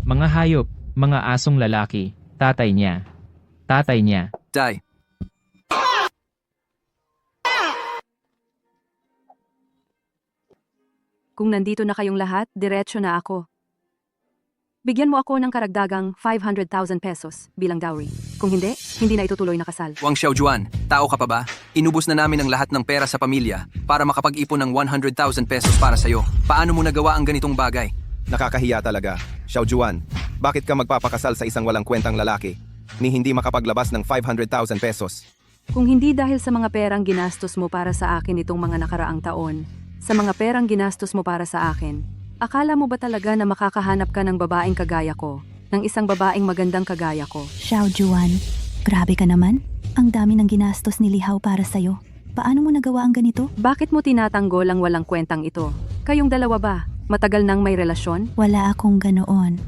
Mga hayop, mga asong lalaki, tatay niya. Tatay niya. Die. Kung nandito na kayong lahat, diretso na ako. Bigyan mo ako ng karagdagang 500,000 pesos bilang dowry. Kung hindi, hindi na itutuloy na kasal. Wang Xiaojuan, tao ka pa ba? Inubos na namin ang lahat ng pera sa pamilya para makapag-ipon ng 100,000 pesos para sa'yo. Paano mo nagawa ang ganitong bagay? Nakakahiya talaga. Xiaojuan, bakit ka magpapakasal sa isang walang kwentang lalaki ni hindi makapaglabas ng 500,000 pesos? Kung hindi dahil sa mga perang ginastos mo para sa akin itong mga nakaraang taon, sa mga perang ginastos mo para sa akin, akala mo ba talaga na makakahanap ka ng babaeng kagaya ko, ng isang babaeng magandang kagaya ko? Xiaojuan, grabe ka naman. Ang dami ng ginastos ni Lihaw para sa'yo. Paano mo nagawa ang ganito? Bakit mo tinatanggol ang walang kwentang ito? Kayong dalawa ba? Matagal nang may relasyon? Wala akong ganoon.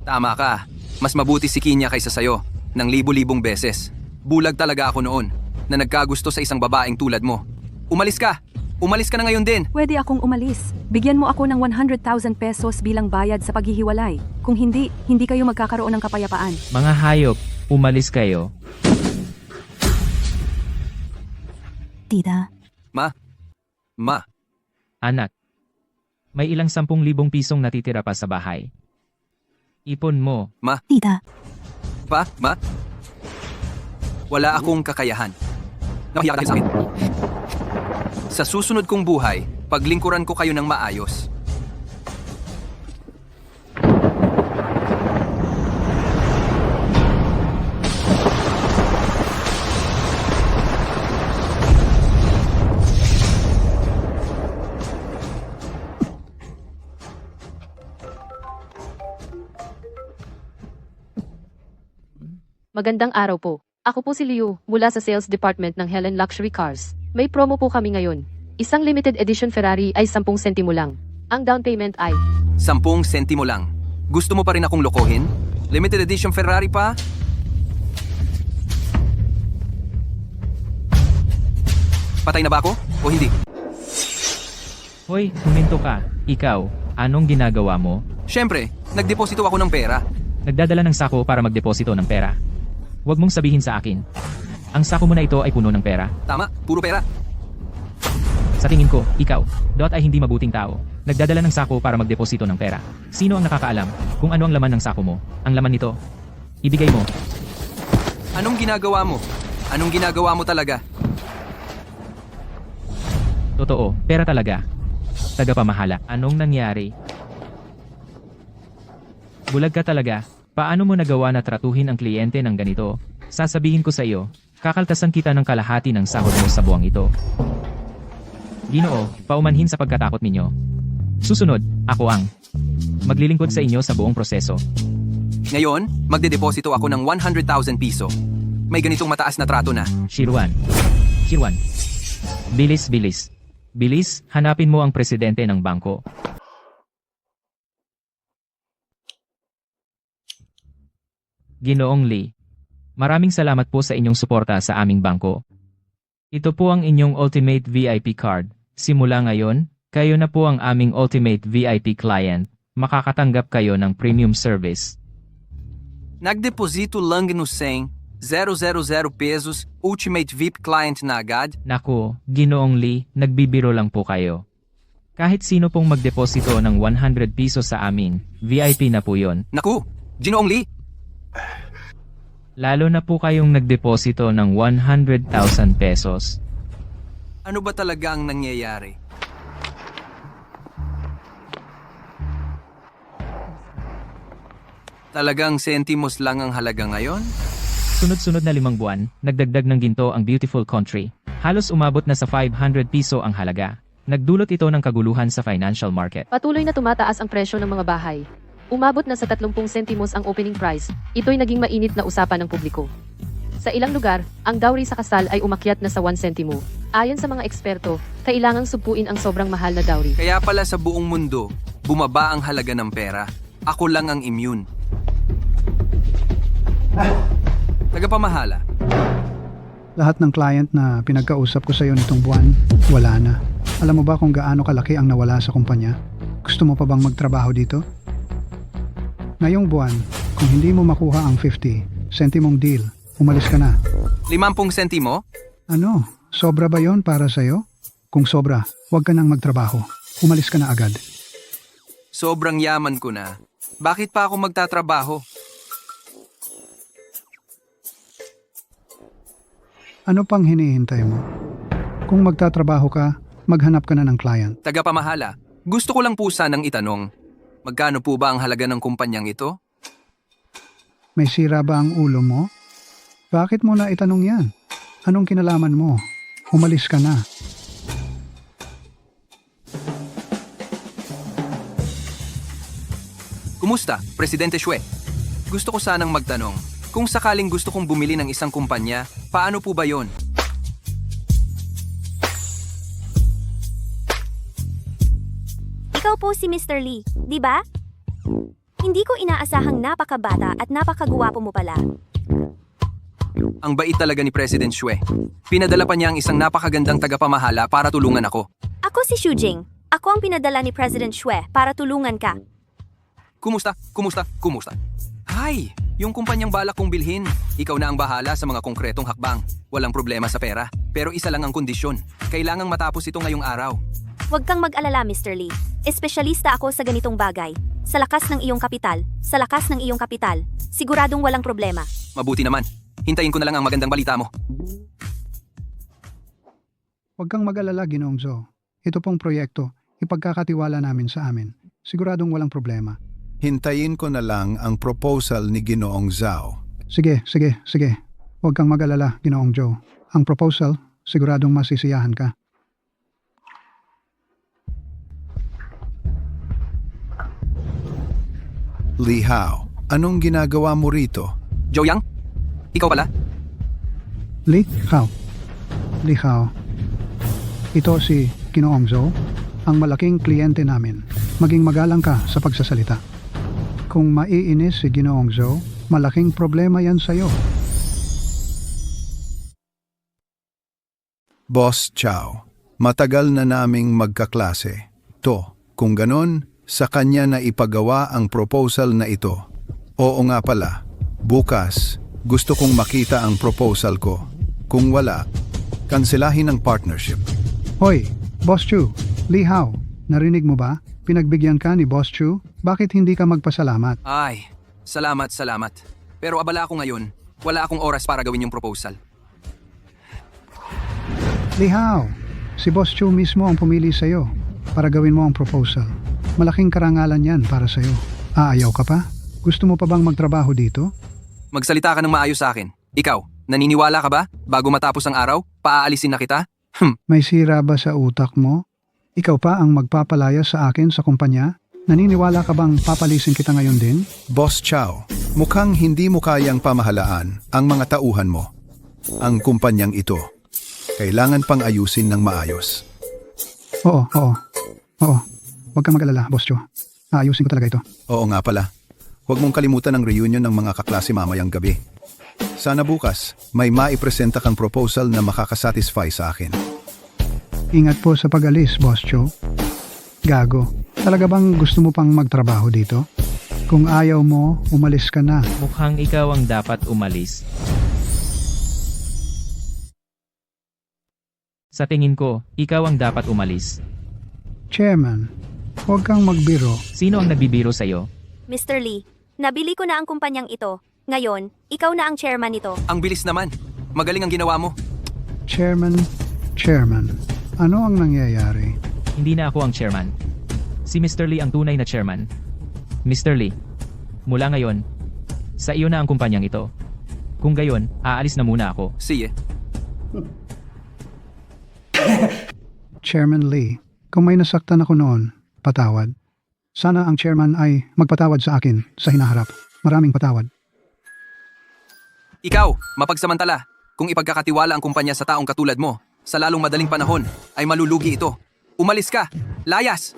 Tama ka. Mas mabuti si Kinya kaysa sa'yo, ng libu-libong beses. Bulag talaga ako noon, na nagkagusto sa isang babaeng tulad mo. Umalis ka! Umalis ka na ngayon din! Pwede akong umalis. Bigyan mo ako ng 100,000 pesos bilang bayad sa paghihiwalay. Kung hindi, hindi kayo magkakaroon ng kapayapaan. Mga hayop, umalis kayo. Tita, Ma, Anak. May ilang 10,000 pisong natitira pa sa bahay. Ipon mo. tita, Ma? Wala akong kakayahan. Nahiya ka dahil sa akin. Sa susunod kong buhay, paglingkuran ko kayo ng maayos. Magandang araw po. Ako po si Liu, mula sa sales department ng Helen Luxury Cars. May promo po kami ngayon. Isang limited edition Ferrari ay 10 sentimo lang. Ang down payment ay 10 sentimo lang. Gusto mo pa rin akong lokohin? Limited edition Ferrari pa? Patay na ba ako? O hindi? Hoy, huminto ka. Ikaw, anong ginagawa mo? Siyempre, nagdeposito ako ng pera. Nagdadala ng sako para magdeposito ng pera. Huwag mong sabihin sa akin. Ang sako mo na ito ay puno ng pera. Tama, puro pera. Sa tingin ko, ikaw, Dot ay hindi mabuting tao. Nagdadala ng sako para magdeposito ng pera. Sino ang nakakaalam kung ano ang laman ng sako mo? Ang laman nito. Ibigay mo. Anong ginagawa mo? Anong ginagawa mo talaga? Totoo, pera talaga. Tagapamahala. Anong nangyari? Bulag ka talaga. Paano mo nagawa na tratuhin ang kliyente ng ganito? Sasabihin ko sa iyo, kakaltasan kita ng kalahati ng sahod mo sa buwang ito. Ginoo, paumanhin sa pagkatakot ninyo. Susunod, ako ang maglilingkod sa inyo sa buong proseso. Ngayon, magdedeposito ako ng 100,000 piso. May ganitong mataas na trato na. Shirwan. Bilis, bilis. Bilis, hanapin mo ang presidente ng bangko. Ginoong Lee. Maraming salamat po sa inyong suporta sa aming bangko. Ito po ang inyong Ultimate VIP card. Simula ngayon, kayo na po ang aming Ultimate VIP client. Makakatanggap kayo ng premium service. Nagdeposito lang no 100,000 pesos Ultimate VIP Client na agad. Naku, Ginoong Lee, nagbibiro lang po kayo. Kahit sino pong magdeposito ng 100 piso sa amin, VIP na po yon. Naku, Ginoong Lee, Lalo na po kayong nagdeposito ng 100,000 pesos. ano ba talaga ang nangyayari? Talagang sentimos lang ang halaga ngayon? Sunod-sunod na 5 buwan, nagdagdag ng ginto ang beautiful country. Halos umabot na sa 500 piso ang halaga. Nagdulot ito ng kaguluhan sa financial market. patuloy na tumataas ang presyo ng mga bahay. Umabot na sa 30 sentimos ang opening price. Ito'y naging mainit na usapan ng publiko. Sa ilang lugar, ang dowry sa kasal ay umakyat na sa 1 sentimo. Ayon sa mga eksperto, kailangang supuin ang sobrang mahal na dowry. Kaya pala sa buong mundo, bumaba ang halaga ng pera. Ako lang ang immune. Tagapamahala. Lahat ng client na pinagkausap ko sa iyo nitong buwan, wala na. Alam mo ba kung gaano kalaki ang nawala sa kumpanya? Gusto mo pa bang magtrabaho dito? Ngayong buwan, kung hindi mo makuha ang 50 sentimong deal, umalis ka na. 50 sentimo? Ano? Sobra ba yon para sa'yo? Kung sobra, huwag ka nang magtrabaho. Umalis ka na agad. Sobrang yaman ko na. Bakit pa ako magtatrabaho? Ano pang hinihintay mo? Kung magtatrabaho ka, maghanap ka na ng client. Tagapamahala, gusto ko lang po sanang itanong, magkano po ba ang halaga ng kumpanyang ito? May sira ba ang ulo mo? Bakit mo na itanong yan? Anong kinalaman mo? Umalis ka na. Kumusta, Presidente Xue? Gusto ko sanang magtanong, kung sakaling gusto kong bumili ng isang kumpanya, paano po ba yon? Ikaw po si Mr. Lee, di ba? Hindi ko inaasahang napakabata at napakagwapo mo pala. Ang bait talaga ni President Xue. Pinadala pa niya ang isang napakagandang tagapamahala para tulungan ako. Ako si Xu Jing. Ako ang pinadala ni President Xue para tulungan ka. Kumusta? Hay! Yung kumpanyang balak kong bilhin. Ikaw na ang bahala sa mga konkretong hakbang. Walang problema sa pera. Pero isa lang ang kondisyon. Kailangang matapos ito ngayong araw. Huwag kang mag-alala, Mr. Lee. Espesyalista ako sa ganitong bagay. Sa lakas ng iyong kapital. Siguradong walang problema. Mabuti naman. Hintayin ko na lang ang magandang balita mo. Huwag kang mag-alala, Ginoong Zhou. Ito pong proyekto, ipagkakatiwala namin sa amin. Siguradong walang problema. Hintayin ko na lang ang proposal ni Ginoong Zhao. Sige. Huwag kang mag-alala, Ginoong Zhou. Ang proposal, siguradong masisiyahan ka. Li Hao, anong ginagawa mo rito? Joe Yang? Ikaw pala? Li Hao. Ito si Ginoong Zhou, ang malaking kliyente namin. Maging magalang ka sa pagsasalita. Kung maiinis si Ginoong Zhou, malaking problema yan sa'yo. Boss Chow, matagal na naming magkaklase. Kung ganon, sa kanya na ipagawa ang proposal na ito. Oo nga pala, bukas, gusto kong makita ang proposal ko. Kung wala, kanselahin ang partnership. Hoy, Boss Chu, Li Hao, narinig mo ba? Pinagbigyan ka ni Boss Chu? Bakit hindi ka magpasalamat? Ay, salamat. Pero abala ako ngayon. Wala akong oras para gawin yung proposal. Li Hao, si Boss Chu mismo ang pumili sa'yo para gawin mo ang proposal. Malaking karangalan yan para sa'yo. Aayaw ka pa? Gusto mo pa bang magtrabaho dito? Magsalita ka ng maayos sa akin. Ikaw, naniniwala ka ba? Bago matapos ang araw, paaalisin na kita? May sira ba sa utak mo? Ikaw pa ang magpapalaya sa akin sa kumpanya? Naniniwala ka bang papalisin kita ngayon din? Boss Chow, mukhang hindi mo kayang pamahalaan ang mga tauhan mo. Ang kumpanyang ito, kailangan pang ayusin ng maayos. Oo. Huwag kang mag-alala, Boss Chu. Aayusin ko talaga ito. Oo nga pala. Huwag mong kalimutan ang reunion ng mga kaklase mamayang gabi. Sana bukas, may maipresenta kang proposal na makakasatisfy sa akin. Ingat po sa pag-alis, Boss Chu. Gago, talaga bang gusto mo pang magtrabaho dito? Kung ayaw mo, umalis ka na. Mukhang ikaw ang dapat umalis. Sa tingin ko, ikaw ang dapat umalis. Chairman, huwag kang magbiro. Sino ang nagbibiro sa'yo? Mr. Lee, nabili ko na ang kumpanyang ito. Ngayon, ikaw na ang chairman nito. Ang bilis naman. Magaling ang ginawa mo. Chairman, ano ang nangyayari? Hindi na ako ang chairman. Si Mr. Lee ang tunay na chairman. Mr. Lee, mula ngayon, sa iyo na ang kumpanyang ito. Kung gayon, aalis na muna ako. Sige. Chairman Lee, kung may nasaktan ako noon, patawad. Sana ang chairman ay magpatawad sa akin sa hinaharap. Maraming patawad. Ikaw, mapagsamantala. Kung ipagkakatiwala ang kumpanya sa taong katulad mo, sa lalong madaling panahon, ay malulugi ito. Umalis ka! Layas!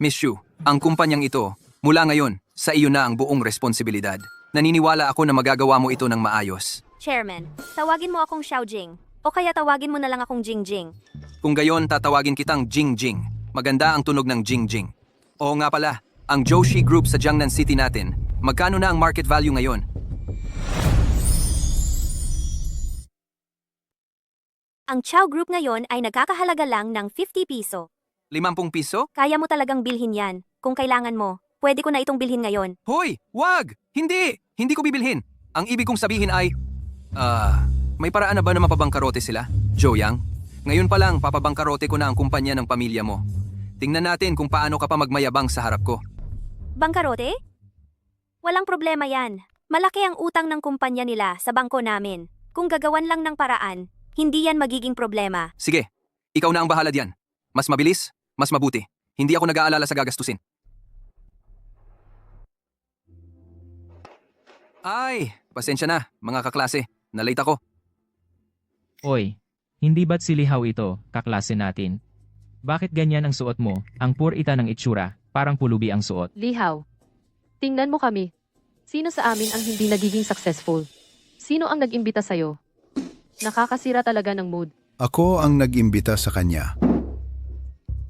Miss Xu, ang kumpanyang ito, mula ngayon, sa iyo na ang buong responsibilidad. Naniniwala ako na magagawa mo ito ng maayos. Chairman, tawagin mo akong Xiao Jing. O kaya tawagin mo na lang akong Jing Jing. Kung gayon, tatawagin kitang Jing Jing. Maganda ang tunog ng Jing Jing. Oo nga pala, ang Joshi Group sa Jiangnan City natin, magkano na ang market value ngayon? Ang Chow Group ngayon ay nagkakahalaga lang ng 50 piso. 50 piso? Kaya mo talagang bilhin yan. Kung kailangan mo, pwede ko na itong bilhin ngayon. Hoy! Wag! Hindi! Hindi ko bibilhin. Ang ibig kong sabihin ay... may paraan na ba na mapabangkarote sila? Joyang? Ngayon pa lang, papabangkarote ko na ang kumpanya ng pamilya mo. Tingnan natin kung paano ka pa magmayabang sa harap ko. Bangkarote? Walang problema yan. Malaki ang utang ng kumpanya nila sa bangko namin. Kung gagawan lang ng paraan, hindi yan magiging problema. Sige, ikaw na ang bahala diyan. Mas mabilis, mas mabuti. Hindi ako nag-aalala sa gagastusin. Ay, pasensya na, mga kaklase. Nalate ako. Oy, hindi ba't si Lihaw ito, kaklase natin? Bakit ganyan ang suot mo? Ang purita ng itsura, parang pulubi ang suot. Lihaw. Tingnan mo kami. Sino sa amin ang hindi nagiging successful? Sino ang nag-imbita sa'yo? Nakakasira talaga ng mood. Ako ang nag-imbita sa kanya.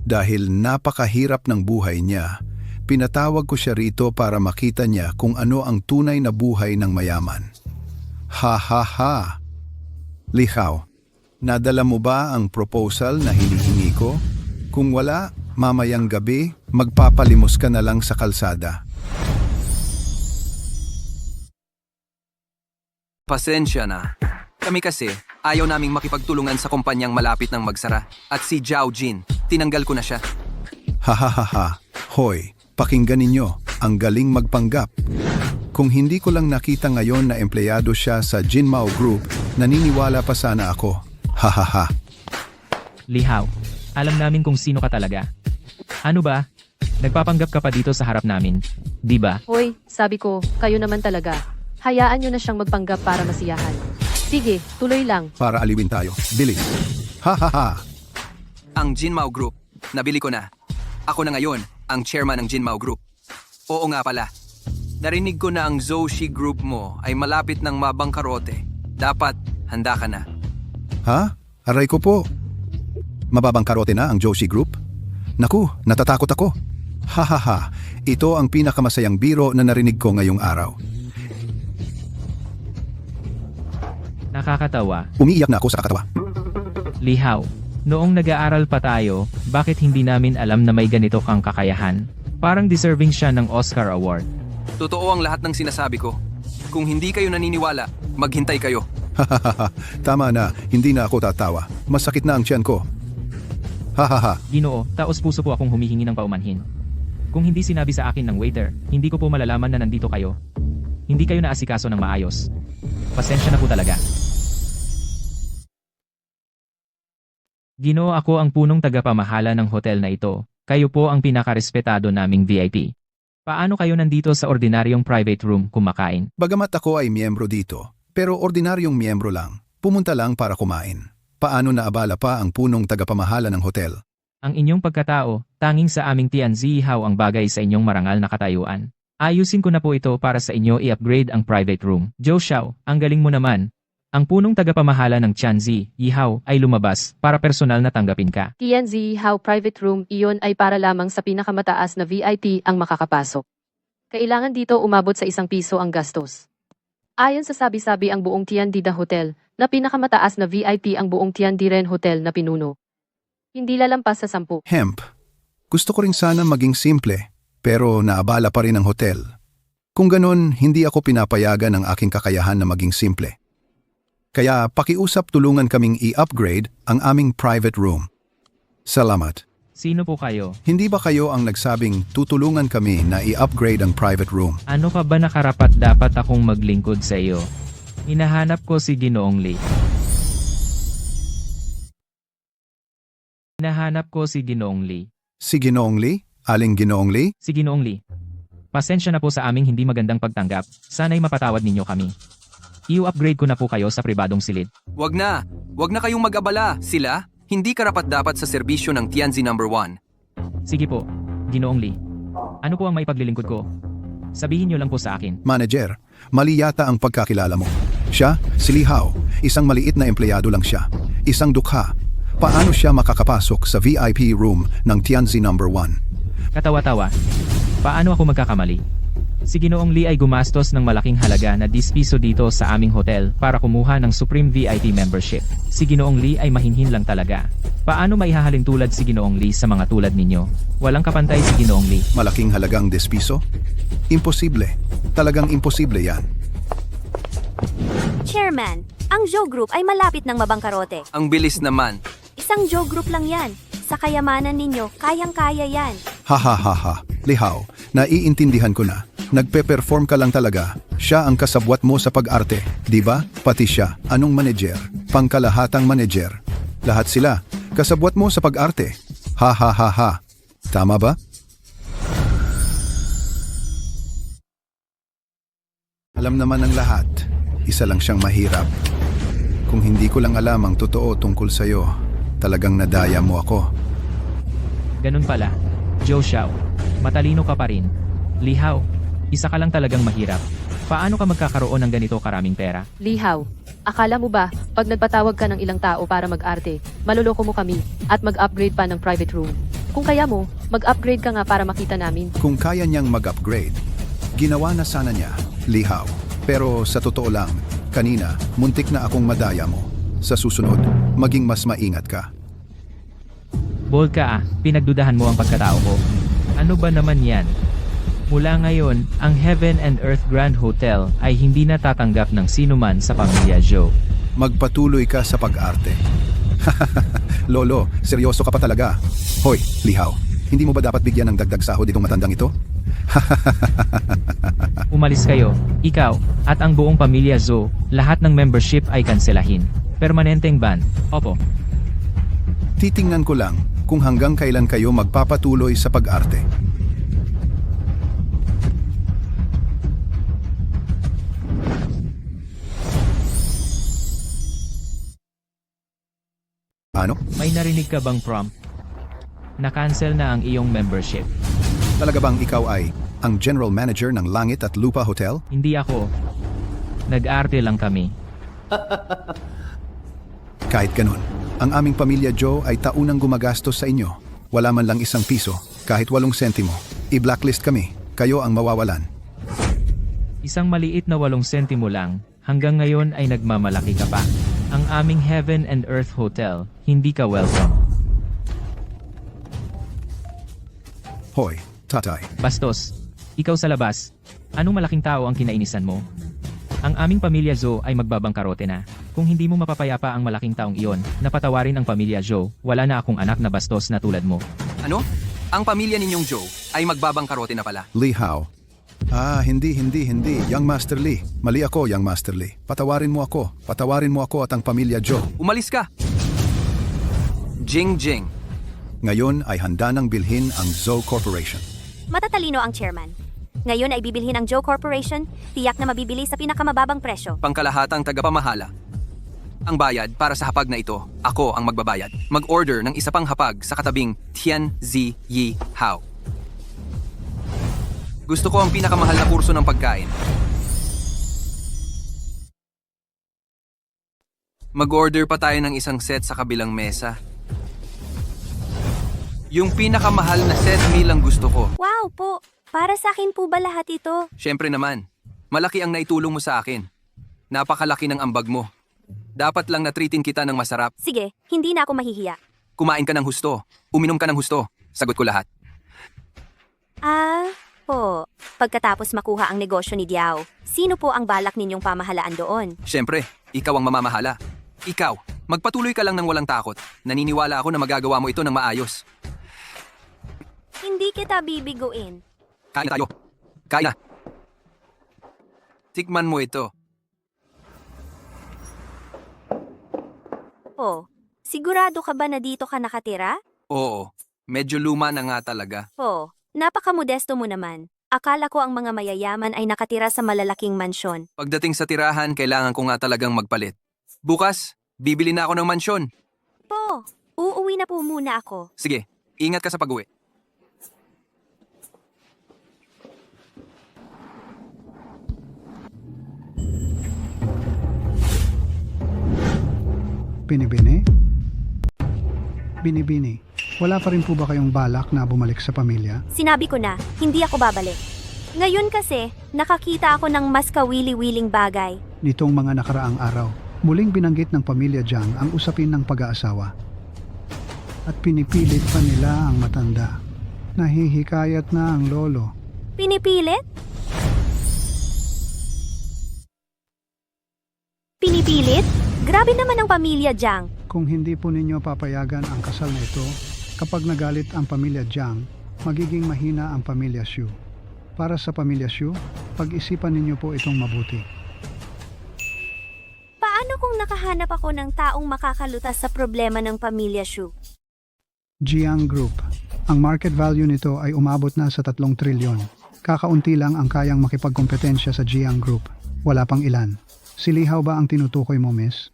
Dahil napakahirap ng buhay niya, pinatawag ko siya rito para makita niya kung ano ang tunay na buhay ng mayaman. Ha ha ha! Lihaw, nadala mo ba ang proposal na hinihingi ko? Kung wala, mamayang gabi, magpapalimos ka na lang sa kalsada. Pasensya na. Kami kasi, ayaw naming makipagtulungan sa kumpanyang malapit ng magsara. At si Zhao Jin, tinanggal ko na siya. Ha ha ha ha! Hoy, pakinggan ninyo, ang galing magpanggap. Kung hindi ko lang nakita ngayon na empleyado siya sa Jinmao Group, naniniwala pa sana ako. Ha ha ha! Lihaw, alam namin kung sino ka talaga. Ano ba? Nagpapanggap ka pa dito sa harap namin, di ba? Hoy, sabi ko, kayo naman talaga. Hayaan nyo na siyang magpanggap para masiyahan. Sige, tuloy lang. Para aliwin tayo. Bilis! Ha ha ha! Ang Jinmao Group, nabili ko na. Ako na ngayon, ang chairman ng Jinmao Group. Oo nga pala. Narinig ko na ang Joshi Group mo ay malapit ng mabangkarote. Dapat, handa ka na. Ha? Aray ko po. Mababangkarote na ang Joshi Group? Naku, natatakot ako. Ha ha ha, ito ang pinakamasayang biro na narinig ko ngayong araw. Nakakatawa. Umiiyak na ako sa kakatawa. Lihaw, noong nag-aaral pa tayo, bakit hindi namin alam na may ganito kang kakayahan? Parang deserving siya ng Oscar Award. Totoo ang lahat ng sinasabi ko. Kung hindi kayo naniniwala, maghintay kayo. Tama na, hindi na ako tatawa. Masakit na ang tiyan ko. Ha ha ha. Ginoo, taos puso po akong humihingi ng paumanhin. Kung hindi sinabi sa akin ng waiter, hindi ko po malalaman na nandito kayo. Hindi kayo naasikaso ng maayos. Pasensya na po talaga. Ginoo, ako ang punong tagapamahala ng hotel na ito. Kayo po ang pinakarespetado naming VIP. Paano kayo nandito sa ordinaryong private room kumakain? Bagamat ako ay miyembro dito, pero ordinaryong miyembro lang, pumunta lang para kumain. Paano naabala pa ang punong tagapamahala ng hotel? Ang inyong pagkatao, tanging sa aming Tianzi Hao ang bagay sa inyong marangal na katayuan. Ayusin ko na po ito para sa inyo i-upgrade ang private room. Joe Xiao, ang galing mo naman. Ang punong tagapamahala ng Tianzi Hao ay lumabas para personal na tanggapin ka. TNZ How Private Room, iyon ay para lamang sa pinakamataas na VIP ang makakapasok. Kailangan dito umabot sa 1 piso ang gastos. Ayon sa sabi-sabi ang buong Tiandida Hotel, na pinakamataas na VIP ang buong Tiandiren Hotel na pinuno. Hindi lalampas sa 10. Hemp. Gusto ko rin sana maging simple, pero naabala pa rin ang hotel. Kung ganon, hindi ako pinapayagan ng aking kakayahan na maging simple. Kaya pakiusap tulungan kaming i-upgrade ang aming private room. Salamat. Sino po kayo? Hindi ba kayo ang nagsabing tutulungan kami na i-upgrade ang private room? Ano ka ba nakarapat dapat akong maglingkod sa iyo? Hinahanap ko si Ginoong Lee. Hinahanap ko si Ginoong Lee. Si Ginoong Lee? Aling Ginoong Lee? Si Ginoong Lee. Pasensya na po sa aming hindi magandang pagtanggap. Sana'y mapatawad ninyo kami. I-upgrade ko na po kayo sa pribadong silid. Wag na kayong mag-abala. Sila, hindi karapat-dapat sa serbisyo ng Tianzi No. 1. Sige po, Ginoong Lee. Ano po ang maipaglilingkod ko? Sabihin niyo lang po sa akin. Manager, mali yata ang pagkakilala mo. Siya, si Li Hao, isang maliit na empleyado lang siya. Isang dukha. Paano siya makakapasok sa VIP room ng Tianzi No. 1? Katawa-tawa. Paano ako magkakamali? Si Ginoong Lee ay gumastos ng malaking halaga na 10 piso dito sa aming hotel para kumuha ng Supreme VIP membership. Si Ginoong Lee ay mahinhin lang talaga. Paano maihahalin tulad si Ginoong Lee sa mga tulad ninyo? Walang kapantay si Ginoong Lee. Malaking halagang 10 piso? Imposible. Talagang imposible yan. Chairman, ang Joe Group ay malapit ng mabangkarote. Ang bilis naman. Isang Joe Group lang yan. Sa kayamanan ninyo, kayang-kaya yan. Ha ha ha ha. Lihaw, naiintindihan ko na. Nagpe-perform ka lang talaga. Siya ang kasabwat mo sa pag-arte, di ba? Pati siya, anong manager? Pangkalahatang manager. Lahat sila, kasabwat mo sa pag-arte. Ha ha ha ha. Tama ba? Alam naman ng lahat, isa lang siyang mahirap. Kung hindi ko lang alam ang totoo tungkol sa'yo, talagang nadaya mo ako. Ganun pala. Joe Xiao. Matalino ka pa rin. Lihaw. Isa ka lang talagang mahirap. Paano ka magkakaroon ng ganito karaming pera? Lihaw, akala mo ba, pag nagpatawag ka ng ilang tao para mag-arte, maluloko mo kami, at mag-upgrade pa ng private room? Kung kaya mo, mag-upgrade ka nga para makita namin. Kung kaya niyang mag-upgrade, ginawa na sana niya, Lihaw. Pero sa totoo lang, kanina, muntik na akong madaya mo. Sa susunod, maging mas maingat ka. Bold ka ah, pinagdudahan mo ang pagkatao ko. Ano ba naman yan? Mula ngayon, ang Heaven and Earth Grand Hotel ay hindi na tatanggap ng sinuman sa pamilya Joe. Magpatuloy ka sa pag-arte. Lolo, seryoso ka pa talaga. Hoy, Lihaw, hindi mo ba dapat bigyan ng dagdag sahod itong matandang ito? Umalis kayo, ikaw, at ang buong pamilya Joe, lahat ng membership ay kanselahin. Permanenteng ban, opo. Titingnan ko lang kung hanggang kailan kayo magpapatuloy sa pag-arte. Ano? May narinig ka bang prompt? Na-cancel na ang iyong membership. Talaga bang ikaw ay ang general manager ng Langit at Lupa Hotel? Hindi ako. Nag-arte lang kami. Kahit ganun, ang aming pamilya Joe ay taunang gumagastos sa inyo. Wala man lang 1 piso, kahit 8 sentimo. I-blacklist kami, kayo ang mawawalan. Isang maliit na 8 sentimo lang, hanggang ngayon ay nagmamalaki ka pa. Ang aming Heaven and Earth Hotel, hindi ka welcome. Hoy, tatay. Bastos, ikaw sa labas. Anong malaking tao ang kinainisan mo? Ang aming pamilya Joe ay magbabangkarote na. Kung hindi mo mapapayapa ang malaking taong iyon, napatawarin ang pamilya Joe, wala na akong anak na bastos na tulad mo. Ano? Ang pamilya ninyong Joe ay magbabangkarote na pala. Lihaw. Hindi. Young Master Lee. Mali ako, Young Master Lee. Patawarin mo ako. Patawarin mo ako at ang pamilya Joe. Umalis ka! Jing Jing. Ngayon ay handa nang bilhin ang Zoe Corporation. Matatalino ang chairman. Ngayon ay bibilhin ang Joe Corporation, tiyak na mabibili sa pinakamababang presyo. Pangkalahatang tagapamahala. Ang bayad para sa hapag na ito, ako ang magbabayad. Mag-order ng isa pang hapag sa katabing Tian Zi Yi Hao. Gusto ko ang pinakamahal na kurso ng pagkain. Mag-order pa tayo ng isang set sa kabilang mesa. Yung pinakamahal na set meal ang gusto ko. Wow po! Para sa akin po ba lahat ito? Siyempre naman, malaki ang naitulong mo sa akin. Napakalaki ng ambag mo. Dapat lang na-treatin kita ng masarap. Sige, hindi na ako mahihiya. Kumain ka ng husto. Uminom ka ng husto. Sagot ko lahat. Po. Pagkatapos makuha ang negosyo ni Diao, sino po ang balak ninyong pamahalaan doon? Siyempre, ikaw ang mamamahala. Ikaw, magpatuloy ka lang ng walang takot. Naniniwala ako na magagawa mo ito ng maayos. Hindi kita bibiguin. Kain na tayo. Kain na. Tikman mo ito. Po, sigurado ka ba na dito ka nakatira? Oo, medyo luma na nga talaga. Po, napakamodesto mo naman. Akala ko ang mga mayayaman ay nakatira sa malalaking mansyon. Pagdating sa tirahan, kailangan ko nga talagang magpalit. Bukas, bibili na ako ng mansyon. Po, uuwi na po muna ako. Sige, ingat ka sa pag-uwi. Binibini? Binibini. Wala pa rin po ba kayong balak na bumalik sa pamilya? Sinabi ko na, hindi ako babalik. Ngayon kasi, nakakita ako ng mas kawili-wiling bagay. Nitong mga nakaraang araw, muling binanggit ng pamilya Jiang ang usapin ng pag-aasawa. At pinipilit pa nila ang matanda. Nahihikayat na ang lolo. Pinipilit? Pinipilit? Grabe naman ang pamilya Jiang. Kung hindi po ninyo papayagan ang kasal na ito, kapag nagalit ang pamilya Jiang, magiging mahina ang pamilya Xu. Para sa pamilya Xu, pag-isipan ninyo po itong mabuti. Paano kung nakahanap ako ng taong makakalutas sa problema ng pamilya Xu? Jiang Group. Ang market value nito ay umabot na sa 3 trilyon. Kakaunti lang ang kayang makipagkompetensya sa Jiang Group. Wala pang ilan. Si Li Hao ba ang tinutukoy mo, miss?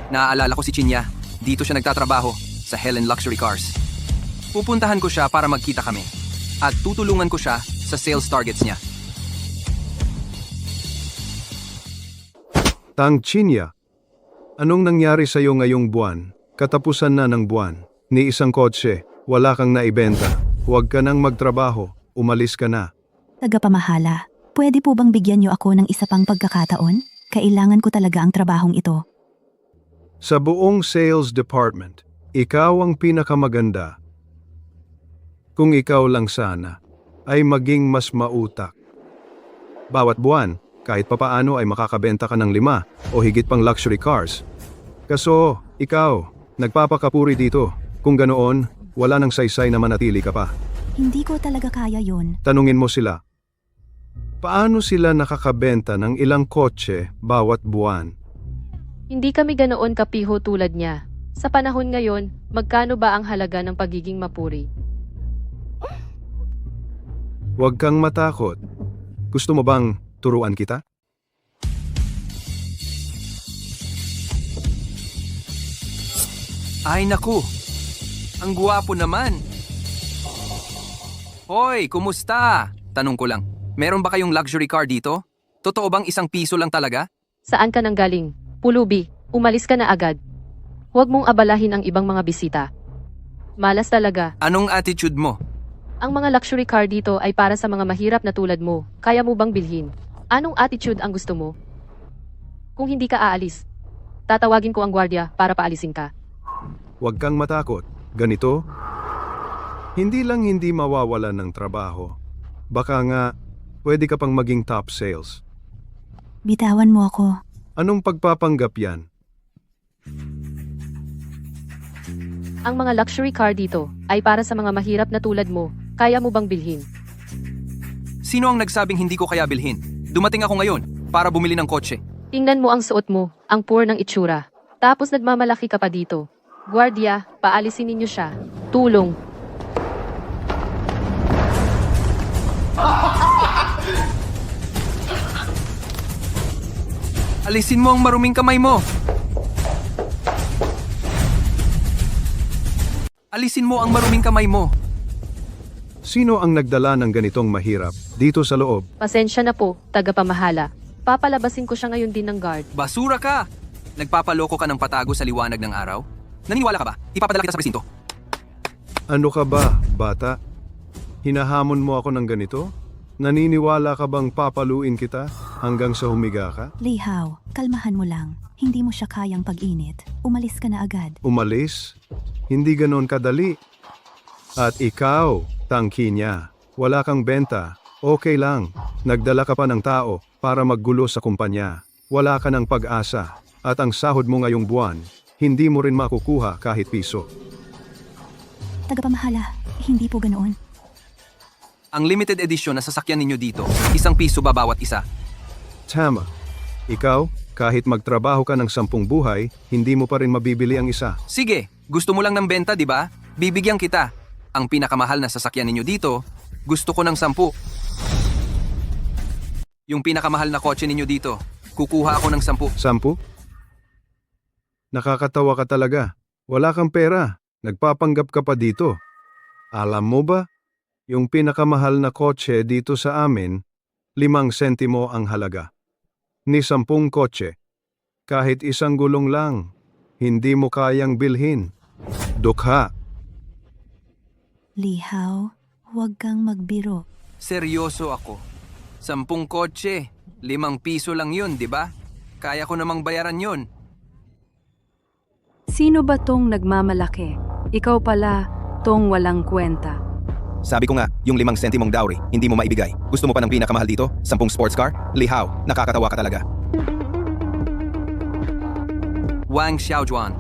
Naaalala ko si Chinya. Dito siya nagtatrabaho sa Helen Luxury Cars. Pupuntahan ko siya para magkita kami. At tutulungan ko siya sa sales targets niya. Tang Chinya, anong nangyari sa iyo ngayong buwan? Katapusan na ng buwan. Ni isang kotse, wala kang naibenta. Huwag ka nang magtrabaho, umalis ka na. Tagapamahala, pwede po bang bigyan niyo ako ng isa pang pagkakataon? Kailangan ko talaga ang trabahong ito. Sa buong sales department, ikaw ang pinakamaganda. Kung ikaw lang sana, ay maging mas mautak. Bawat buwan, kahit papaano ay makakabenta ka ng 5 o higit pang luxury cars. Kaso, ikaw, nagpapakapuri dito. Kung ganoon, wala nang saysay na manatili ka pa. Hindi ko talaga kaya yun. Tanungin mo sila. Paano sila nakakabenta ng ilang kotse bawat buwan? Hindi kami ganoon kapiho tulad niya. Sa panahon ngayon, magkano ba ang halaga ng pagiging mapuri? Huwag kang matakot. Gusto mo bang turuan kita? Ay naku! Ang guwapo naman! Hoy, kumusta? Tanong ko lang, meron ba kayong luxury car dito? Totoo bang ₱1 lang talaga? Saan ka nang galing? Pulubi, umalis ka na agad. Huwag mong abalahin ang ibang mga bisita. Malas talaga. Anong attitude mo? Ang mga luxury car dito ay para sa mga mahirap na tulad mo. Kaya mo bang bilhin? Anong attitude ang gusto mo? Kung hindi ka aalis, tatawagin ko ang gwardiya para paalisin ka. Huwag kang matakot. Ganito? Hindi lang hindi mawawalan ng trabaho. Baka nga, pwede ka pang maging top sales. Bitawan mo ako. Anong pagpapanggap yan? Ang mga luxury car dito ay para sa mga mahirap na tulad mo. Kaya mo bang bilhin? Sino ang nagsabing hindi ko kaya bilhin? Dumating ako ngayon para bumili ng kotse. Tingnan mo ang suot mo, ang poor ng itsura. Tapos nagmamalaki ka pa dito. Gwardiya, paalisin ninyo siya. Tulong. Alisin mo ang maruming kamay mo! Alisin mo ang maruming kamay mo! Sino ang nagdala ng ganitong mahirap dito sa loob? Pasensya na po, tagapamahala. Papalabasin ko siya ngayon din ng guard. Basura ka! Nagpapaloko ka ng patago sa liwanag ng araw? Naniniwala ka ba? Ipapadala kita sa presinto. Ano ka ba, bata? Hinahamon mo ako ng ganito? Naniniwala ka bang papaluin kita hanggang sa humiga ka? Li Hao, kalmahan mo lang. Hindi mo siya kayang pag-init. Umalis ka na agad. Umalis? Hindi ganon kadali. At ikaw, tangki niya. Wala kang benta. Okay lang. Nagdala ka pa ng tao para maggulo sa kumpanya. Wala ka ng pag-asa. At ang sahod mo ngayong buwan, hindi mo rin makukuha kahit piso. Tagapamahala, hindi po ganoon. Ang limited edition na sasakyan ninyo dito, ₱1 ba bawat isa? Tama. Ikaw, kahit magtrabaho ka ng 10 buhay, hindi mo pa rin mabibili ang isa. Sige, gusto mo lang ng benta, di ba? Bibigyan kita. Ang pinakamahal na sasakyan ninyo dito, gusto ko ng 10. Yung pinakamahal na kotse ninyo dito, kukuha ako ng 10. 10? Nakakatawa ka talaga. Wala kang pera. Nagpapanggap ka pa dito. Alam mo ba, yung pinakamahal na kotse dito sa amin, 5 sentimo ang halaga. Ni 10 kotse. Kahit isang gulong lang, hindi mo kayang bilhin. Dukha. Lihaw, huwag kang magbiro. Seryoso ako. 10 kotse, 5 piso lang yun, di ba? Kaya ko namang bayaran yun. Sino ba tong nagmamalaki? Ikaw pala, tong walang kwenta. Sabi ko nga, yung 5 sentimong dowry, hindi mo maibigay. Gusto mo pa ng pinakamahal dito? 10 sports car? Lihaw, nakakatawa ka talaga. Wang Xiaojuan,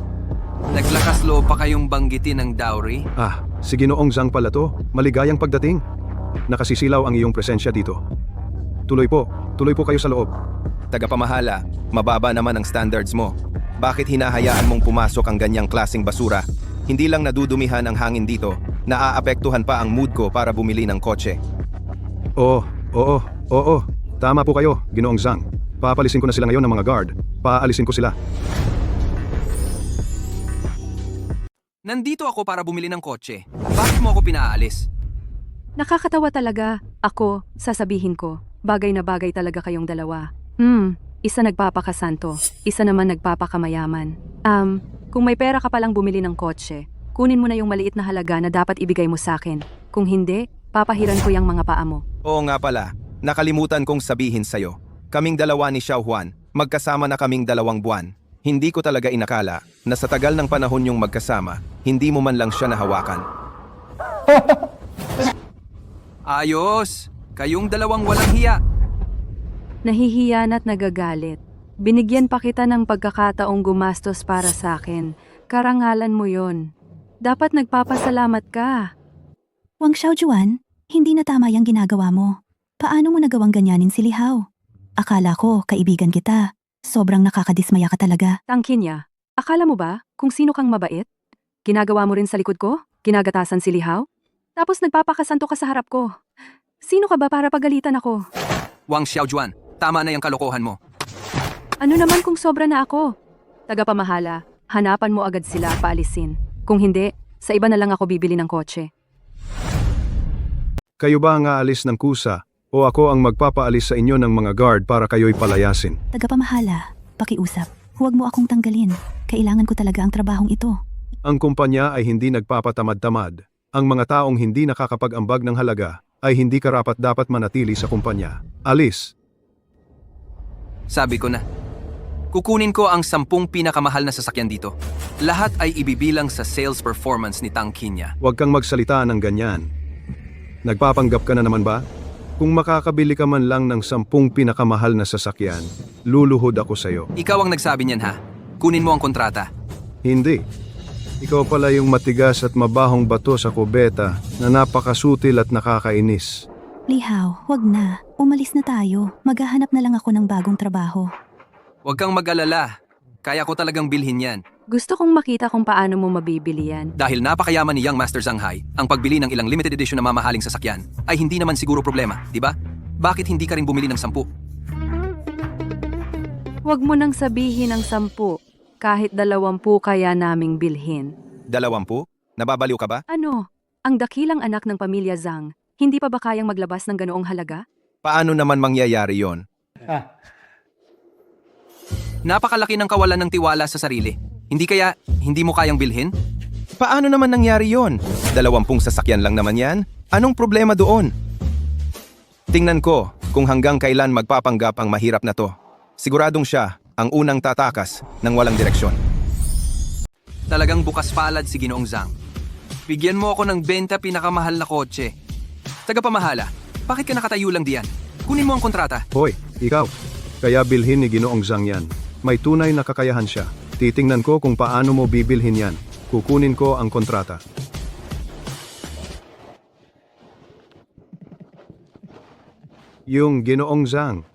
naglakas loob pa kayong banggitin ng dowry? Si Ginoong Zhang pala to. Maligayang pagdating. Nakasisilaw ang iyong presensya dito. Tuloy po kayo sa loob. Tagapamahala, mababa naman ang standards mo. Bakit hinahayaan mong pumasok ang ganyang klaseng basura? Hindi lang nadudumihan ang hangin dito, naaapektuhan pa ang mood ko para bumili ng kotse. Oo. Tama po kayo, Ginoong Zhang. Papalisin ko na sila ngayon ng mga guard. Paalisin ko sila. Nandito ako para bumili ng kotse. Bakit mo ako pinaalis? Nakakatawa talaga. Ako, sasabihin ko, bagay na bagay talaga kayong dalawa. Isa nagpapakasanto, isa naman nagpapakamayaman. Kung may pera ka palang bumili ng kotse, kunin mo na yung maliit na halaga na dapat ibigay mo sa akin. Kung hindi, papahiran ko yung mga paa mo. Oo nga pala, nakalimutan kong sabihin sa'yo. Kaming dalawa ni Xiao Juan, magkasama na kaming 2 buwan. Hindi ko talaga inakala na sa tagal ng panahon yung magkasama, hindi mo man lang siya nahawakan. Ayos! Kayong 2 walang hiya. Nahihiyan at nagagalit. Binigyan pa kita ng pagkakataong gumastos para sa akin. Karangalan mo yon. Dapat nagpapasalamat ka. Wang Xiaojuan, hindi na tama yung ginagawa mo. Paano mo nagawang ganyanin si Lihaw? Akala ko, kaibigan kita. Sobrang nakakadismaya ka talaga. Tangkin niya. Akala mo ba kung sino kang mabait? Ginagawa mo rin sa likod ko? Ginagatasan si Lihaw? Tapos nagpapakasanto ka sa harap ko. Sino ka ba para pagalitan ako? Wang Xiaojuan, tama na yung kalokohan mo. Ano naman kung sobra na ako? Tagapamahala, hanapan mo agad sila paalisin. Kung hindi, sa iba na lang ako bibili ng kotse. Kayo ba ang aalis ng kusa o ako ang magpapaalis sa inyo ng mga guard para kayo'y palayasin? Tagapamahala, pakiusap. Huwag mo akong tanggalin. Kailangan ko talaga ang trabahong ito. Ang kumpanya ay hindi nagpapatamad-tamad. Ang mga taong hindi nakakapag-ambag ng halaga ay hindi karapat-dapat manatili sa kumpanya. Alis! Sabi ko na. Kukunin ko ang 10 pinakamahal na sasakyan dito. Lahat ay ibibilang sa sales performance ni Tang Qinya. Huwag kang magsalita ng ganyan. Nagpapanggap ka na naman ba? Kung makakabili ka man lang ng 10 pinakamahal na sasakyan, luluhod ako sa'yo. Ikaw ang nagsabi niyan ha. Kunin mo ang kontrata. Hindi. Ikaw pala yung matigas at mabahong bato sa kubeta na napakasutil at nakakainis. Lihaw, wag na. Umalis na tayo. Maghahanap na lang ako ng bagong trabaho. Huwag kang mag-alala. Kaya ko talagang bilhin yan. Gusto kong makita kung paano mo mabibili yan. Dahil napakayaman ni Young Master Shanghai, ang pagbili ng ilang limited edition na mamahaling sasakyan ay hindi naman siguro problema, di ba? Bakit hindi ka rin bumili ng 10? Huwag mo nang sabihin ng 10. Kahit 20 kaya naming bilhin. 20? Nababaliw ka ba? Ano? Ang dakilang anak ng pamilya Zhang, hindi pa ba kayang maglabas ng ganoong halaga? Paano naman mangyayari yon? Napakalaki ng kawalan ng tiwala sa sarili. Hindi mo kayang bilhin? Paano naman nangyari yon? 20 sasakyan lang naman yan? Anong problema doon? Tingnan ko kung hanggang kailan magpapanggap ang mahirap na to. Siguradong siya ang unang tatakas ng walang direksyon. Talagang bukas palad si Ginoong Zhang. Bigyan mo ako ng 20 pinakamahal na kotse. Tagapamahala, bakit ka nakatayo lang diyan? Kunin mo ang kontrata. Hoy, ikaw. Kaya bilhin ni Ginoong Zhang yan. May tunay na kakayahan siya. Titingnan ko kung paano mo bibilhin yan. Kukunin ko ang kontrata. Yung Ginoong Zhang.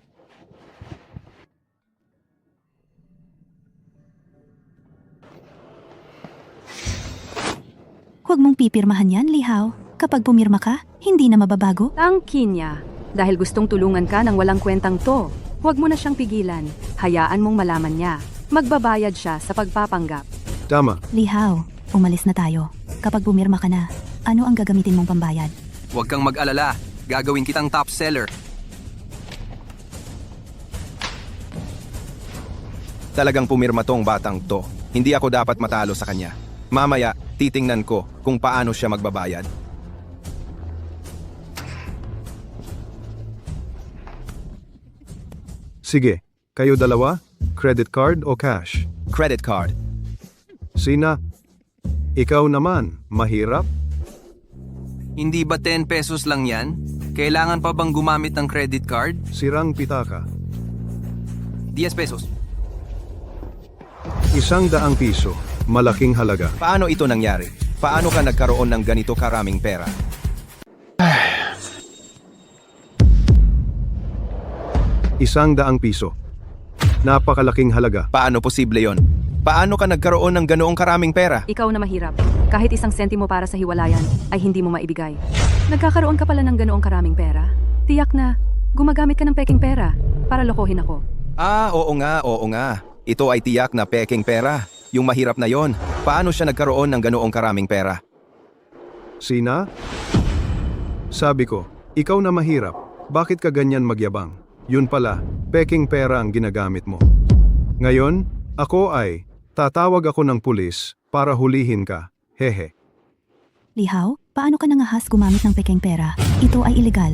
Huwag mong pipirmahan yan, Lihaw. Kapag pumirma ka, hindi na mababago. Tang Qinya, dahil gustong tulungan ka ng walang kwentang to, huwag mo na siyang pigilan. Hayaan mong malaman niya. Magbabayad siya sa pagpapanggap. Tama. Lihaw, umalis na tayo. Kapag pumirma ka na, ano ang gagamitin mong pambayad? Huwag kang mag-alala. Gagawin kitang top seller. Talagang pumirma tong batang to. Hindi ako dapat matalo sa kanya. Mamaya, titingnan ko kung paano siya magbabayad. Sige, kayo dalawa, credit card o cash? Credit card. Sina? Ikaw naman, mahirap? Hindi ba 10 pesos lang yan? Kailangan pa bang gumamit ng credit card? Sirang pitaka. 10 pesos. 100 piso, malaking halaga. Paano ito nangyari? Paano ka nagkaroon ng ganito karaming pera? 100 piso. Napakalaking halaga. Paano posible yon? Paano ka nagkaroon ng ganoong karaming pera? Ikaw na mahirap. Kahit 1 sentimo para sa hiwalayan ay hindi mo maibigay. Nagkakaroon ka pala ng ganoong karaming pera? Tiyak na, gumagamit ka ng peking pera para lokohin ako. Ah, oo nga. Ito ay tiyak na peking pera. Yung mahirap na yon. Paano siya nagkaroon ng ganoong karaming pera? Sina? Sabi ko, ikaw na mahirap. Bakit ka ganyan magyabang? Yun pala, peking pera ang ginagamit mo. Ngayon, tatawag ako ng pulis para hulihin ka. Hehe. Lihaw, paano ka nangahas gumamit ng pekeng pera? Ito ay illegal.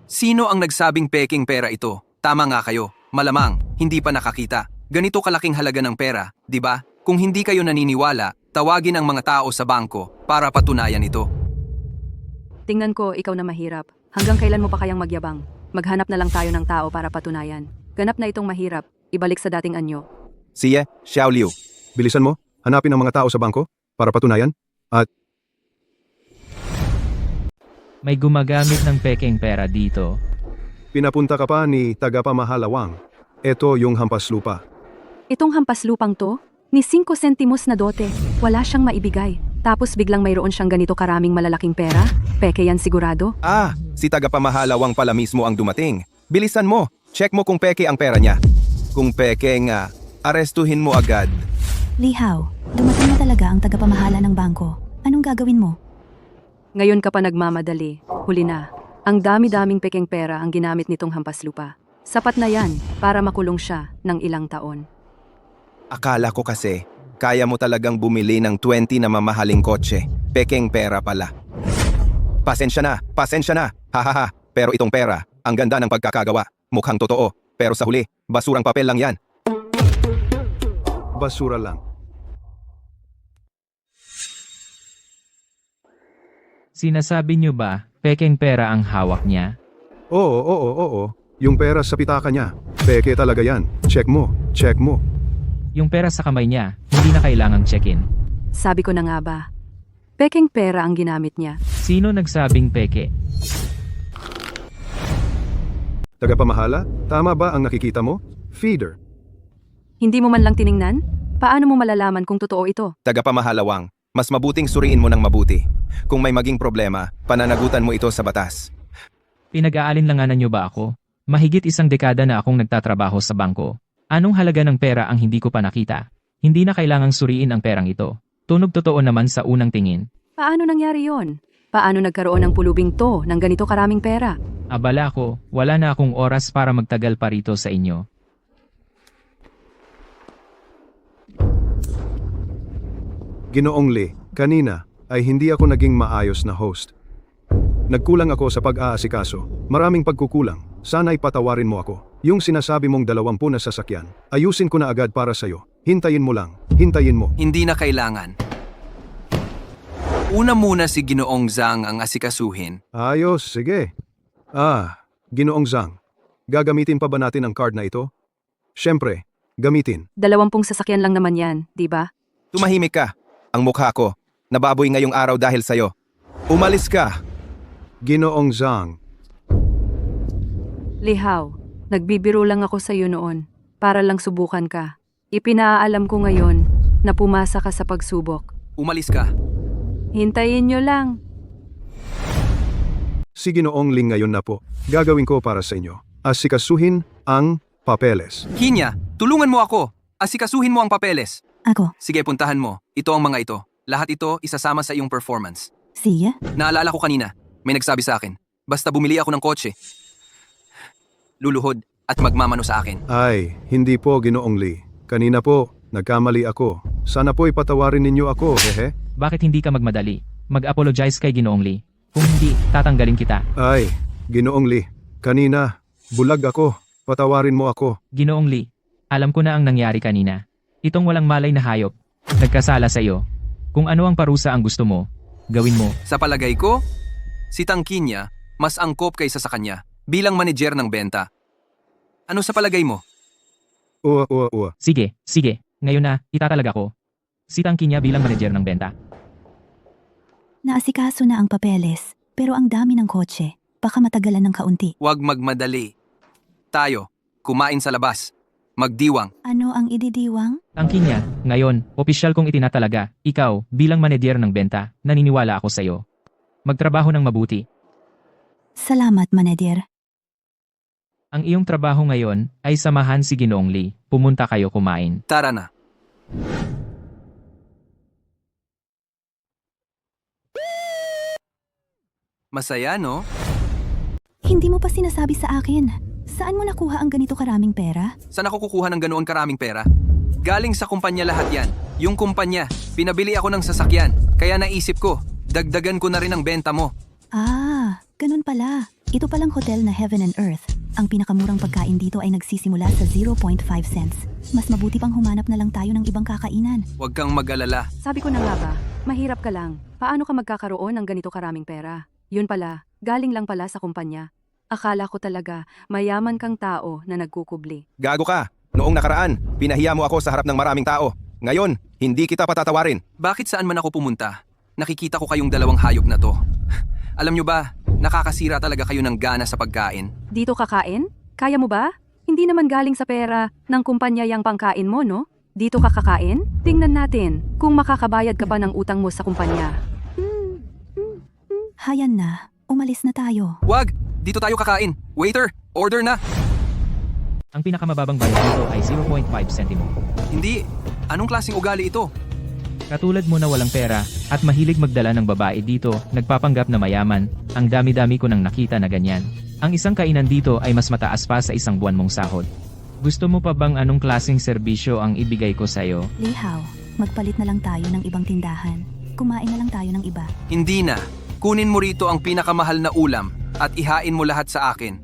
Sino ang nagsabing peking pera ito? Tama nga kayo. Malamang, hindi pa nakakita. Ganito kalaking halaga ng pera, di ba? Kung hindi kayo naniniwala, tawagin ang mga tao sa bangko para patunayan ito. Tingnan ko, ikaw na mahirap. Hanggang kailan mo pa kayang magyabang? Maghanap na lang tayo ng tao para patunayan. Ganap na itong mahirap. Ibalik sa dating anyo. Siya, Xiao Liu. Bilisan mo, hanapin ang mga tao sa bangko para patunayan. At May gumagamit ng peking pera dito. pinapunta ka pa ni tagapamahalawang. Ito yung hampas lupa. Itong hampas lupang to, ni 5 sentimos na dote, wala siyang maibigay. Tapos biglang mayroon siyang ganito karaming malalaking pera? Peke yan sigurado? Ah, si tagapamahalawang pala mismo ang dumating. Bilisan mo, check mo kung peke ang pera niya. Kung peke nga, arestuhin mo agad. Lihaw, dumating na talaga ang tagapamahala ng bangko. Anong gagawin mo? Ngayon ka pa nagmamadali, huli na. Ang dami-daming pekeng pera ang ginamit nitong hampas lupa. Sapat na yan para makulong siya ng ilang taon. Akala ko kasi, kaya mo talagang bumili ng 20 na mamahaling kotse. Pekeng pera pala. Pasensya na, hahaha. Pero itong pera, ang ganda ng pagkakagawa. Mukhang totoo, pero sa huli, basurang papel lang yan. Basura lang. Sinasabi niyo ba, peking pera ang hawak niya? Oo. Yung pera sa pitaka niya. Peke talaga yan. Check mo. Yung pera sa kamay niya, hindi na kailangang check-in. Sabi ko na nga ba, pekeng pera ang ginamit niya. Sino nagsabing peke? Tagapamahala, tama ba ang nakikita mo? Feeder. Hindi mo man lang tiningnan? Paano mo malalaman kung totoo ito? Tagapamahalawang, mas mabuting suriin mo ng mabuti. Kung may maging problema, pananagutan mo ito sa batas. Pinag-aalinlanganan niyo ba ako? Mahigit 1 dekada na akong nagtatrabaho sa bangko. Anong halaga ng pera ang hindi ko pa nakita? Hindi na kailangang suriin ang perang ito. Tunog totoo naman sa unang tingin. Paano nangyari yon? Paano nagkaroon ng pulubing to ng ganito karaming pera? Abala ko, wala na akong oras para magtagal pa rito sa inyo. Ginoong Lee, kanina ay hindi ako naging maayos na host. Nagkulang ako sa pag-aasikaso. Maraming pagkukulang. Sana'y patawarin mo ako. Yung sinasabi mong 20 na sasakyan, ayusin ko na agad para sa'yo. Hintayin mo lang. Hintayin mo. Hindi na kailangan. Una muna si Ginoong Zhang ang asikasuhin. Ayos, sige. Ginoong Zhang. Gagamitin pa ba natin ang card na ito? Siyempre, gamitin. 20 sasakyan lang naman yan, di ba? Tumahimik ka. Ang mukha ko, nababoy ngayong araw dahil sa'yo. Umalis ka. Ginoong Zhang. Lihaw, nagbibiro lang ako sa iyo noon, para lang subukan ka. Ipinaalam ko ngayon na pumasa ka sa pagsubok. Umalis ka. Hintayin nyo lang. Si Ginoong Ling ngayon na po. Gagawin ko para sa inyo. Asikasuhin ang papeles. Hinya, tulungan mo ako. Asikasuhin mo ang papeles. Ako, Sige, puntahan mo. Ito ang mga ito. Lahat ito isasama sa iyong performance. siya? Naalala ko kanina, may nagsabi sa akin, basta bumili ako ng kotse, luluhod at magmamano sa akin. Ay, hindi po Ginoong Lee. Kanina po, Nagkamali ako. Sana po'y patawarin ninyo ako, hehe. Bakit hindi ka magmadali? Mag-apologize kay Ginoong Lee. Kung hindi, tatanggalin kita. Ay, Ginoong Lee. Kanina, bulag ako. Patawarin mo ako. Ginoong Lee, alam ko na ang nangyari kanina. Itong walang malay na hayop, nagkasala sa iyo. Kung ano ang parusa ang gusto mo, gawin mo. Sa palagay ko, si Tangkinya mas angkop kaysa sa kanya bilang manager ng benta. Ano sa palagay mo? Uwa. Sige. Ngayon na, itatalaga ko. Si Tangkinya bilang manager ng benta. Naasikaso na ang papeles, pero ang dami ng kotse. Baka matagalan ng kaunti. Huwag magmadali. Tayo, kumain sa labas. Magdiwang. Ano ang ididiwang? Tangkinya, ngayon, opisyal kong itinatalaga, ikaw, bilang manager ng benta, naniniwala ako sa iyo. Magtrabaho ng mabuti. Salamat, manager. Ang iyong trabaho ngayon ay samahan si Ginoong Lee. Pumunta kayo kumain. Tara na. Masaya, no? Hindi mo pa sinasabi sa akin. Saan mo nakuha ang ganito karaming pera? Saan ako kukuha ng ganoon karaming pera? Galing sa kumpanya lahat yan. Yung kumpanya, pinabili ako ng sasakyan. Kaya naisip ko, dagdagan ko na rin ang benta mo. Ah, ganun pala. Ito palang hotel na Heaven and Earth. Ang pinakamurang pagkain dito ay nagsisimula sa 0.5 cents. Mas mabuti pang humanap na lang tayo ng ibang kakainan. Huwag kang mag-alala. Sabi ko na nga ba, mahirap ka lang. Paano ka magkakaroon ng ganito karaming pera? Yun pala, galing lang pala sa kumpanya. Akala ko talaga, mayaman kang tao na nagkukubli. Gago ka. Noong nakaraan, pinahiya mo ako sa harap ng maraming tao. Ngayon, hindi kita patatawarin. Bakit saan man ako pumunta? Nakikita ko kayong dalawang hayop na to. Alam nyo ba, nakakasira talaga kayo ng gana sa pagkain. Dito kakain? Kaya mo ba? Hindi naman galing sa pera ng kumpanya yang pangkain mo, no? Dito ka kakain? Tingnan natin kung makakabayad ka pa ng utang mo sa kumpanya. Hayan na, umalis na tayo. Wag! Dito tayo kakain. Waiter, order na! Ang pinakamababang bayad dito ay 0.5 sentimo. Hindi. Anong klaseng ugali ito? Katulad mo na walang pera at mahilig magdala ng babae dito, nagpapanggap na mayaman, ang dami-dami ko nang nakita na ganyan. Ang isang kainan dito ay mas mataas pa sa isang buwan mong sahod. Gusto mo pa bang anong klaseng serbisyo ang ibigay ko sa'yo? Lihaw, magpalit na lang tayo ng ibang tindahan. Kumain na lang tayo ng iba. Hindi na. Kunin mo rito ang pinakamahal na ulam at ihain mo lahat sa akin.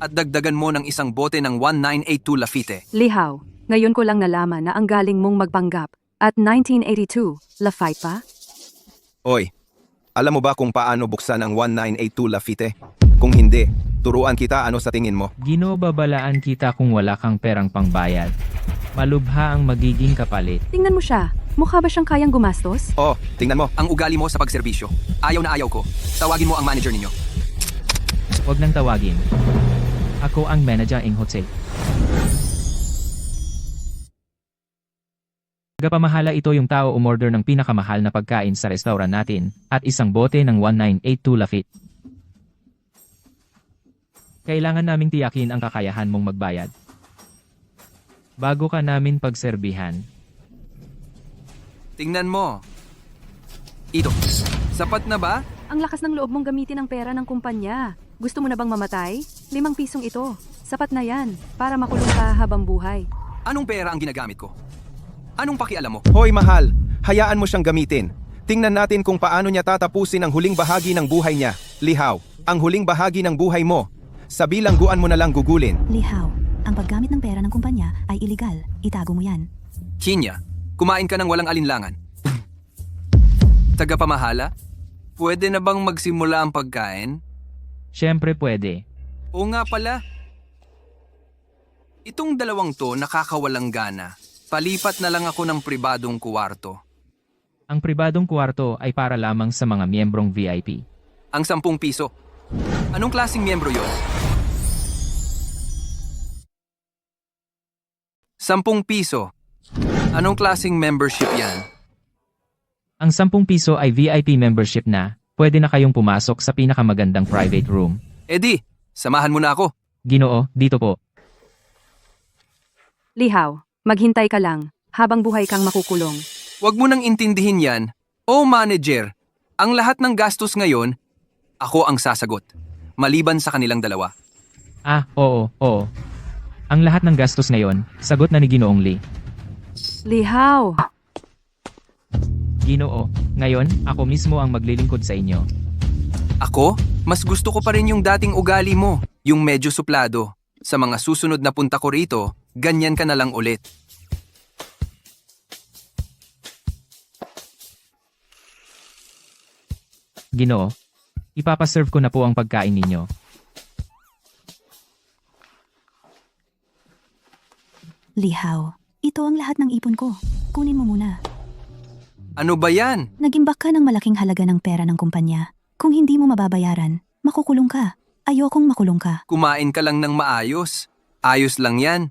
At dagdagan mo ng isang bote ng 1982 Lafite. Lihaw, ngayon ko lang nalaman na ang galing mong magpanggap at 1982, Lafite pa? Oy, alam mo ba kung paano buksan ang 1982 Lafite? Kung hindi, turuan kita ano sa tingin mo. Ginobabalaan kita kung wala kang perang pangbayad. Malubha ang magiging kapalit. Tingnan mo siya. Mukha ba siyang kayang gumastos? Oh, tingnan mo. Ang ugali mo sa pagserbisyo. Ayaw na ayaw ko. Tawagin mo ang manager ninyo. Huwag nang tawagin. Ako ang manager ng hotel. Tagapamahala ito yung tao umorder ng pinakamahal na pagkain sa restaurant natin at isang bote ng 1982 Lafite. Kailangan naming tiyakin ang kakayahan mong magbayad. Bago ka namin pagserbihan. Tingnan mo. Ito. Sapat na ba? Ang lakas ng loob mong gamitin ang pera ng kumpanya. Gusto mo na bang mamatay? 5 pisong ito. Sapat na yan para makulong ka habang buhay. Anong pera ang ginagamit ko? Anong pakialam mo? Hoy mahal, hayaan mo siyang gamitin. Tingnan natin kung paano niya tatapusin ang huling bahagi ng buhay niya. Lihaw, ang huling bahagi ng buhay mo. Sa bilangguan mo na lang gugulin. Lihaw, ang paggamit ng pera ng kumpanya ay iligal. Itago mo yan. Kinya, kumain ka ng walang alinlangan. Tagapamahala? Pwede na bang magsimula ang pagkain? Siyempre pwede. Oo nga pala. Itong dalawang to nakakawalang gana. Palipat na lang ako ng pribadong kuwarto. Ang pribadong kwarto ay para lamang sa mga miyembrong VIP. Ang 10 piso. Anong klaseng miyembro yon? 10 piso. Anong klaseng membership yan? Ang 10 piso ay VIP membership na, pwede na kayong pumasok sa pinakamagandang private room. Eddie, samahan mo na ako. Ginoo, dito po. Lihaw, maghintay ka lang habang buhay kang makukulong. Huwag mo nang intindihin yan. Oh manager, ang lahat ng gastos ngayon, ako ang sasagot. Maliban sa kanilang dalawa. Ah, oo. Ang lahat ng gastos ngayon, sagot na ni Ginoong Lee. Lihaw! Ginoo, ngayon, ako mismo ang maglilingkod sa inyo. Ako? Mas gusto ko pa rin yung dating ugali mo, yung medyo suplado. Sa mga susunod na punta ko rito, ganyan ka na lang ulit. Ginoo, ipapaserve ko na po ang pagkain ninyo. Lihaw, ito ang lahat ng ipon ko. Kunin mo muna. Ano ba yan? Nagimbak ka ng malaking halaga ng pera ng kumpanya. Kung hindi mo mababayaran, makukulong ka. Ayokong makulong ka. Kumain ka lang ng maayos. Ayos lang yan.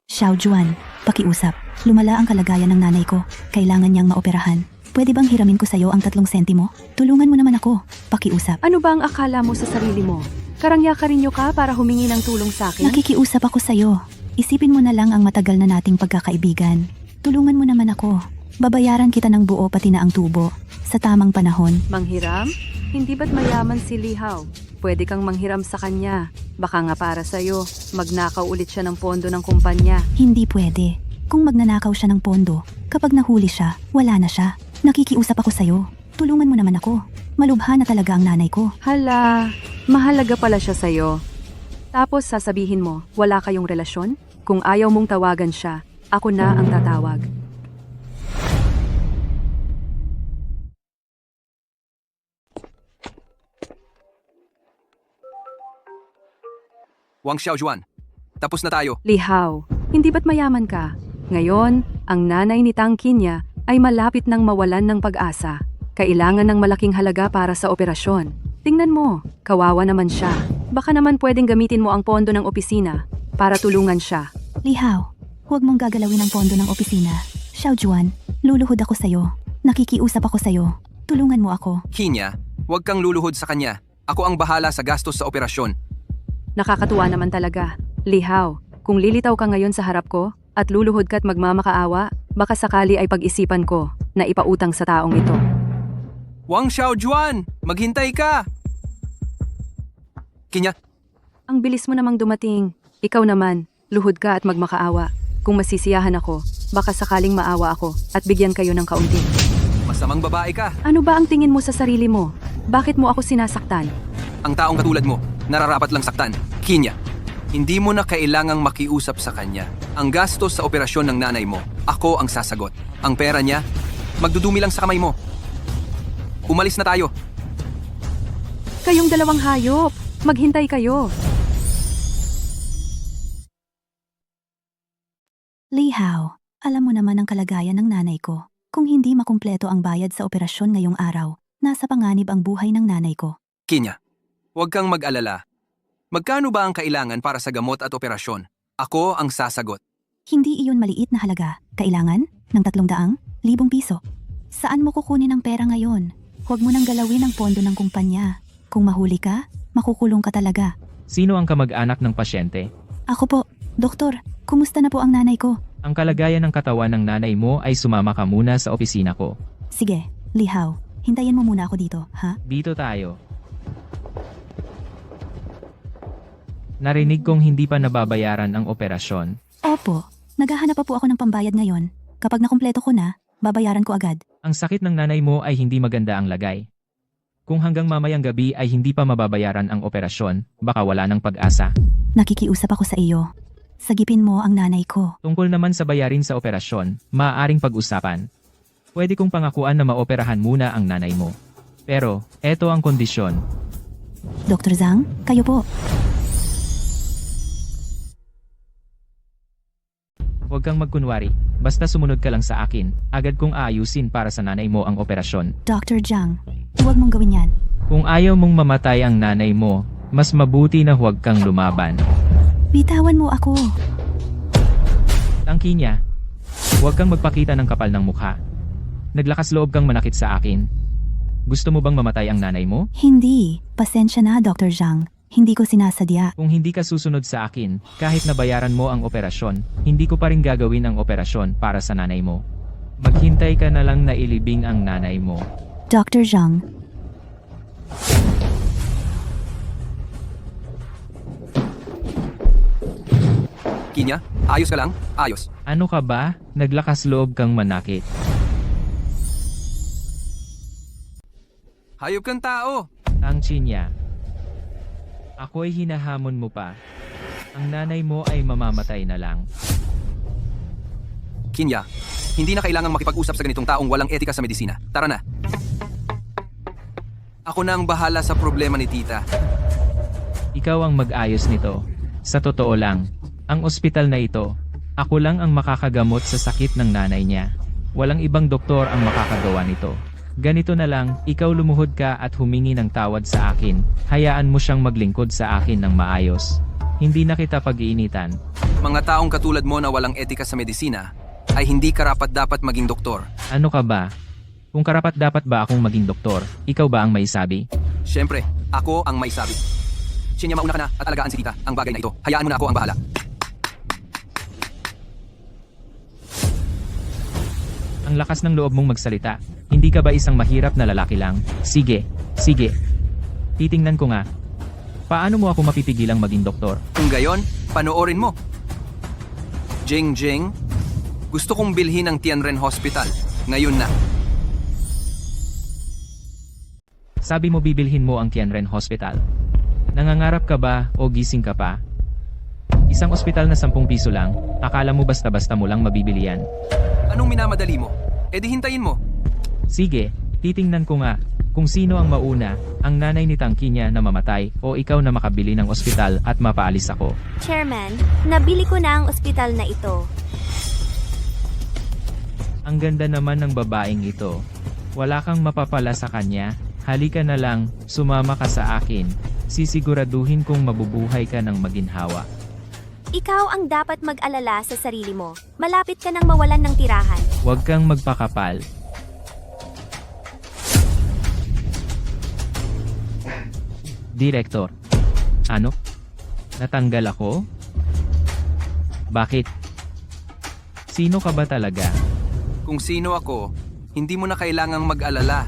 Xiao Juan, pakiusap. Lumala ang kalagayan ng nanay ko. Kailangan niyang maoperahan. Pwede bang hiramin ko sa'yo ang 3 sentimo? Tulungan mo naman ako. Pakiusap. Ano ba ang akala mo sa sarili mo? Karangya-karinyo ka para humingi ng tulong sa akin? Nakikiusap ako sa'yo. Isipin mo na lang ang matagal na nating pagkakaibigan. Tulungan mo naman ako. Babayaran kita ng buo pati na ang tubo. Sa tamang panahon. Manghiram? Hindi ba't mayaman si Lihaw? Pwede kang manghiram sa kanya. Baka nga para sa'yo, magnakaw ulit siya ng pondo ng kumpanya. Hindi pwede. Kung magnanakaw siya ng pondo, kapag nahuli siya, wala na siya. Nakikiusap ako sa'yo. Tulungan mo naman ako. Malubha na talaga ang nanay ko. Hala, mahalaga pala siya sa'yo. Tapos sasabihin mo, wala kayong relasyon? Kung ayaw mong tawagan siya, ako na ang tatawag. Wang Xiaojuan, tapos na tayo. Lihaw, hindi ba't mayaman ka? Ngayon, ang nanay ni Tang Kinya ay malapit nang mawalan ng pag-asa. Kailangan ng malaking halaga para sa operasyon. Tingnan mo, kawawa naman siya. Baka naman pwedeng gamitin mo ang pondo ng opisina para tulungan siya. Lihaw, huwag mong gagalawin ang pondo ng opisina. Xiao Juan, luluhod ako sa'yo. Nakikiusap ako sa'yo. Tulungan mo ako. Kinya, huwag kang luluhod sa kanya. Ako ang bahala sa gastos sa operasyon. Nakakatuwa naman talaga. Lihaw, kung lilitaw ka ngayon sa harap ko at luluhod ka at magmamakaawa, baka sakali ay pag-isipan ko na ipautang sa taong ito. Wang Xiaojuan, maghintay ka! Kinya, Ang bilis mo namang dumating. Ikaw naman, luhod ka at magmakaawa. Kung masisiyahan ako, baka sakaling maawa ako at bigyan kayo ng kaunti. masamang babae ka. Ano ba ang tingin mo sa sarili mo? Bakit mo ako sinasaktan? Ang taong katulad mo, nararapat lang saktan. Kinya, hindi mo na kailangang makiusap sa kanya. Ang gastos sa operasyon ng nanay mo, ako ang sasagot. Ang pera niya, magdudumi lang sa kamay mo. Umalis na tayo. Kayong dalawang hayop, maghintay kayo. Lihaw, alam mo naman ang kalagayan ng nanay ko. Kung hindi makumpleto ang bayad sa operasyon ngayong araw, nasa panganib ang buhay ng nanay ko. Kinya, huwag kang mag-alala. Magkano ba ang kailangan para sa gamot at operasyon? Ako ang sasagot. Hindi iyon maliit na halaga. Kailangan ng 300,000 piso. Saan mo kukunin ang pera ngayon? Huwag mo nang galawin ang pondo ng kumpanya. Kung mahuli ka, makukulong ka talaga. Sino ang kamag-anak ng pasyente? Ako po, doktor, kumusta na po ang nanay ko? Ang kalagayan ng katawan ng nanay mo ay sumama ka muna sa opisina ko. Sige, Lihaw, hintayin mo muna ako dito, ha? Dito tayo. Narinig kong hindi pa nababayaran ang operasyon. Opo, naghahanap pa po ako ng pambayad ngayon. Kapag nakumpleto ko na, babayaran ko agad. Ang sakit ng nanay mo ay hindi maganda ang lagay. Kung hanggang mamayang gabi ay hindi pa mababayaran ang operasyon, baka wala ng pag-asa. Nakikiusap ako sa iyo. Sagipin mo ang nanay ko. Tungkol naman sa bayarin sa operasyon, maaaring pag-usapan. Pwede kong pangakuan na maoperahan muna ang nanay mo. Pero, eto ang kondisyon. Dr. Zhang, kayo po. Huwag kang magkunwari, basta sumunod ka lang sa akin, agad kong aayusin para sa nanay mo ang operasyon. Dr. Zhang, huwag mong gawin yan. Kung ayaw mong mamatay ang nanay mo, mas mabuti na huwag kang lumaban. Bitawan mo ako. Tangki niya, huwag kang magpakita ng kapal ng mukha. Naglakas loob kang manakit sa akin. Gusto mo bang mamatay ang nanay mo? Hindi. Pasensya na, Dr. Zhang. Hindi ko sinasadya. Kung hindi ka susunod sa akin, kahit nabayaran mo ang operasyon, hindi ko pa rin gagawin ang operasyon para sa nanay mo. Maghintay ka na lang na ilibing ang nanay mo. Dr. Zhang, Kinya, ayos ka lang? Ayos. Ano ka ba? Naglakas loob kang manakit. Hayop kang tao. Ang Chinya. Ako'y hinahamon mo pa. Ang nanay mo ay mamamatay na lang. Kinya, hindi na kailangang makipag-usap sa ganitong taong walang etika sa medisina. Tara na. Ako na ang bahala sa problema ni tita. Ikaw ang mag-ayos nito. Sa totoo lang, ang ospital na ito, ako lang ang makakagamot sa sakit ng nanay niya. Walang ibang doktor ang makakagawa nito. Ganito na lang, ikaw lumuhod ka at humingi ng tawad sa akin. Hayaan mo siyang maglingkod sa akin ng maayos. Hindi na kita pag-iinitan. Mga taong katulad mo na walang etika sa medisina ay hindi karapat-dapat maging doktor. Ano ka ba? Kung karapat-dapat ba akong maging doktor, ikaw ba ang may sabi? Siyempre, ako ang may sabi. Chinya, mauna ka na at alagaan si tita. Ang bagay na ito, hayaan mo na ako ang bahala. Ang lakas ng loob mong magsalita. Hindi ka ba isang mahirap na lalaki lang? Sige, sige. Titingnan ko nga. Paano mo ako mapipigilang maging doktor? Kung gayon, panoorin mo. Jing Jing, gusto kong bilhin ang Tianren Hospital. Ngayon na. Sabi mo bibilhin mo ang Tianren Hospital. Nangangarap ka ba o gising ka pa? Isang ospital na 10 piso lang, akala mo basta-basta mo lang mabibili yan. Anong minamadali mo? E di hintayin mo. Sige, titingnan ko nga kung sino ang mauna, ang nanay ni Tangkinya na mamatay o ikaw na makabili ng ospital at mapaalis ako. Chairman, nabili ko na ang ospital na ito. Ang ganda naman ng babaeng ito. Wala kang mapapala sa kanya, halika na lang, sumama ka sa akin. Sisiguraduhin kong mabubuhay ka ng maginhawa. Ikaw ang dapat mag-alala sa sarili mo. Malapit ka nang mawalan ng tirahan. Huwag kang magpakapal. Direktor. Ano? Natanggal ako? Bakit? Sino ka ba talaga? Kung sino ako, hindi mo na kailangang mag-alala.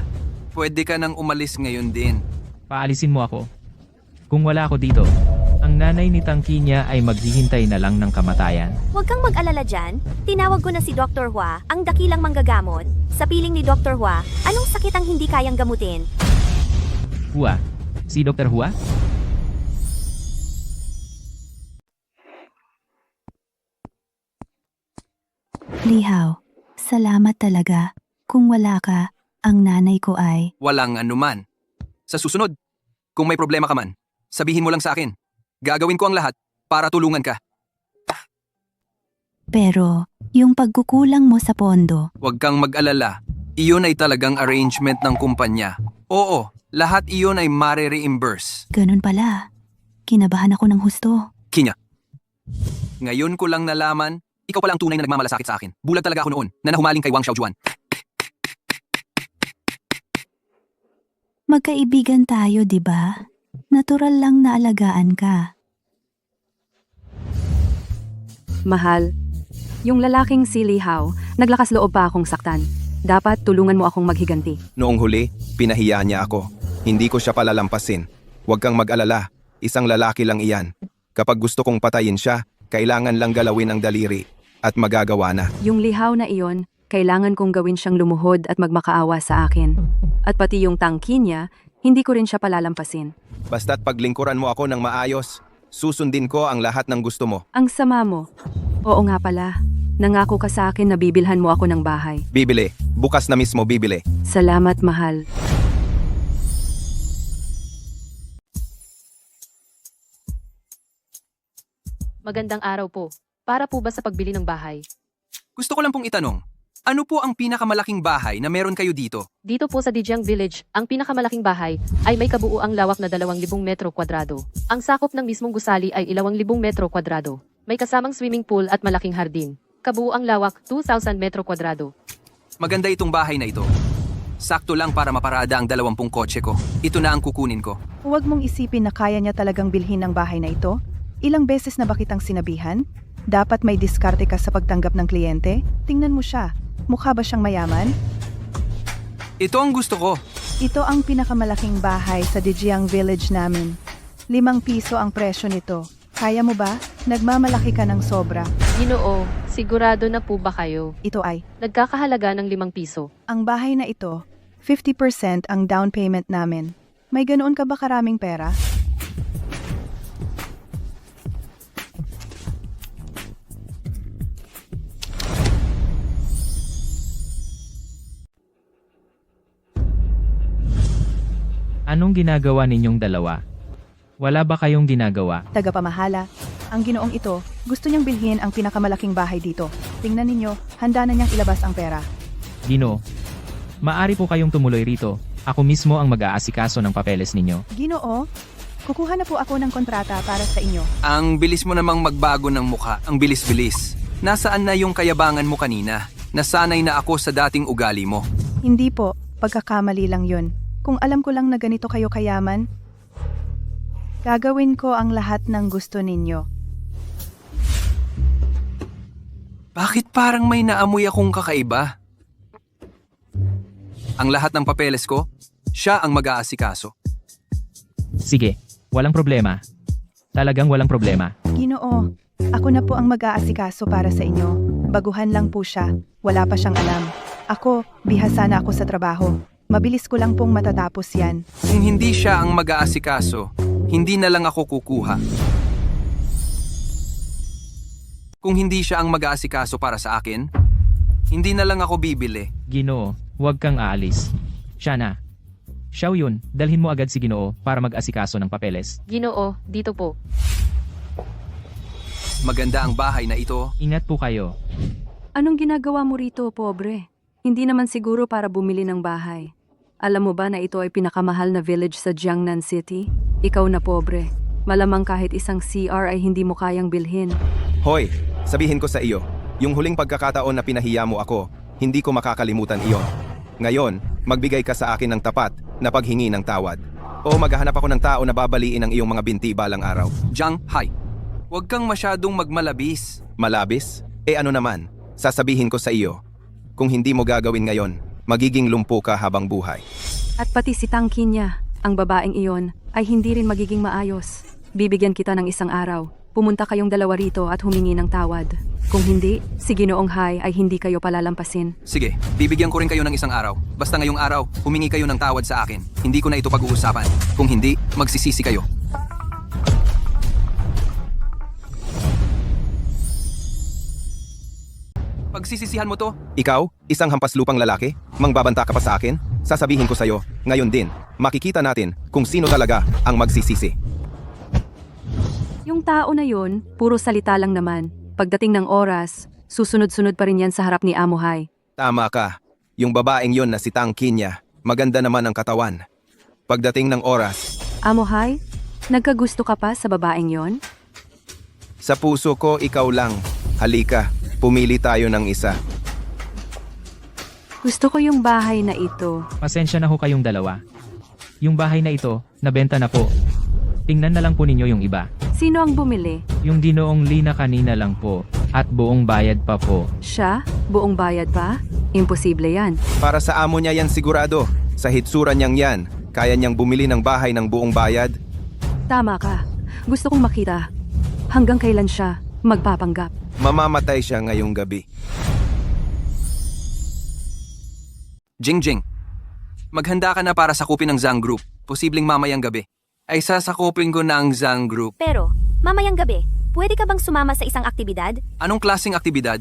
Pwede ka nang umalis ngayon din. Paalisin mo ako. Kung wala ako dito, ang nanay ni Tangkinya ay maghihintay na lang ng kamatayan. Huwag kang mag-alala dyan. Tinawag ko na si Dr. Hua, ang dakilang manggagamot. Sa piling ni Dr. Hua, anong sakit ang hindi kayang gamutin? Hua? Si Dr. Hua? Lihaw, salamat talaga. Kung wala ka, ang nanay ko ay... Walang anuman. Sa susunod, kung may problema ka man, sabihin mo lang sa akin. Gagawin ko ang lahat para tulungan ka. Pero, yung pagkukulang mo sa pondo, Huwag kang mag-alala. Iyon ay talagang arrangement ng kumpanya. Oo, lahat iyon ay mare-reimburse. ganun pala. Kinabahan ako ng husto. Kinya. Ngayon ko lang nalaman, ikaw pala ang tunay na nagmamalasakit sa akin. Bulag talaga ako noon na nahumaling kay Wang Xiaojuan. Magkaibigan tayo, di ba? Natural lang na alagaan ka. Mahal, yung lalaking si Lihaw, naglakas loob pa akong saktan. Dapat tulungan mo akong maghiganti. Noong huli, pinahiya niya ako. Hindi ko siya palalampasin. Huwag kang mag-alala. Isang lalaki lang iyan. Kapag gusto kong patayin siya, kailangan lang galawin ang daliri. At magagawa na. Yung Lihaw na iyon, kailangan kong gawin siyang lumuhod at magmakaawa sa akin. At pati yung Tangkinya, hindi ko rin siya palalampasin. Basta't paglingkuran mo ako ng maayos, susundin ko ang lahat ng gusto mo. Ang sama mo. Oo nga pala. Nangako ka sa akin na bibilhan mo ako ng bahay. Bibili. Bukas na mismo bibili. Salamat, mahal. Magandang araw po. Para po ba sa pagbili ng bahay? Gusto ko lang pong itanong, ano po ang pinakamalaking bahay na meron kayo dito? Dito po sa Dijiang Village, ang pinakamalaking bahay ay may kabuuang lawak na 2,000 metro kwadrado. Ang sakop ng mismong gusali ay 2,000 metro kwadrado. May kasamang swimming pool at malaking hardin. Kabuuang lawak 2,000 metro kwadrado. Maganda itong bahay na ito. Sakto lang para maparada ang 20 kotse ko. Ito na ang kukunin ko. Huwag mong isipin na kaya niya talagang bilhin ang bahay na ito. Ilang beses na ba kitang sinabihan? Dapat may diskarte ka sa pagtanggap ng kliyente? Tingnan mo siya. Mukha ba siyang mayaman? Ito ang gusto ko. Ito ang pinakamalaking bahay sa Dijiang Village namin. 5 piso ang presyo nito. Kaya mo ba? Nagmamalaki ka ng sobra. Ginoo, sigurado na po ba kayo? Ito ay, Nagkakahalaga ng 5 piso. ang bahay na ito, 50% ang down payment namin. May ganoon ka ba karaming pera? Anong ginagawa ninyong dalawa? Wala ba kayong ginagawa? Tagapamahala, ang ginoong ito, gusto niyang bilhin ang pinakamalaking bahay dito. Tingnan ninyo, handa na niyang ilabas ang pera. Ginoo, maari po kayong tumuloy rito. Ako mismo ang mag-aasikaso ng papeles ninyo. Ginoo, kukuha na po ako ng kontrata para sa inyo. Ang bilis mo namang magbago ng mukha, ang bilis-bilis. Nasaan na yung kayabangan mo kanina? Nasanay na ako sa dating ugali mo. Hindi po, pagkakamali lang yun. Kung alam ko lang na ganito kayo kayaman, gagawin ko ang lahat ng gusto ninyo. Bakit parang may naamoy akong kakaiba? Ang lahat ng papeles ko, siya ang mag-aasikaso. Sige, walang problema. Talagang walang problema. Ginoo, ako na po ang mag-aasikaso para sa inyo. Baguhan lang po siya, wala pa siyang alam. Ako, bihasa na ako sa trabaho. Mabilis ko lang pong matatapos yan. Kung hindi siya ang mag-aasikaso, hindi na lang ako kukuha. Kung hindi siya ang mag-aasikaso para sa akin, hindi na lang ako bibili. Ginoo, huwag kang aalis. Siya na. Siya yun, dalhin mo agad si Ginoo para mag-asikaso ng papeles. Ginoo, dito po. Maganda ang bahay na ito. Ingat po kayo. Anong ginagawa mo rito, pobre? Hindi naman siguro para bumili ng bahay. Alam mo ba na ito ay pinakamahal na village sa Jiangnan City? Ikaw na pobre. Malamang kahit isang CR ay hindi mo kayang bilhin. Hoy, sabihin ko sa iyo, yung huling pagkakataon na pinahiya mo ako, hindi ko makakalimutan iyon. Ngayon, magbigay ka sa akin ng tapat na paghingi ng tawad. O maghahanap ako ng tao na babaliin ang iyong mga binti balang araw. Jiang Hai, huwag kang masyadong magmalabis. Malabis? Ano naman, sasabihin ko sa iyo, kung hindi mo gagawin ngayon, magiging lumpo ka habang buhay. At pati si Tangki niya, ang babaeng iyon, ay hindi rin magiging maayos. Bibigyan kita ng isang araw. Pumunta kayong dalawa rito at humingi ng tawad. Kung hindi, si Ginoong Hai ay hindi kayo palalampasin. Sige, bibigyan ko rin kayo ng isang araw. Basta ngayong araw, humingi kayo ng tawad sa akin. Hindi ko na ito pag-uusapan. Kung hindi, magsisisi kayo. Pagsisisihan mo to? Ikaw, isang hampas lupang lalaki, mangbabanta ka pa sa akin? Sasabihin ko sa'yo, ngayon din, makikita natin kung sino talaga ang magsisisi. Yung tao na yun, puro salita lang naman. Pagdating ng oras, susunod-sunod pa rin yan sa harap ni Amo Hai. Tama ka, yung babaeng yon na si Tangki niya, maganda naman ang katawan. Pagdating ng oras, Amo Hai, nagkagusto ka pa sa babaeng yon? sa puso ko ikaw lang, halika, pumili tayo ng isa. Gusto ko yung bahay na ito. Pasensya na ho kayong dalawa. Yung bahay na ito, nabenta na po. Tingnan na lang po ninyo yung iba. Sino ang bumili? Yung Ginoong Lina kanina lang po. At buong bayad pa po. Siya? Buong bayad pa? Imposible yan. Para sa amo niya yan sigurado, sa hitsura niyang yan, kaya niyang bumili ng bahay ng buong bayad. Tama ka. Gusto kong makita. Hanggang kailan siya magpapanggap? Mamamatay siya ngayong gabi. Jingjing, maghanda ka na para sakupin ng Zhang Group. Posibleng mamayang gabi. Ay sasakupin ko na ang Zhang Group. Pero, mamayang gabi, pwede ka bang sumama sa isang aktibidad? Anong klaseng aktibidad?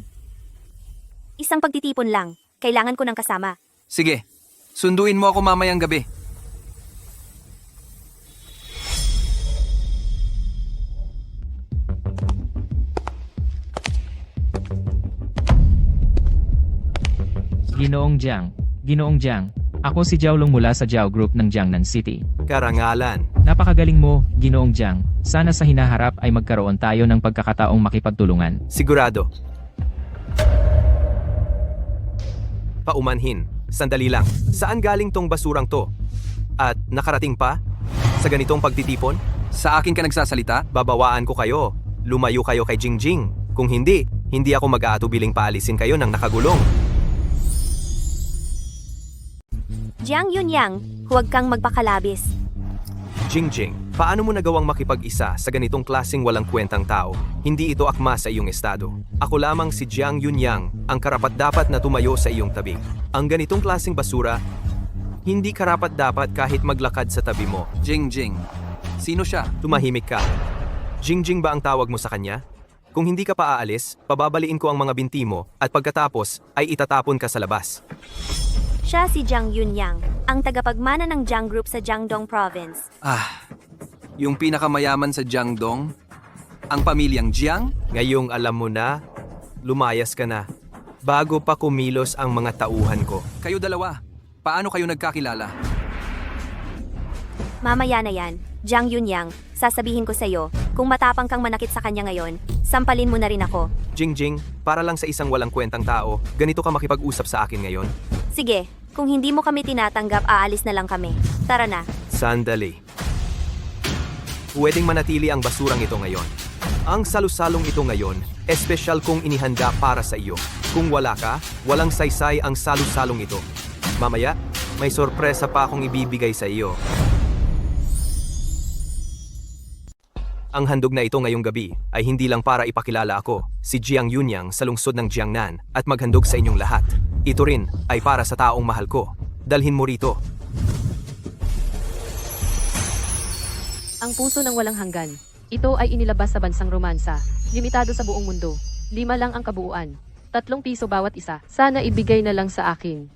Isang pagtitipon lang. Kailangan ko ng kasama. Sige, sunduin mo ako mamayang gabi. Ginoong Jiang, ako si Jiaolong mula sa Jiao Group ng Jiangnan City. Karangalan. Napakagaling mo, Ginoong Jiang. Sana sa hinaharap ay magkaroon tayo ng pagkakataong makipagtulungan. Sigurado. Paumanhin. Sandali lang. Saan galing tong basurang to? At nakarating pa? Sa ganitong pagtitipon? Sa akin ka nagsasalita? Babawaan ko kayo. Lumayo kayo kay Jingjing. Kung hindi, hindi ako mag-aatubiling paalisin kayo ng nakagulong. Jiang Yunyang, huwag kang magpakalabis. Jingjing, Paano mo nagawang makipag-isa sa ganitong klaseng walang kwentang tao? Hindi ito akma sa iyong estado. Ako lamang si Jiang Yunyang, ang karapat-dapat na tumayo sa iyong tabi. Ang ganitong klaseng basura, hindi karapat-dapat kahit maglakad sa tabi mo. Jingjing. Sino siya? Tumahimik ka. Jingjing ba ang tawag mo sa kanya? Kung hindi ka pa aalis, pababaliin ko ang mga binti mo at pagkatapos ay itatapon ka sa labas. Siya si Jiang Yunyang, ang tagapagmana ng Jiang Group sa Jiangdong Province. Yung pinakamayaman sa Jiangdong? Ang pamilyang Jiang? Ngayong alam mo na, lumayas ka na. Bago pa kumilos ang mga tauhan ko. Kayo dalawa. Paano kayo nagkakilala? Mamaya na yan, Jiang Yunyang, sasabihin ko sa'yo, kung matapang kang manakit sa kanya ngayon, sampalin mo na rin ako. Jingjing, para lang sa isang walang kwentang tao, ganito ka makipag-usap sa akin ngayon? Sige, kung hindi mo kami tinatanggap, aalis na lang kami. Tara na. Sandali. Pwedeng manatili ang basurang ito ngayon. Ang salusalong ito ngayon, espesyal kong inihanda para sa iyo. Kung wala ka, walang saysay ang salusalong ito. Mamaya, may sorpresa pa akong ibibigay sa iyo. Ang handog na ito ngayong gabi ay hindi lang para ipakilala ako, si Jiang Yunyang sa lungsod ng Jiangnan at maghandog sa inyong lahat. Ito rin ay para sa taong mahal ko. Dalhin mo rito. Ang puso ng walang hanggan. Ito ay inilabas sa bansang romansa. Limitado sa buong mundo. 5 lang ang kabuuan. 3 piso bawat isa. Sana ibigay na lang sa akin.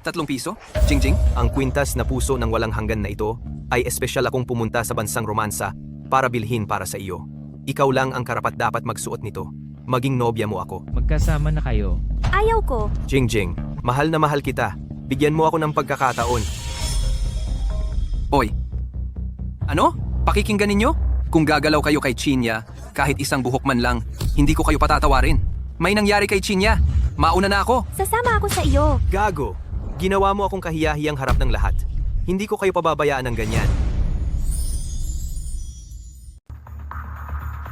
3 piso? Jingjing? Ang kwintas na puso ng walang hanggan na ito ay espesyal akong pumunta sa bansang romansa para bilhin para sa iyo. Ikaw lang ang karapat-dapat magsuot nito. Maging nobya mo ako. Magkasama na kayo. Ayaw ko. Jingjing, mahal na mahal kita. Bigyan mo ako ng pagkakataon. Oy. Ano? Pakikinggan ninyo? Kung gagalaw kayo kay Chinya, kahit isang buhok man lang, hindi ko kayo patatawarin. May nangyari kay Chinya. Mauna na ako. Sasama ako sa iyo. Gago, ginawa mo akong kahiyahiyang harap ng lahat. Hindi ko kayo pababayaan ng ganyan.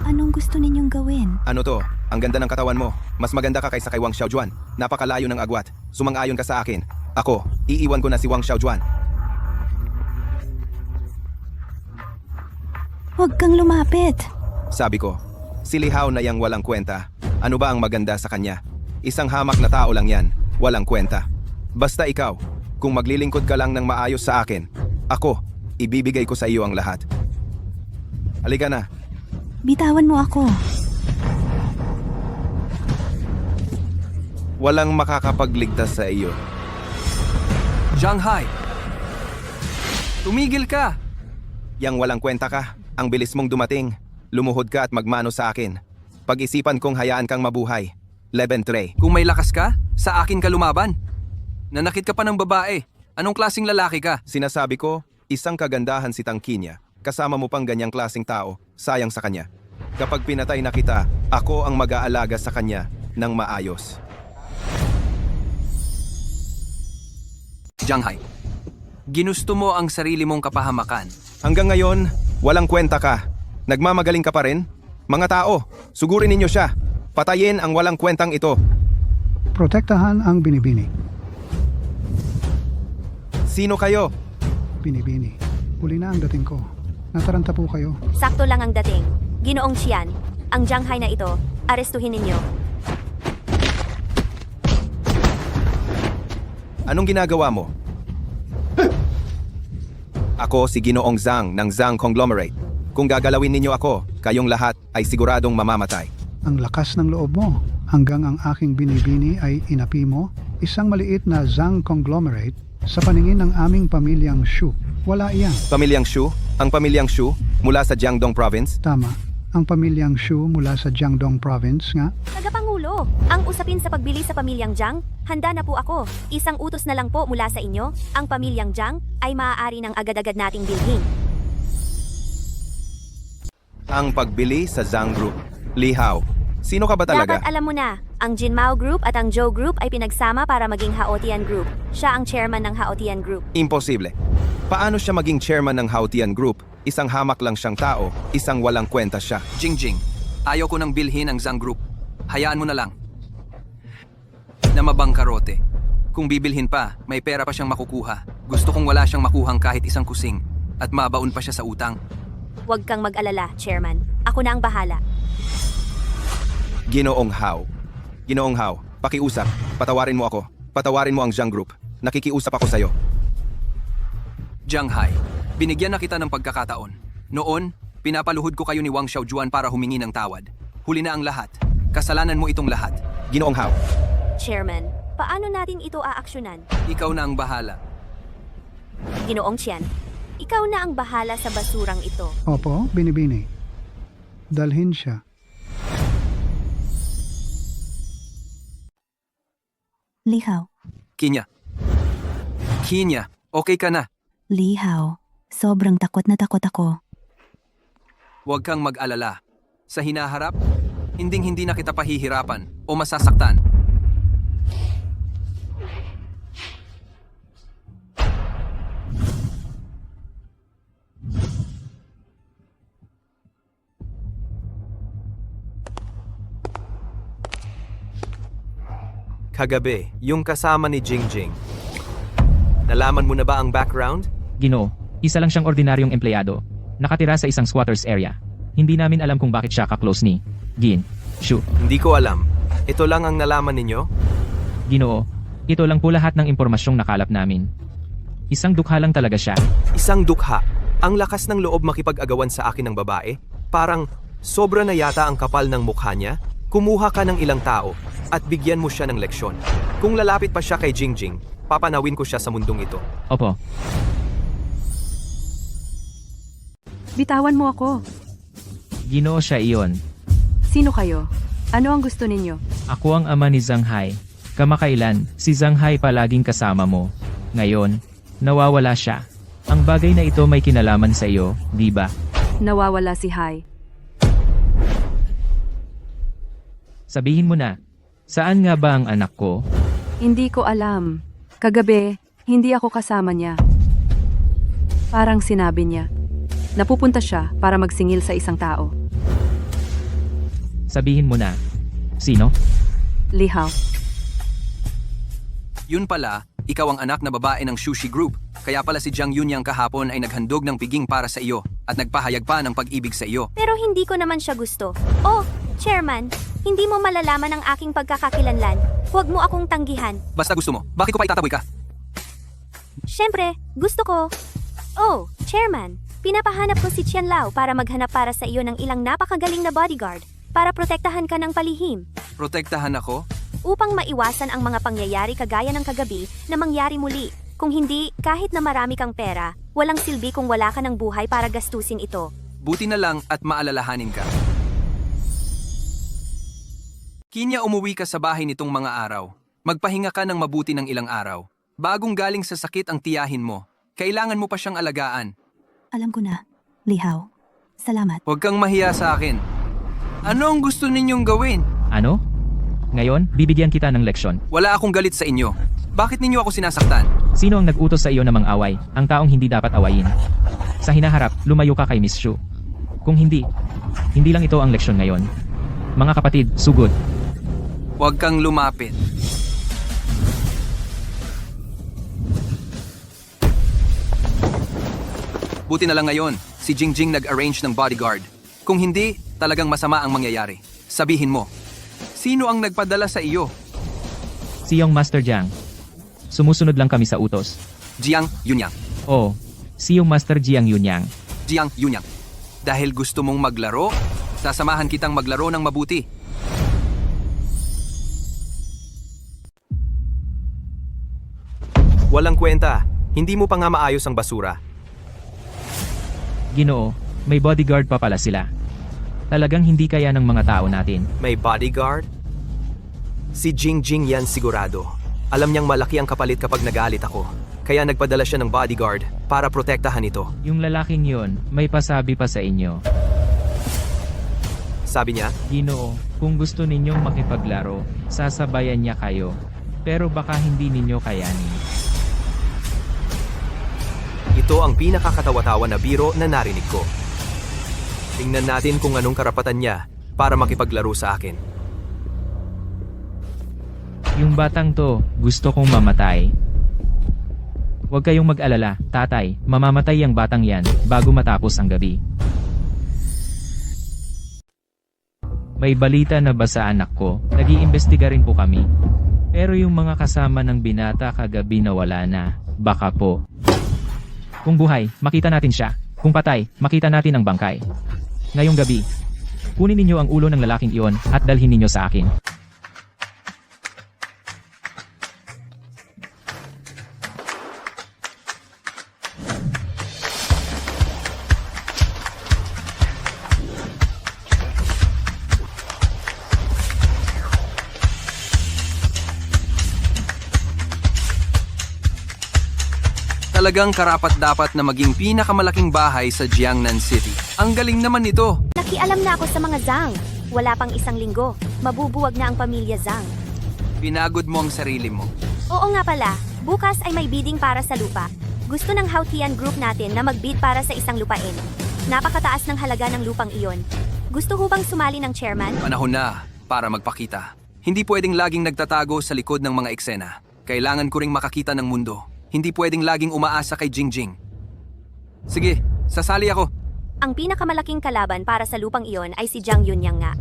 Anong gusto ninyong gawin? Ano to? Ang ganda ng katawan mo. Mas maganda ka kaysa kay Wang Xiaojuan. Napakalayo ng agwat. Sumang-ayon ka sa akin. Ako, iiwan ko na si Wang Xiaojuan. Huwag kang lumapit. Sabi ko, si Li Hao na yang walang kwenta. Ano ba ang maganda sa kanya? Isang hamak na tao lang yan. Walang kwenta. Basta ikaw, kung maglilingkod ka lang ng maayos sa akin, ako, ibibigay ko sa iyo ang lahat. Halika na. Bitawan mo ako. Walang makakapagligtas sa iyo. Shanghai. Tumigil ka. Yang walang kwenta ka, ang bilis mong dumating. Lumuhod ka at magmano sa akin. Pag-isipan kong hayaan kang mabuhay. Leben 3. Kung may lakas ka, sa akin ka lumaban. Nanakit ka pa ng babae. Anong klaseng lalaki ka? Sinasabi ko, isang kagandahan si Tangkinya. Kasama mo pang ganyang klaseng tao, sayang sa kanya. Kapag pinatay na kita, ako ang mag-aalaga sa kanya ng maayos. Shanghai. Ginusto mo ang sarili mong kapahamakan. Hanggang ngayon, walang kwenta ka. Nagmamagaling ka pa rin? Mga tao, sugurin ninyo siya. Patayin ang walang kwentang ito. Protektahan ang binibini. Sino kayo? Binibini. Huli na ang dating ko. Nataranta po kayo. Sakto lang ang dating. Ginoong Qian, ang Shanghai na ito, arestuhin ninyo. Anong ginagawa mo? Ako si Ginoong Zhang ng Zhang Conglomerate. Kung gagalawin ninyo ako, kayong lahat ay siguradong mamamatay. Ang lakas ng loob mo. Hanggang ang aking binibini ay inapi mo, isang maliit na Zhang Conglomerate sa paningin ng aming pamilyang Shu. Wala iyan. Pamilyang Shu? Ang pamilyang Shu mula sa Jiangdong Province? Tama. Ang pamilyang Shu mula sa Jiangdong Province nga. Tagapangulo, ang usapin sa pagbili sa pamilyang Jiang, handa na po ako. Isang utos na lang po mula sa inyo, ang pamilyang Jiang ay maaari ng agad-agad nating bilhin. Ang pagbili sa Zhang Group. Li Hao, sino ka ba talaga? Dapat alam mo na, ang Jinmao Group at ang Zhou Group ay pinagsama para maging Haotian Group. Siya ang chairman ng Haotian Group. Imposible. Paano siya maging chairman ng Haotian Group? Isang hamak lang siyang tao, isang walang kwenta siya. Jingjing, ayaw ko nang bilhin ang Zhang Group. Hayaan mo na lang. Na mabangkarote. Kung bibilhin pa, may pera pa siyang makukuha. Gusto kong wala siyang makuhang kahit isang kusing. At mabaon pa siya sa utang. Huwag kang mag-alala, Chairman. Ako na ang bahala. Ginoong Hao. Ginoong Hao, pakiusap. Patawarin mo ako. Patawarin mo ang Jiang Group. Nakikiusap ako sa'yo. Jiang Hai, binigyan na kita ng pagkakataon. Noon, pinapaluhod ko kayo ni Wang Xiaojuan para humingi ng tawad. Huli na ang lahat. Kasalanan mo itong lahat. Ginoong Hao, Chairman, paano natin ito aaksyonan? Ikaw na ang bahala. Ginoong Qian, ikaw na ang bahala sa basurang ito. Opo, binibini. Dalhin siya. Lihaw. Kinya. Kinya, okay ka na. Lihaw. Sobrang takot na takot ako. Huwag kang mag-alala. Sa hinaharap, hinding-hindi na kita pahihirapan o masasaktan. Kagabi, yung kasama ni Jingjing. Nalaman mo na ba ang background? Ginoo, isa lang siyang ordinaryong empleyado. Nakatira sa isang squatters area. Hindi namin alam kung bakit siya ka-close ni Gin Shu. Hindi ko alam. Ito lang ang nalaman ninyo? Ginoo, ito lang po lahat ng impormasyong nakalap namin. Isang dukha lang talaga siya. Isang dukha. Ang lakas ng loob makipag-agawan sa akin ng babae. Parang sobra na yata ang kapal ng mukha niya. Kumuha ka ng ilang tao at bigyan mo siya ng leksyon. Kung lalapit pa siya kay Jingjing, papanawin ko siya sa mundong ito. Opo, Bitawan mo ako. Ginoo siya iyon. Sino kayo? Ano ang gusto ninyo? Ako ang ama ni Zanghai. Kamakailan, si Zanghai palaging kasama mo. Ngayon, nawawala siya. Ang bagay na ito may kinalaman sa iyo, di ba? Nawawala si Hai. Sabihin mo na, saan nga ba ang anak ko? Hindi ko alam. Kagabi, hindi ako kasama niya. Parang sinabi niya. Napupunta siya para magsingil sa isang tao. Sabihin mo na. Sino? Lihaw. Yun pala, ikaw ang anak na babae ng Sushi Group. Kaya pala si Jiang Yunyang kahapon ay naghandog ng piging para sa iyo at nagpahayag pa ng pag-ibig sa iyo. Pero hindi ko naman siya gusto. Oh, Chairman, hindi mo malalaman ang aking pagkakakilanlan. Huwag mo akong tanggihan. Basta gusto mo, bakit ko pa itataboy ka? Siyempre, gusto ko. Oh, Chairman, pinapahanap ko si Qian Lao para maghanap para sa iyo ng ilang napakagaling na bodyguard para protektahan ka ng palihim. Protektahan ako? Upang maiwasan ang mga pangyayari kagaya ng kagabi na mangyari muli. Kung hindi, kahit na marami kang pera, walang silbi kung wala ka ng buhay para gastusin ito. Buti na lang at maalalahanin ka. Kinya, umuwi ka sa bahay nitong mga araw. Magpahinga ka ng mabuti ng ilang araw. Bagong galing sa sakit ang tiyahin mo. Kailangan mo pa siyang alagaan. Alam ko na. Lihaw. Salamat. Huwag kang mahiya sa akin. Ano ang gusto ninyong gawin? Ano? Ngayon, bibigyan kita ng leksyon. Wala akong galit sa inyo. Bakit ninyo ako sinasaktan? Sino ang nag-utos sa iyo na mang-away? Ang taong hindi dapat awayin. Sa hinaharap, lumayo ka kay Miss Shu. Kung hindi lang ito ang leksyon ngayon. Mga kapatid, sugod. Huwag kang lumapit. Buti na lang ngayon, si Jingjing nag-arrange ng bodyguard. Kung hindi, talagang masama ang mangyayari. Sabihin mo, sino ang nagpadala sa iyo? Si Yong Master Jiang. Sumusunod lang kami sa utos. Jiang Yunyang. Oo, si Yong Master Jiang Yunyang. Jiang Yunyang. Dahil gusto mong maglaro, sasamahan kitang maglaro ng mabuti. Walang kwenta. Hindi mo pa nga maayos ang basura. Ginoo, may bodyguard pa pala sila. Talagang hindi kaya ng mga tao natin. May bodyguard? Si Jingjing yan sigurado. Alam niyang malaki ang kapalit kapag nagalit ako. Kaya nagpadala siya ng bodyguard para protektahan ito. Yung lalaking yon, may pasabi pa sa inyo. Sabi niya, Ginoo, kung gusto ninyong makipaglaro, sasabayan niya kayo. Pero baka hindi ninyo kayanin. ito ang pinakakatawa-tawa na biro na narinig ko. Tingnan natin kung anong karapatan niya para makipaglaro sa akin. Yung batang to, gusto kong mamatay. Huwag kayong mag-alala, tatay, mamamatay ang batang yan bago matapos ang gabi. May balita na ba sa anak ko? Nag-iimbestiga rin po kami. Pero yung mga kasama ng binata kagabi na wala na. Baka po. Kung buhay, makita natin siya. Kung patay, makita natin ang bangkay. Ngayong gabi, kunin ninyo ang ulo ng lalaking iyon at dalhin ninyo sa akin. Talagang karapat-dapat na maging pinakamalaking bahay sa Jiangnan City. Ang galing naman nito. Nakialam na ako sa mga Zhang. Wala pang isang linggo. Mabubuwag na ang pamilya Zhang. Pinagod mo ang sarili mo. Oo nga pala, bukas ay may bidding para sa lupa. Gusto ng Hautian Group natin na magbid para sa isang lupain. Napakataas ng halaga ng lupang iyon. Gusto ho bang sumali ng chairman? Panahon na para magpakita. Hindi pwedeng laging nagtatago sa likod ng mga eksena. Kailangan ko ring makakita ng mundo. Hindi pwedeng laging umaasa kay Jingjing. Sige, sasali ako. Ang pinakamalaking kalaban para sa lupang iyon ay si Jiang Yunyang nga.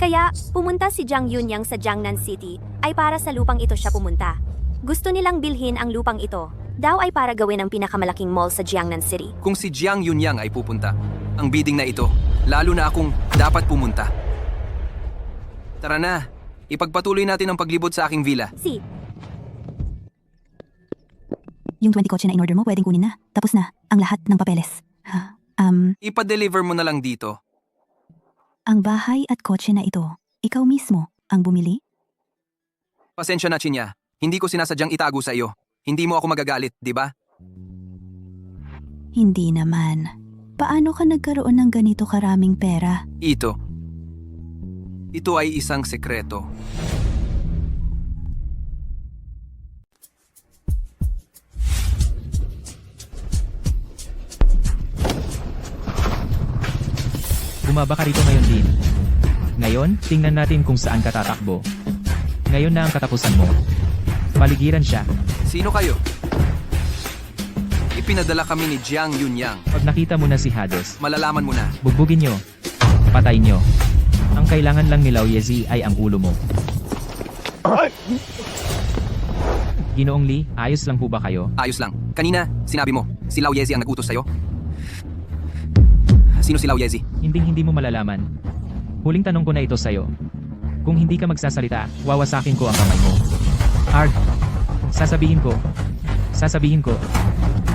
Kaya, pumunta si Jiang Yunyang sa Jiangnan City ay para sa lupang ito siya pumunta. Gusto nilang bilhin ang lupang ito. Daw ay para gawin ang pinakamalaking mall sa Jiangnan City. Kung si Jiang Yunyang ay pupunta, ang bidding na ito, lalo na akong dapat pumunta. Tara na, ipagpatuloy natin ang paglibot sa aking villa. Yung 20 kotse na in-order mo, pwedeng kunin na. Tapos na, ang lahat ng papeles. Ipa-deliver mo na lang dito. Ang bahay at kotse na ito, ikaw mismo ang bumili? Pasensya na, Chinya. Hindi ko sinasadyang itago sa iyo. Hindi mo ako magagalit, di ba? Hindi naman. Paano ka nagkaroon ng ganito karaming pera? Ito ay isang sekreto. Bumaba ka rito ngayon din. Ngayon, tingnan natin kung saan ka tatakbo. Ngayon na ang katapusan mo. Paligiran siya. Sino kayo? Ipinadala kami ni Jiang Yunyang. Pag nakita mo na si Hades, Malalaman mo na. bugbugin nyo. Patayin nyo. Ang kailangan lang ni Lao Yezi ay ang ulo mo. Ginoong Lee, ayos lang po ba kayo? Ayos lang. Kanina, sinabi mo, si Lao Yezi ang nag-utos sa'yo? Sino si Lao Yezi? Hindi mo malalaman. Huling tanong ko na ito sa'yo. Kung hindi ka magsasalita, wawasakin ko ang kamay mo. Ard, sasabihin ko.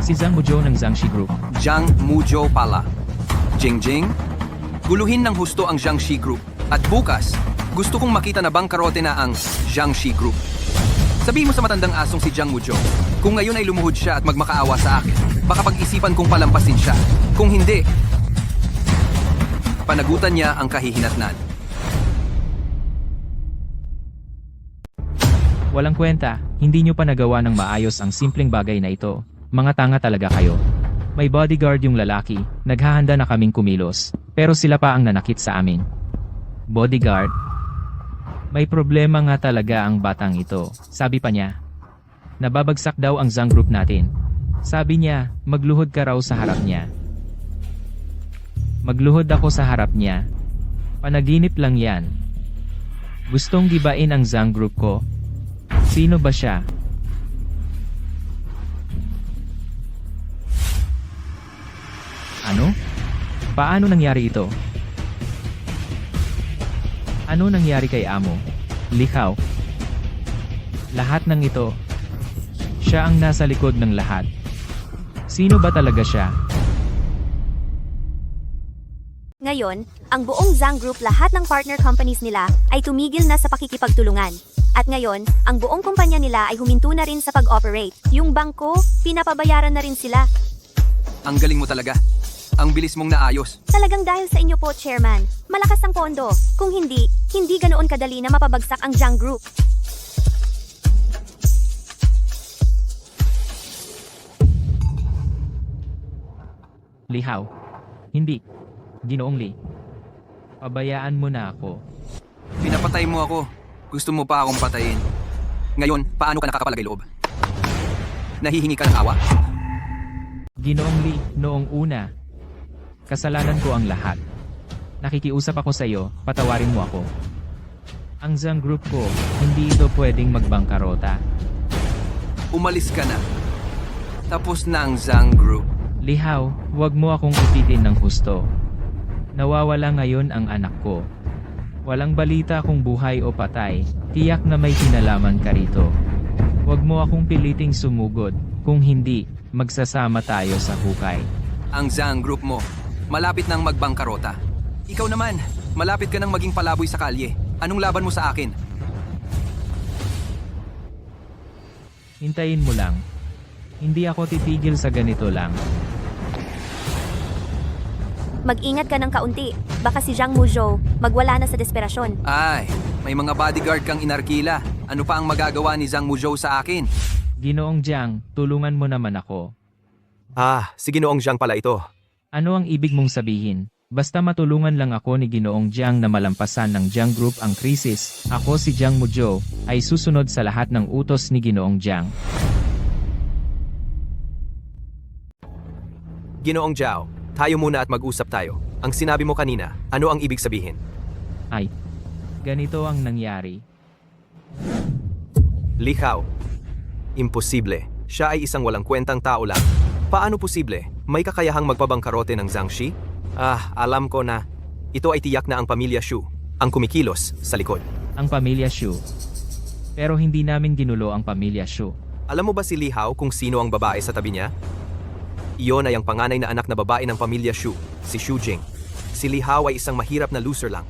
Si Zhang Muzhou ng Zhangxi Group. Jiang Muzhou pala. Jingjing? Guluhin ng husto ang Zhangxi Group. At bukas, gusto kong makita na bangkarote na ang Zhangxi Group. Sabihin mo sa matandang asong si Jiang Muzhou, kung ngayon ay lumuhod siya at magmakaawa sa akin, baka pag-isipan kong palampasin siya. Kung hindi, panagutan niya ang kahihinatnan. Walang kwenta, hindi nyo pa nagawa ng maayos ang simpleng bagay na ito. Mga tanga talaga kayo. May bodyguard yung lalaki, naghahanda na kaming kumilos, pero sila pa ang nanakit sa amin. Bodyguard? May problema nga talaga ang batang ito, sabi pa niya. Nababagsak daw ang Zhang Group natin. Sabi niya, magluhod ka raw sa harap niya. Magluhod ako sa harap niya. Panaginip lang yan. Gustong gibain ang Zhang Group ko. Sino ba siya? Ano? Paano nangyari ito? Ano nangyari kay Amo? Likhaw. Lahat ng ito. Siya ang nasa likod ng lahat. Sino ba talaga siya? Ngayon, ang buong Zhang Group lahat ng partner companies nila ay tumigil na sa pakikipagtulungan. At ngayon, ang buong kumpanya nila ay huminto na rin sa pag-operate. Yung bangko, pinapabayaran na rin sila. Ang galing mo talaga. Ang bilis mong naayos. Talagang dahil sa inyo po, Chairman. Malakas ang pondo. Kung hindi ganoon kadali na mapabagsak ang Zhang Group. Lihaw. Hindi. Ginoong Lee. Pabayaan mo na ako. Pinapatay mo ako. Gusto mo pa akong patayin. Ngayon, paano ka nakakapalagay loob? Nahihingi ka ng awa? Ginoong Lee, noong una, kasalanan ko ang lahat. Nakikiusap ako sa iyo, patawarin mo ako. Ang Zhang Group ko, hindi ito pwedeng magbangkarota. Umalis ka na. Tapos na ang Zhang Group. Lihaw, huwag mo akong ipitin ng husto. Nawawala ngayon ang anak ko. Walang balita kung buhay o patay, tiyak na may kinalaman ka rito. Huwag mo akong piliting sumugod, kung hindi, magsasama tayo sa hukay. Ang Zhang Group mo, malapit nang magbangkarota. Ikaw naman, malapit ka nang maging palaboy sa kalye. Anong laban mo sa akin? Hintayin mo lang. Hindi ako titigil sa ganito lang. Mag-ingat ka ng kaunti. Baka si Zhang Muzhou magwala na sa desperasyon. Ay, may mga bodyguard kang inarkila. Ano pa ang magagawa ni Zhang Muzhou sa akin? Ginoong Jiang, tulungan mo naman ako. Si Ginoong Jiang pala ito. Ano ang ibig mong sabihin? Basta matulungan lang ako ni Ginoong Jiang na malampasan ng Jiang Group ang krisis, ako si Zhang Muzhou, ay susunod sa lahat ng utos ni Ginoong Jiang. Ginoong Jiao, tayo muna at mag-usap tayo. Ang sinabi mo kanina, ano ang ibig sabihin? Ay, ganito ang nangyari. Lihaw. Imposible. Siya ay isang walang kwentang tao lang. Paano posible? May kakayahang magpabangkarote ng Zhang Shi? Alam ko na. Ito ay tiyak na ang pamilya Shu, ang kumikilos sa likod. Ang pamilya Shu. Pero hindi namin ginulo ang pamilya Shu. Alam mo ba si Lihaw kung sino ang babae sa tabi niya? Iyon ay ang panganay na anak na babae ng pamilya Shu, si Shu Jing. Si Lihaw ay isang mahirap na loser lang.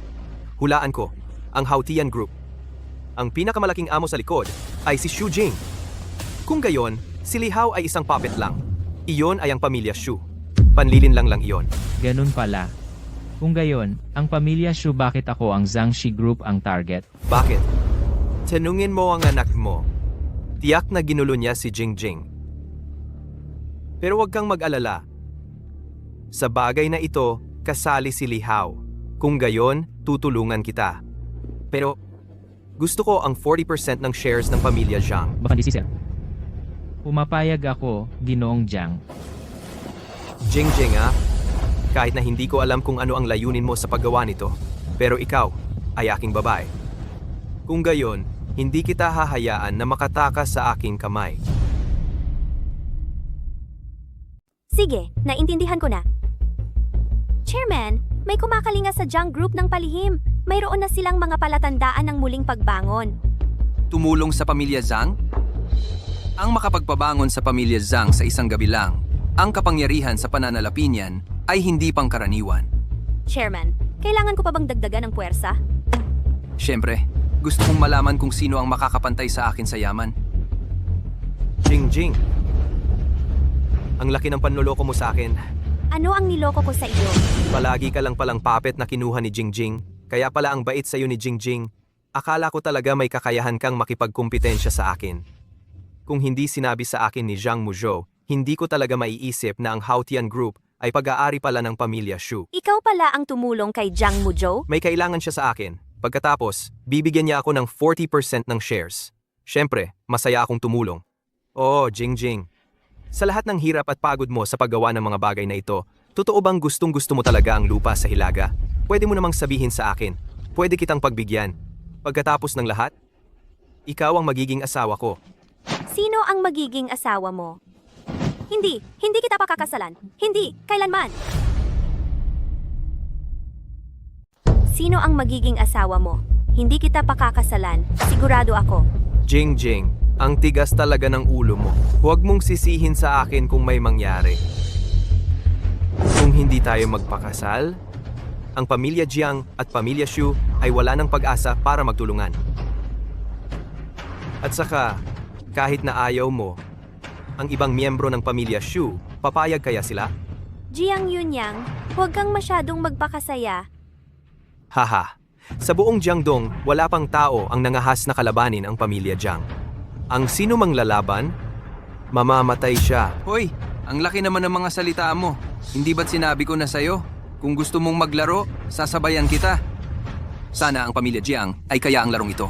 Hulaan ko, ang Haotian Group. Ang pinakamalaking amo sa likod ay si Shu Jing. Kung gayon, si Lihaw ay isang puppet lang. Iyon ay ang pamilya Shu. Panlilin lang iyon. Ganun pala. Kung gayon, ang pamilya Shu bakit ako ang Zhang Shi Group ang target? Bakit? Tanungin mo ang anak mo. Tiyak na ginulo niya si Jingjing. Pero huwag kang mag-alala. Sa bagay na ito, kasali si Lihaw. Kung gayon, tutulungan kita. Pero, gusto ko ang 40% ng shares ng pamilya Zhang. Baka di si Sir. Pumapayag ako, Ginoong Jiang. Jingjing kahit na hindi ko alam kung ano ang layunin mo sa paggawa nito, pero ikaw ay aking babae. Kung gayon, hindi kita hahayaan na makatakas sa aking kamay. Sige, naintindihan ko na. Chairman, may kumakalinga sa Zhang Group ng palihim. Mayroon na silang mga palatandaan ng muling pagbangon. Tumulong sa pamilya Zhang? Ang makapagpabangon sa pamilya Zhang sa isang gabi lang, ang kapangyarihan sa pananalapi niyan ay hindi pangkaraniwan. Chairman, kailangan ko pa bang dagdagan ng puwersa? Siyempre, gusto kong malaman kung sino ang makakapantay sa akin sa yaman. Jingjing, ang laki ng panloloko mo sa akin. Ano ang niloko ko sa iyo? Palagi ka lang palang puppet na kinuha ni Jingjing, kaya pala ang bait sa'yo ni Jingjing. Akala ko talaga may kakayahan kang makipagkumpetensya sa akin. Kung hindi sinabi sa akin ni Zhang Muzhou, hindi ko talaga maiisip na ang Haotian Group ay pag-aari pala ng pamilya Shu. Ikaw pala ang tumulong kay Zhang Muzhou? May kailangan siya sa akin. Pagkatapos, bibigyan niya ako ng 40% ng shares. Siyempre, masaya akong tumulong. Oo, Jingjing. Sa lahat ng hirap at pagod mo sa paggawa ng mga bagay na ito, totoo bang gustong-gusto mo talaga ang lupa sa Hilaga? Pwede mo namang sabihin sa akin. Pwede kitang pagbigyan. Pagkatapos ng lahat, ikaw ang magiging asawa ko. Sino ang magiging asawa mo? Hindi kita pakakasalan. Hindi, kailanman. Sino ang magiging asawa mo? Hindi kita pakakasalan, sigurado ako. Jingjing, ang tigas talaga ng ulo mo. Huwag mong sisihin sa akin kung may mangyari. Kung hindi tayo magpakasal, ang pamilya Jiang at pamilya Shu ay wala ng pag-asa para magtulungan. At saka, kahit na ayaw mo, ang ibang miyembro ng pamilya Shu, papayag kaya sila? Jiang Yunyang, huwag kang masyadong magpakasaya. Haha, sa buong Jiangdong, wala pang tao ang nangahas na kalabanin ang pamilya Jiang. Ang sino mang lalaban, mamamatay siya. Hoy, ang laki naman ng mga salita mo. Hindi ba't sinabi ko na sa'yo? Kung gusto mong maglaro, sasabayan kita. Sana ang pamilya Jiang ay kaya ang larong ito.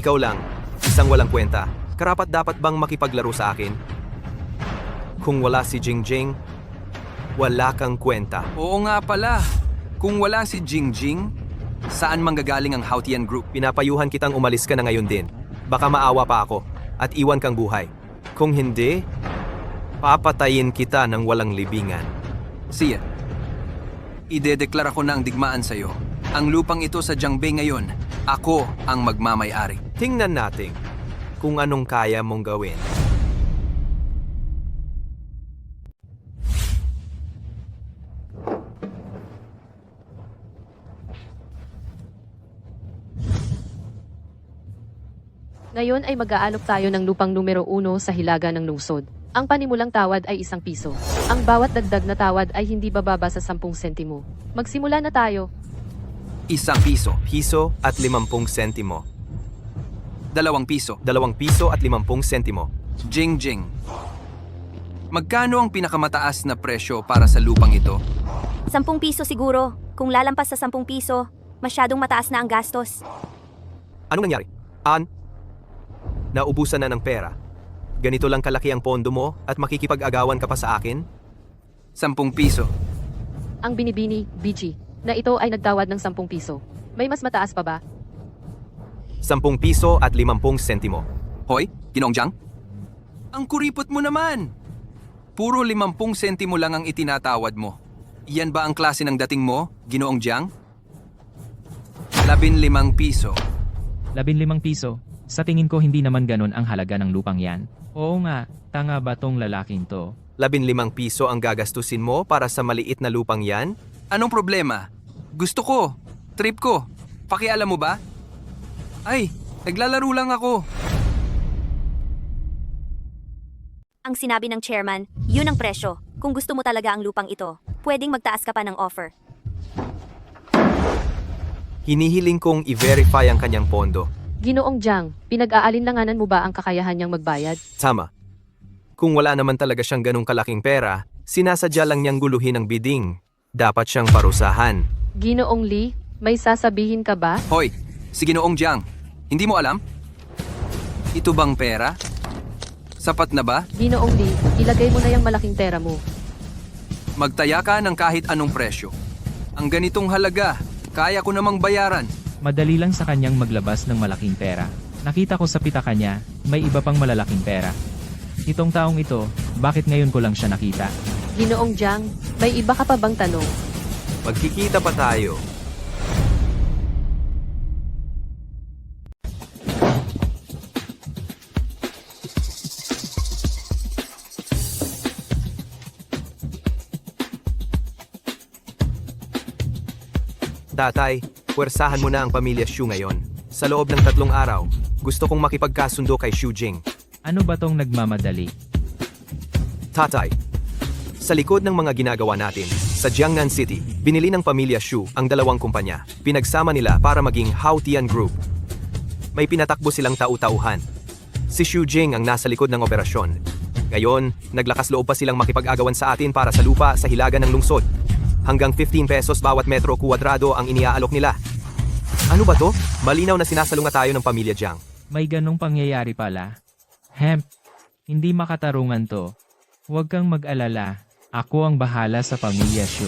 Ikaw lang, isang walang kwenta. Karapat dapat bang makipaglaro sa akin? Kung wala si Jingjing, wala kang kwenta. Oo nga pala. Kung wala si Jingjing, saan manggagaling ang Hautian Group? Pinapayuhan kitang umalis ka na ngayon din. Baka maawa pa ako at iwan kang buhay. Kung hindi, papatayin kita ng walang libingan. Siya, idedeklara ko na ang digmaan sa'yo. Ang lupang ito sa Jiangbei ngayon, ako ang magmamay-ari. Tingnan natin kung anong kaya mong gawin. Ngayon ay mag-aalok tayo ng lupang numero 1 sa hilaga ng lungsod. Ang panimulang tawad ay 1 piso. Ang bawat dagdag na tawad ay hindi bababa sa 10 sentimo. Magsimula na tayo. 1 piso, Piso at 50 sentimo. 2 piso, 2 piso at 50 sentimo. Jingjing. Magkano ang pinakamataas na presyo para sa lupang ito? 10 piso siguro. Kung lalampas sa 10 piso, masyadong mataas na ang gastos. Anong nangyari? Naubusan na ng pera. Ganito lang kalaki ang pondo mo at makikipag-agawan ka pa sa akin? 10 piso. Ang binibini, Bichi, na ito ay nagtawad ng 10 piso. May mas mataas pa ba? 10 piso at 50 sentimo. Hoy, Ginoong Jiang? Ang kuripot mo naman! Puro 50 sentimo lang ang itinatawad mo. Iyan ba ang klase ng dating mo, Ginoong Jiang? 15 piso. 15 piso. Sa tingin ko hindi naman ganon ang halaga ng lupang yan. Oo nga, tanga ba tong lalaking to? 15 piso ang gagastusin mo para sa maliit na lupang yan? Anong problema? Gusto ko. Trip ko. Pakialam mo ba? Ay, naglalaro lang ako. Ang sinabi ng chairman, yun ang presyo. Kung gusto mo talaga ang lupang ito, pwedeng magtaas ka pa ng offer. Hinihiling kong i-verify ang kanyang pondo. Ginoong Jiang, pinag-aalinlanganan mo ba ang kakayahan niyang magbayad? Tama. Kung wala naman talaga siyang ganong kalaking pera, sinasadya lang niyang guluhin ang bidding. Dapat siyang parusahan. Ginoong Lee, may sasabihin ka ba? Hoy, si Ginoong Jiang, hindi mo alam? Ito bang pera? Sapat na ba? Ginoong Lee, ilagay mo na yung malaking pera mo. Magtaya ka ng kahit anong presyo. Ang ganitong halaga, kaya ko namang bayaran. Madali lang sa kanyang maglabas ng malaking pera. Nakita ko sa pitaka niya, may iba pang malalaking pera. Itong taong ito, bakit ngayon ko lang siya nakita? Ginoong Jiang, may iba ka pa bang tanong? Magkikita pa tayo. Tatay, puwersahan mo na ang pamilya Xu ngayon. Sa loob ng 3 araw, gusto kong makipagkasundo kay Xu Jing. Ano ba tong nagmamadali? Tatay, sa likod ng mga ginagawa natin, sa Jiangnan City, binili ng pamilya Xu ang 2 kumpanya. Pinagsama nila para maging Hautian Group. May pinatakbo silang tau-tauhan. Si Xu Jing ang nasa likod ng operasyon. Ngayon, naglakas loob pa silang makipag-agawan sa atin para sa lupa sa hilaga ng lungsod. Hanggang 15 pesos bawat metro kuwadrado ang iniaalok nila. Ano ba to? Malinaw na sinasalunga tayo ng pamilya Jiang. May ganong pangyayari pala. Hemp, hindi makatarungan to. Huwag kang mag-alala. Ako ang bahala sa pamilya Xu.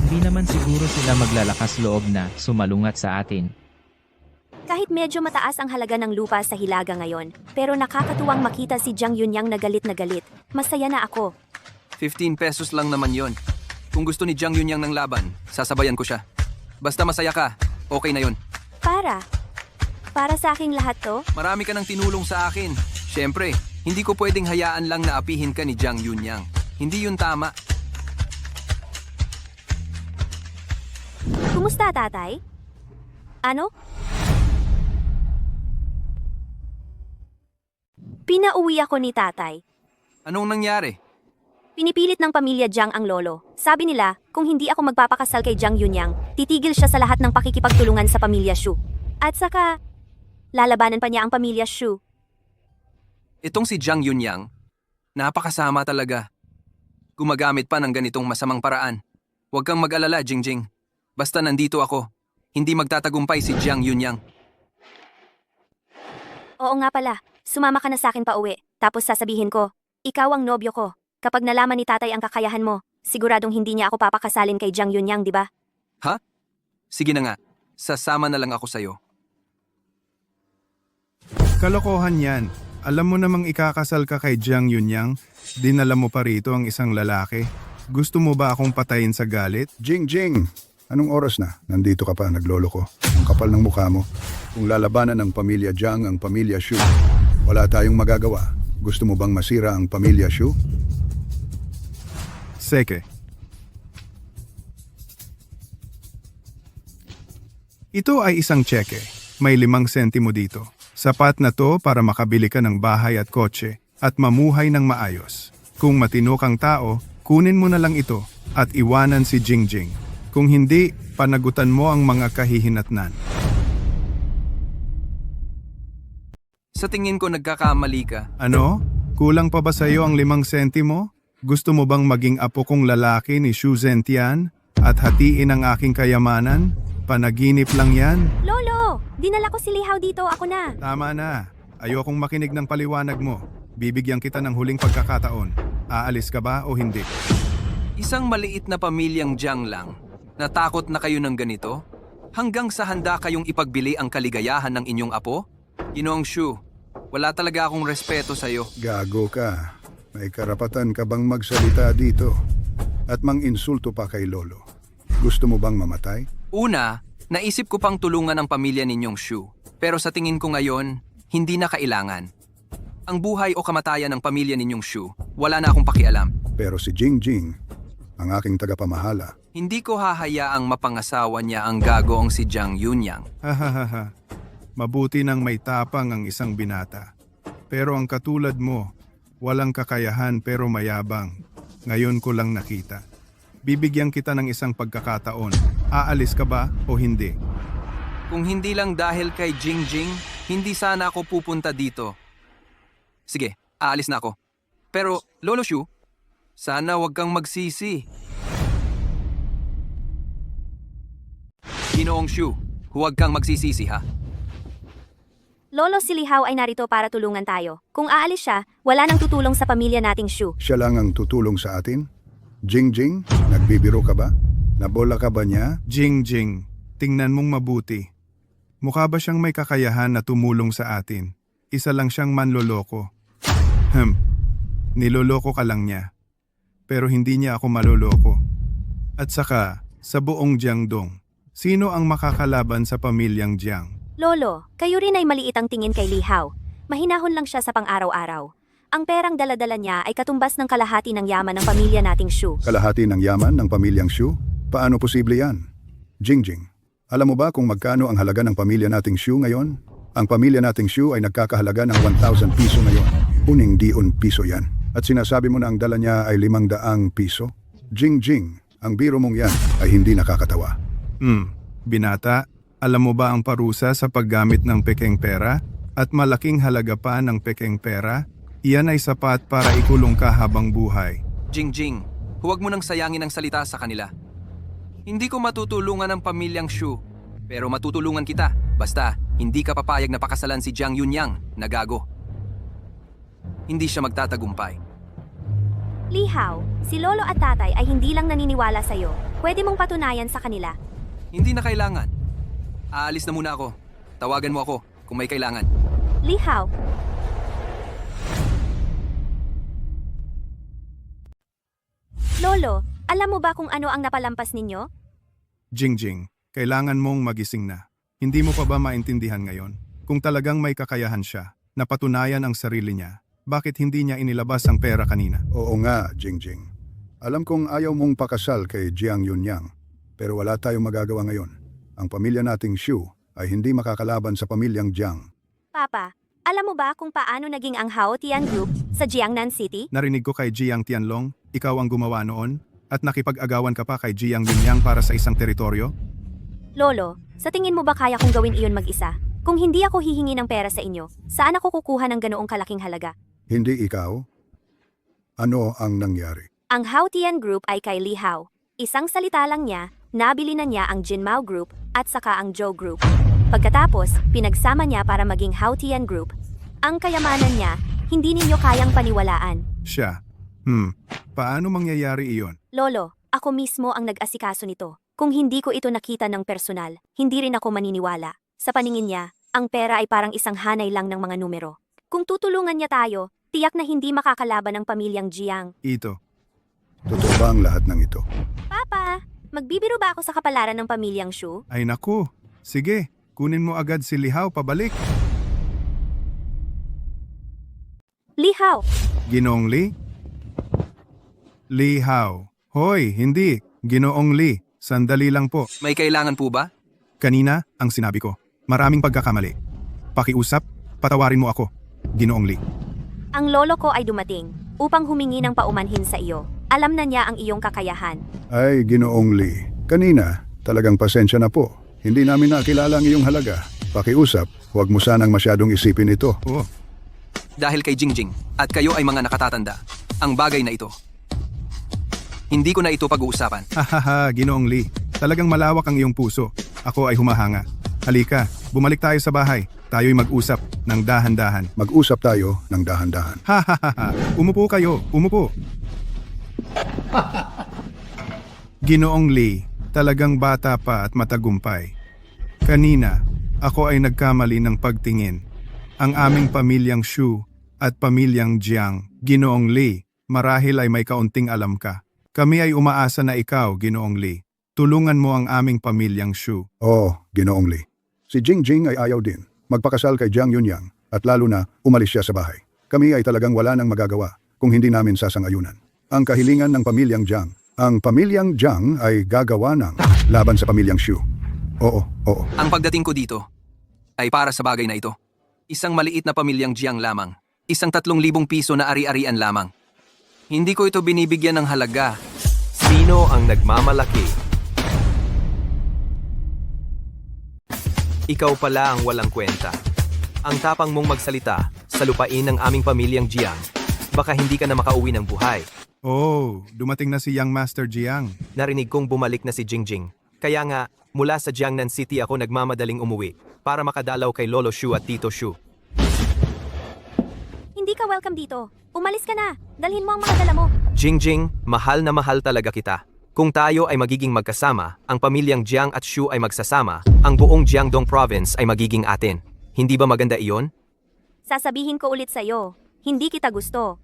Hindi naman siguro sila maglalakas loob na sumalungat sa atin. Kahit medyo mataas ang halaga ng lupa sa hilaga ngayon, pero nakakatuwang makita si Jiang Yunyang na galit na galit. Masaya na ako. 15 pesos lang naman yon. Kung gusto ni Jiang Yunyang ng laban, sasabayan ko siya. Basta masaya ka, okay na yon. Para sa aking lahat to? Marami ka nang tinulong sa akin. Siyempre, hindi ko pwedeng hayaan lang na apihin ka ni Jiang Yunyang. Hindi yun tama. Kumusta, tatay? Ano? Pinauwi ako ni tatay. Anong nangyari? Pinipilit ng pamilya Jiang ang lolo. Sabi nila, kung hindi ako magpapakasal kay Jiang Yunyang, titigil siya sa lahat ng pakikipagtulungan sa pamilya Xu. At saka, lalabanan pa niya ang pamilya Xu. Itong si Jiang Yunyang, napakasama talaga. Gumagamit pa ng ganitong masamang paraan. Huwag kang mag-alala, Jingjing. Basta nandito ako, hindi magtatagumpay si Jiang Yunyang. Oo nga pala, sumama ka na sa akin pa uwi, tapos sasabihin ko, ikaw ang nobyo ko. Kapag nalaman ni tatay ang kakayahan mo, siguradong hindi niya ako papakasalin kay Jiang Yunyang, di ba? Ha? Sige na nga, sasama na lang ako sa'yo. Kalokohan yan. Alam mo namang ikakasal ka kay Jiang Yunyang, dinala mo pa rito ang isang lalaki. Gusto mo ba akong patayin sa galit? Jing, anong oras na? Nandito ka pa, naglolo ko. Ang kapal ng mukha mo. Kung lalabanan ng pamilya Jiang ang pamilya Shu, wala tayong magagawa. Gusto mo bang masira ang pamilya Shu? Seke. Ito ay isang tseke. May 5 sentimo dito. Sapat na to para makabili ka ng bahay at kotse at mamuhay ng maayos. Kung matino kang tao, kunin mo na lang ito at iwanan si Jingjing. Kung hindi, panagutan mo ang mga kahihinatnan. Sa tingin ko nagkakamali ka. Ano? Kulang pa ba sa'yo ang 5 sentimo? Gusto mo bang maging apo kong lalaki ni Xu Zentian at hatiin ang aking kayamanan? Panaginip lang yan. Lolo! Dinala ko si Li Hao dito, ako na. Tama na. Ayokong makinig ng paliwanag mo. Bibigyan kita ng huling pagkakataon. Aalis ka ba o hindi? Isang maliit na pamilyang Jiang lang. Natakot na kayo ng ganito? Hanggang sa handa kayong ipagbili ang kaligayahan ng inyong apo? Ginoong Shu, wala talaga akong respeto sa'yo. Gago ka. May karapatan ka bang magsalita dito? At mang-insulto pa kay Lolo. Gusto mo bang mamatay? Una, naisip ko pang tulungan ang pamilya ninyong Shu. Pero sa tingin ko ngayon, hindi na kailangan. Ang buhay o kamatayan ng pamilya ninyong Shu, wala na akong pakialam. Pero si Jingjing, ang aking tagapamahala, Hindi ko hahayaang mapangasawa niya ang gagoong si Jiang Yunyang. Hahaha. Mabuti nang may tapang ang isang binata. Pero ang katulad mo, walang kakayahan pero mayabang. Ngayon ko lang nakita. Bibigyan kita ng isang pagkakataon. Aalis ka ba o hindi? Kung hindi lang dahil kay Jingjing, hindi sana ako pupunta dito. Sige, aalis na ako. Pero, Lolo Shu, sana wag kang magsisi. Ginoong Shu, huwag kang magsisisi ha. Lolo, si Li Hao ay narito para tulungan tayo. Kung aalis siya, wala nang tutulong sa pamilya nating Shu. siya lang ang tutulong sa atin? Jingjing, nagbibiro ka ba? Nabola ka ba niya? Jingjing, tingnan mong mabuti. Mukha ba siyang may kakayahan na tumulong sa atin? Isa lang siyang manloloko. Niloloko ka lang niya. Pero hindi niya ako maloloko. At saka, sa buong Jiangdong, sino ang makakalaban sa pamilyang Jiang? Lolo, kayo rin ay maliit ang tingin kay Li Hao. Mahinahon lang siya sa pang-araw-araw. Ang perang dala-dala niya ay katumbas ng kalahati ng yaman ng pamilya nating Shu. Kalahati ng yaman ng pamilyang Shu? Paano posible yan? Jingjing, alam mo ba kung magkano ang halaga ng pamilya nating Shu ngayon? Ang pamilya nating Shu ay nagkakahalaga ng 1,000 piso ngayon. Uning diun piso yan. At sinasabi mo na ang dala niya ay 500 piso? Jingjing, ang biro mong yan ay hindi nakakatawa. Binata, alam mo ba ang parusa sa paggamit ng pekeng pera? At malaking halaga pa ng pekeng pera? Iyan ay sapat para ikulong ka habang buhay. Jingjing, huwag mo nang sayangin ang salita sa kanila. Hindi ko matutulungan ang pamilyang Shu, pero matutulungan kita. Basta, hindi ka papayag na pakasalan si Jiang Yunyang na gago. Hindi siya magtatagumpay. Li Hao, si Lolo at Tatay ay hindi lang naniniwala sa'yo. Pwede mong patunayan sa kanila. Hindi na kailangan. Aalis na muna ako. Tawagan mo ako kung may kailangan. Li Hao, Lolo, alam mo ba kung ano ang napalampas ninyo? Jingjing, kailangan mong magising na. Hindi mo pa ba maintindihan ngayon? Kung talagang may kakayahan siya, napatunayan ang sarili niya, bakit hindi niya inilabas ang pera kanina? Oo nga, Jingjing. Alam kong ayaw mong pakasal kay Jiang Yunyang, pero wala tayong magagawa ngayon. Ang pamilya nating Shu ay hindi makakalaban sa pamilyang Jiang. Papa, alam mo ba kung paano naging ang Hao Tian Group sa Jiangnan City? Narinig ko kay Jiang Tianlong, ikaw ang gumawa noon, at nakipag-agawan ka pa kay Jiang Yunyang para sa isang teritoryo? Lolo, sa tingin mo ba kaya kong gawin iyon mag-isa? Kung hindi ako hihingi ng pera sa inyo, saan ako kukuha ng ganoong kalaking halaga? Hindi ikaw? Ano ang nangyari? Ang Hao Tian Group ay kay Li Hao. Isang salita lang niya, nabili na niya ang Jinmao Group at saka ang Zhou Group. Pagkatapos, pinagsama niya para maging Hao Tian Group. Ang kayamanan niya, hindi ninyo kayang paniwalaan. Siya. Paano mangyayari iyon? Lolo, ako mismo ang nag-asikaso nito. Kung hindi ko ito nakita ng personal, hindi rin ako maniniwala. Sa paningin niya, ang pera ay parang isang hanay lang ng mga numero. Kung tutulungan niya tayo, tiyak na hindi makakalaban ng pamilyang Jiang. Ito. Totoo ba ang lahat ng ito? Papa, magbibiro ba ako sa kapalaran ng pamilyang Shu? Ay naku, sige, kunin mo agad si Li Hao pabalik. Li Hao, Ginoong Li? Li Hao. Hoy, hindi. Ginoong Li. Sandali lang po. May kailangan po ba? Kanina, ang sinabi ko. Maraming pagkakamali. Pakiusap, patawarin mo ako. Ginoong Li. ang lolo ko ay dumating upang humingi ng paumanhin sa iyo. Alam na niya ang iyong kakayahan. Ay, Ginoong Li. Kanina, talagang pasensya na po. Hindi namin nakilala ang iyong halaga. Pakiusap, huwag mo sanang masyadong isipin ito. Oh. Dahil kay Jingjing at kayo ay mga nakatatanda, ang bagay na ito. Hindi ko na ito pag-uusapan. Hahaha, Ginoong Li. Talagang malawak ang iyong puso. Ako ay humahanga. Halika, bumalik tayo sa bahay. Tayo'y mag-usap ng dahan-dahan. Mag-usap tayo ng dahan-dahan. Hahaha, umupo kayo, umupo. Ginoong Li, talagang bata pa at matagumpay. Kanina, ako ay nagkamali ng pagtingin. Ang aming pamilyang Shu at pamilyang Jiang, Ginoong Li, marahil ay may kaunting alam ka. Kami ay umaasa na ikaw, Ginoong Li. Tulungan mo ang aming pamilyang Shu. Oo, Ginoong Li. Si Jingjing ay ayaw din. Magpakasal kay Jiang Yunyang at lalo na umalis siya sa bahay. Kami ay talagang wala nang magagawa kung hindi namin sasang-ayunan. Ang kahilingan ng pamilyang Jiang. Ang pamilyang Jiang ay gagawa ng laban sa pamilyang Shu. Oo. Ang pagdating ko dito ay para sa bagay na ito. Isang maliit na pamilyang Jiang lamang. Isang 3,000 piso na ari-arian lamang. Hindi ko ito binibigyan ng halaga. Sino ang nagmamalaki? Ikaw pala ang walang kwenta. Ang tapang mong magsalita sa lupain ng aming pamilyang Jiang. Baka hindi ka na makauwi ng buhay. Oh, dumating na si Young Master Jiang. Narinig kong bumalik na si Jingjing. Kaya nga, mula sa Jiangnan City ako nagmamadaling umuwi para makadalaw kay Lolo Shu at Tito Shu. Hindi ka welcome dito. Umalis ka na. Dalhin mo ang mga dala mo. Jingjing, mahal na mahal talaga kita. Kung tayo ay magiging magkasama, ang pamilyang Jiang at Shu ay magsasama, ang buong Jiangdong Province ay magiging atin. Hindi ba maganda iyon? Sasabihin ko ulit sa'yo. Hindi kita gusto.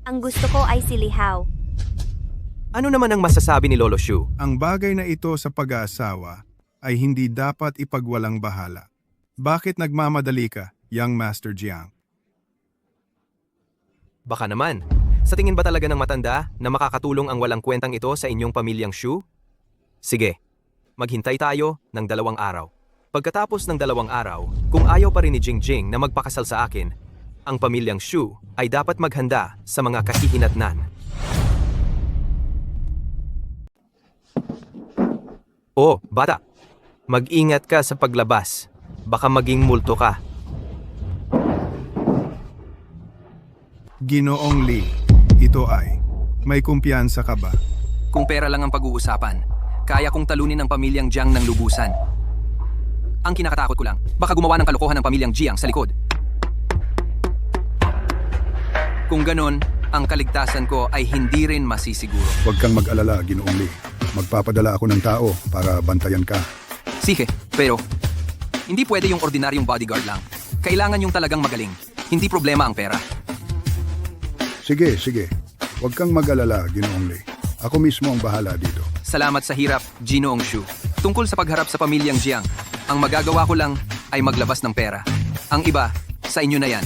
Ang gusto ko ay si Li Hao. Ano naman ang masasabi ni Lolo Shu? Ang bagay na ito sa pag-aasawa ay hindi dapat ipagwalang bahala. Bakit nagmamadali ka, Young Master Jiang? Baka naman. Sa tingin ba talaga ng matanda na makakatulong ang walang kwentang ito sa inyong pamilyang Shu? Sige, maghintay tayo ng 2 araw. Pagkatapos ng 2 araw, kung ayaw pa rin ni Jingjing na magpakasal sa akin, ang pamilyang Shu ay dapat maghanda sa mga kahihinatnan. Oh, bata! Mag-ingat ka sa paglabas. Baka maging multo ka. Ginoong Li, ito ay, may kumpiyansa ka ba? Kung pera lang ang pag-uusapan, kaya kong talunin ang pamilyang Jiang ng lubusan. Ang kinakatakot ko lang, baka gumawa ng kalokohan ng pamilyang Jiang sa likod. Kung ganon, ang kaligtasan ko ay hindi rin masisiguro. Huwag kang mag-alala, Ginoong Li. Magpapadala ako ng tao para bantayan ka. Sige, pero hindi pwede yung ordinaryong bodyguard lang. Kailangan yung talagang magaling. Hindi problema ang pera. Sige. Huwag kang mag-alala, Ginoong Li. Ako mismo ang bahala dito. Salamat sa hirap, Ginoong Shu. Tungkol sa pagharap sa pamilyang Jiang, ang magagawa ko lang ay maglabas ng pera. Ang iba, sa inyo na yan.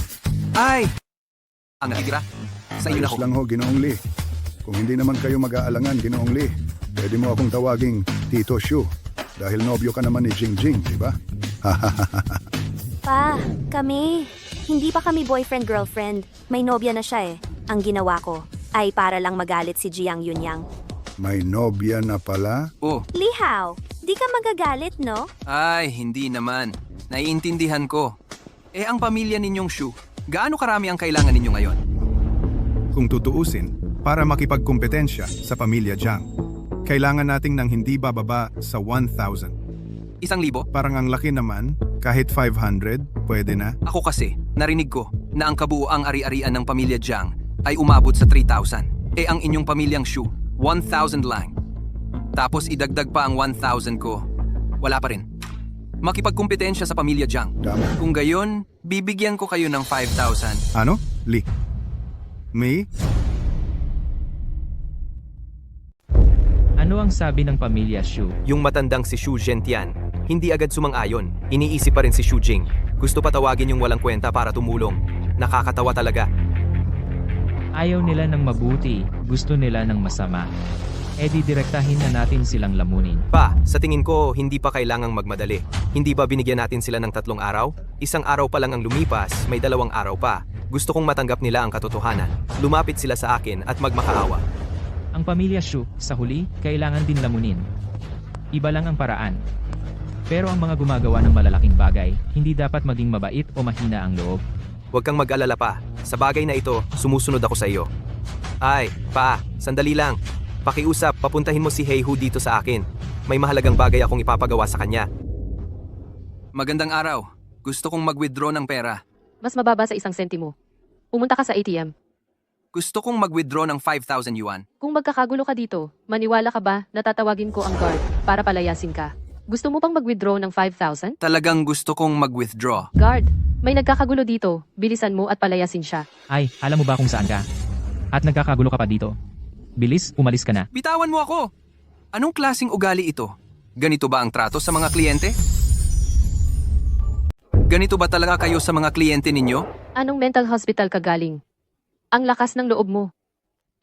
Ay! Ang natitira, sa inyo na Ayos ko. lang ho, Ginoong Li. Kung hindi naman kayo mag-aalangan, Ginoong Li, pwede mo akong tawaging Tito Shu. Dahil nobyo ka naman ni Jingjing, di ba? Pa, kami. Hindi pa kami boyfriend-girlfriend. May nobya na siya eh. Ang ginawa ko ay para lang magalit si Jiang Yunyang. May nobya na pala? Oh, Li Hao, di ka magagalit, no? ay, hindi naman. Naiintindihan ko. Eh, ang pamilya ninyong Shu, gaano karami ang kailangan ninyo ngayon? Kung tutuusin, para makipagkompetensya sa pamilya Jiang, kailangan nating ng hindi bababa sa 1,000. 1,000? Parang ang laki naman, kahit 500, pwede na. Ako kasi, narinig ko na ang kabuuang ari-arian ng pamilya Jiang ay umabot sa 3,000. Eh ang inyong pamilyang Shu, 1,000 lang. Tapos idagdag pa ang 1,000 ko. Wala pa rin. Makipagkumpetensya sa pamilya Jiang. Tama. Kung gayon, bibigyan ko kayo ng 5,000. Ano? Lee? Me? Ano ang sabi ng pamilya Shu? Yung matandang si Xu Zhentian, hindi agad sumang-ayon. Iniisip pa rin si Xu Jing. Gusto pa tawagin yung walang kwenta para tumulong. Nakakatawa talaga. Ayaw nila ng mabuti, gusto nila ng masama. E di direktahin na natin silang lamunin. Pa, sa tingin ko, hindi pa kailangang magmadali. Hindi ba binigyan natin sila ng 3 araw? 1 araw pa lang ang lumipas, may 2 araw pa. Gusto kong matanggap nila ang katotohanan. Lumapit sila sa akin at magmakaawa. Ang pamilya Shu, sa huli, kailangan din lamunin. Iba lang ang paraan. Pero ang mga gumagawa ng malalaking bagay, hindi dapat maging mabait o mahina ang loob. Huwag kang mag-alala pa. Sa bagay na ito, sumusunod ako sa iyo. Ay, pa, sandali lang. Pakiusap, papuntahin mo si Heihu dito sa akin. May mahalagang bagay akong ipapagawa sa kanya. Magandang araw. Gusto kong mag-withdraw ng pera. Mas mababa sa 1 sentimo. Pumunta ka sa ATM. Gusto kong mag-withdraw ng 5,000 yuan. Kung magkakagulo ka dito, maniwala ka ba na tatawagin ko ang guard para palayasin ka? Gusto mo pang mag-withdraw ng 5,000? Talagang gusto kong mag-withdraw. Guard, may nagkakagulo dito. Bilisan mo at palayasin siya. Ay, alam mo ba kung saan ka? At nagkakagulo ka pa dito? Bilis, umalis ka na. Bitawan mo ako! Anong klaseng ugali ito? Ganito ba ang trato sa mga kliyente? Ganito ba talaga kayo sa mga kliyente ninyo? Anong mental hospital ka galing? Ang lakas ng loob mo.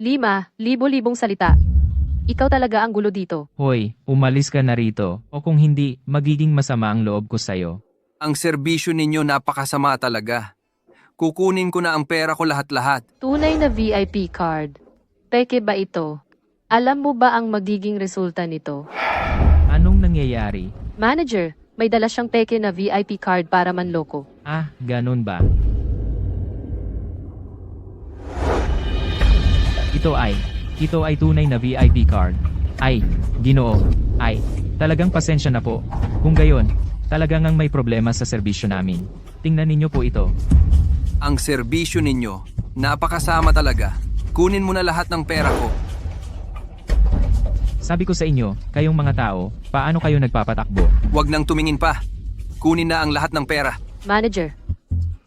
5,000 salita. Ikaw talaga ang gulo dito. Hoy, umalis ka na rito. O kung hindi, magiging masama ang loob ko sa'yo. Ang serbisyo ninyo napakasama talaga. Kukunin ko na ang pera ko lahat-lahat. Tunay na VIP card. Peke ba ito? Alam mo ba ang magiging resulta nito? Anong nangyayari? Manager, may dala siyang peke na VIP card para manloko. Ah, ganun ba? Ito ay tunay na VIP card. Ay, Ginoo. Ay, talagang pasensya na po. Kung gayon, talagang ang may problema sa serbisyo namin. Tingnan ninyo po ito. Ang serbisyo ninyo, napakasama talaga. Kunin mo na lahat ng pera ko. Sabi ko sa inyo, kayong mga tao, paano kayo nagpapatakbo? Huwag nang tumingin pa. Kunin na ang lahat ng pera. Manager,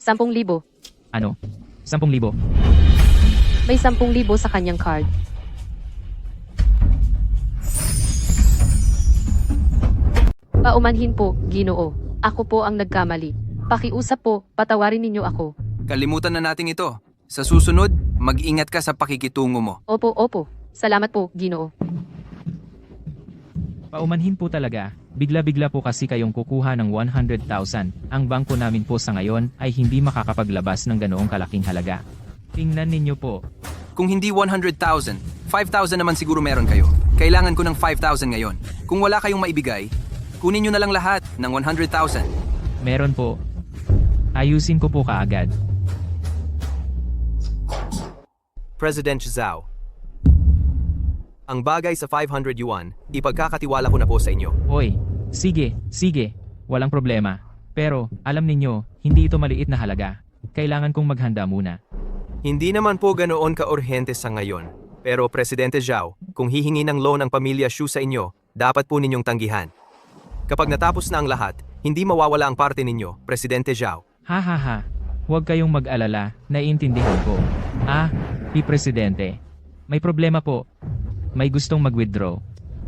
10,000. Ano? 10,000? May 10,000 sa kanyang card. Paumanhin po, Ginoo. Ako po ang nagkamali. Pakiusap po, patawarin ninyo ako. Kalimutan na natin ito. Sa susunod, mag-ingat ka sa pakikitungo mo. Opo. Salamat po, Ginoo. Paumanhin po talaga. Bigla-bigla po kasi kayong kukuha ng 100,000. Ang bangko namin po sa ngayon ay hindi makakapaglabas ng ganoong kalaking halaga. Tingnan ninyo po. Kung hindi 100,000, 5,000 naman siguro meron kayo. Kailangan ko ng 5,000 ngayon. Kung wala kayong maibigay, kunin nyo na lang lahat ng 100,000. Meron po. Ayusin ko po kaagad. President Zhao. Ang bagay sa 500 yuan, ipagkakatiwala ko na po sa inyo. Hoy, sige. Walang problema. Pero, alam ninyo, hindi ito maliit na halaga. Kailangan kong maghanda muna. Hindi naman po ganoon ka-urhente sa ngayon. Pero Presidente Zhao, kung hihingi ng loan ang pamilya Xu sa inyo, dapat po ninyong tanggihan. Kapag natapos na ang lahat, hindi mawawala ang parte ninyo, Presidente Zhao. Ha. Huwag kayong mag-alala, naiintindihan ko. Presidente. May problema po. May gustong mag-withdraw.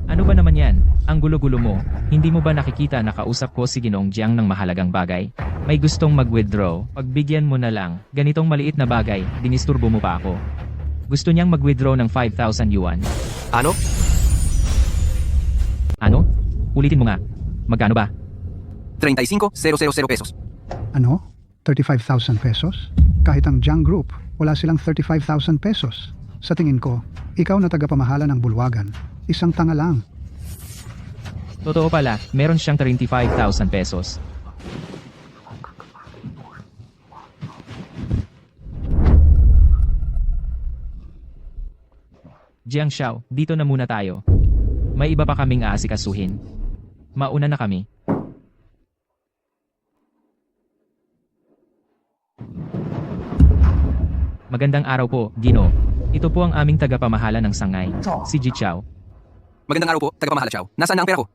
Ano ba naman yan? Ang gulo-gulo mo. Hindi mo ba nakikita na kausap ko si Ginoong Jiang ng mahalagang bagay? May gustong mag-withdraw. Pagbigyan mo na lang. Ganitong maliit na bagay, dinisturbo mo pa ako. Gusto niyang mag-withdraw ng 5,000 yuan. Ano? Ano? Ulitin mo nga. Magkano ba? 35,000 pesos. Ano? 35,000 pesos? Kahit ang Jiang Group, wala silang 35,000 pesos. Sa tingin ko, ikaw na tagapamahala ng bulwagan. Isang tanga lang. Totoo pala, meron siyang 35,000 pesos. Jiang Xiao, dito na muna tayo. May iba pa kaming aasikasuhin. Mauna na kami. Magandang araw po, Gino. Ito po ang aming tagapamahala ng sangay, si Ji Chao. Magandang araw po, tagapamahala Chow. Nasaan na ang pera ko?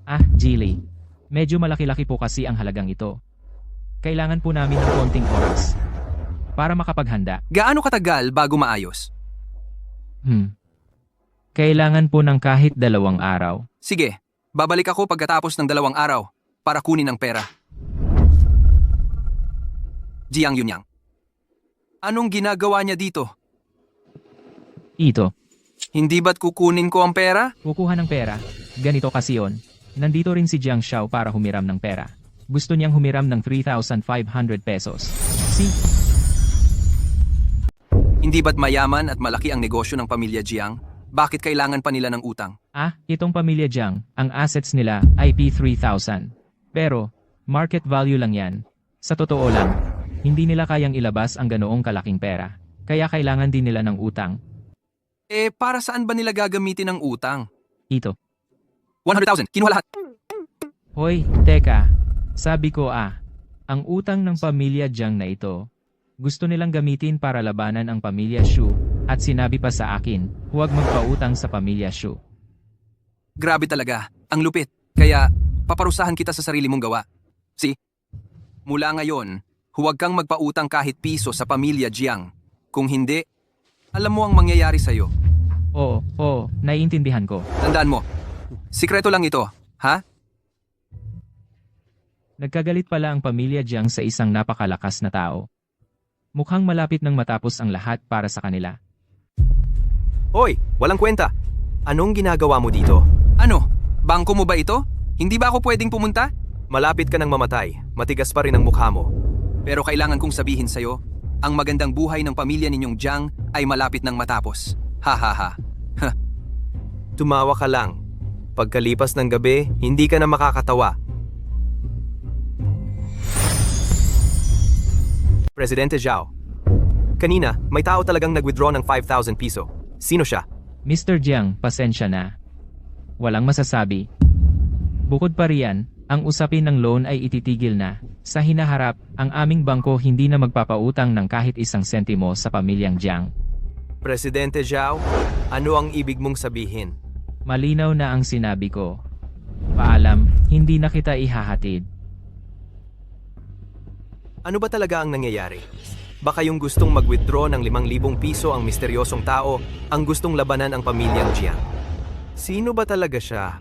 Ah, Jilly. Medyo malaki-laki po kasi ang halagang ito. Kailangan po namin ng konting oras para makapaghanda. Gaano katagal bago maayos? Kailangan po ng kahit 2 araw. Sige, babalik ako pagkatapos ng 2 araw para kunin ang pera. Jiang Yunyang. Anong ginagawa niya dito? Ito, Hindi ba't kukunin ko ang pera? kukuha ng pera. Ganito kasi yon. Nandito rin si Jiang Xiao para humiram ng pera. Gusto niyang humiram ng 3,500 pesos. Hindi ba't mayaman at malaki ang negosyo ng pamilya Jiang? Bakit kailangan pa nila ng utang? Ah, itong pamilya Jiang, ang assets nila ay P3,000. Pero, market value lang yan. Sa totoo lang, hindi nila kayang ilabas ang ganoong kalaking pera. Kaya kailangan din nila ng utang. Para saan ba nila gagamitin ang utang? Ito. 100,000, kinuha lahat. Hoy, teka. Sabi ko ang utang ng pamilya Jiang na ito, gusto nilang gamitin para labanan ang pamilya Shu, at sinabi pa sa akin, huwag magpautang sa pamilya Shu. Grabe talaga, ang lupit. Kaya, paparusahan kita sa sarili mong gawa. Mula ngayon, huwag kang magpautang kahit piso sa pamilya Jiang. Kung hindi, alam mo ang mangyayari sa'yo. Oo, naiintindihan ko. Tandaan mo, sikreto lang ito, ha? Nagkagalit pala ang pamilya Jiang sa isang napakalakas na tao. Mukhang malapit nang matapos ang lahat para sa kanila. Hoy, walang kwenta. Anong ginagawa mo dito? Ano? Bangko mo ba ito? Hindi ba ako pwedeng pumunta? Malapit ka ng mamatay. Matigas pa rin ang mukha mo. Pero kailangan kong sabihin sa'yo, ang magandang buhay ng pamilya ninyong Jiang ay malapit nang matapos. Ha ha ha. Tumawa ka lang. Pagkalipas ng gabi, hindi ka na makakatawa. Presidente Zhao. Kanina, may tao talagang nag-withdraw ng 5,000 piso. Sino siya? Mr. Jiang, pasensya na. Walang masasabi. Bukod pa riyan, ang usapin ng loan ay ititigil na. Sa hinaharap, ang aming bangko hindi na magpapautang ng kahit 1 sentimo sa pamilyang Jiang. Presidente Zhao, ano ang ibig mong sabihin? Malinaw na ang sinabi ko. Paalam, hindi na kita ihahatid. Ano ba talaga ang nangyayari? Baka yung gustong mag-withdraw ng 5,000 piso ang misteryosong tao ang gustong labanan ang pamilyang Jiang. Sino ba talaga siya?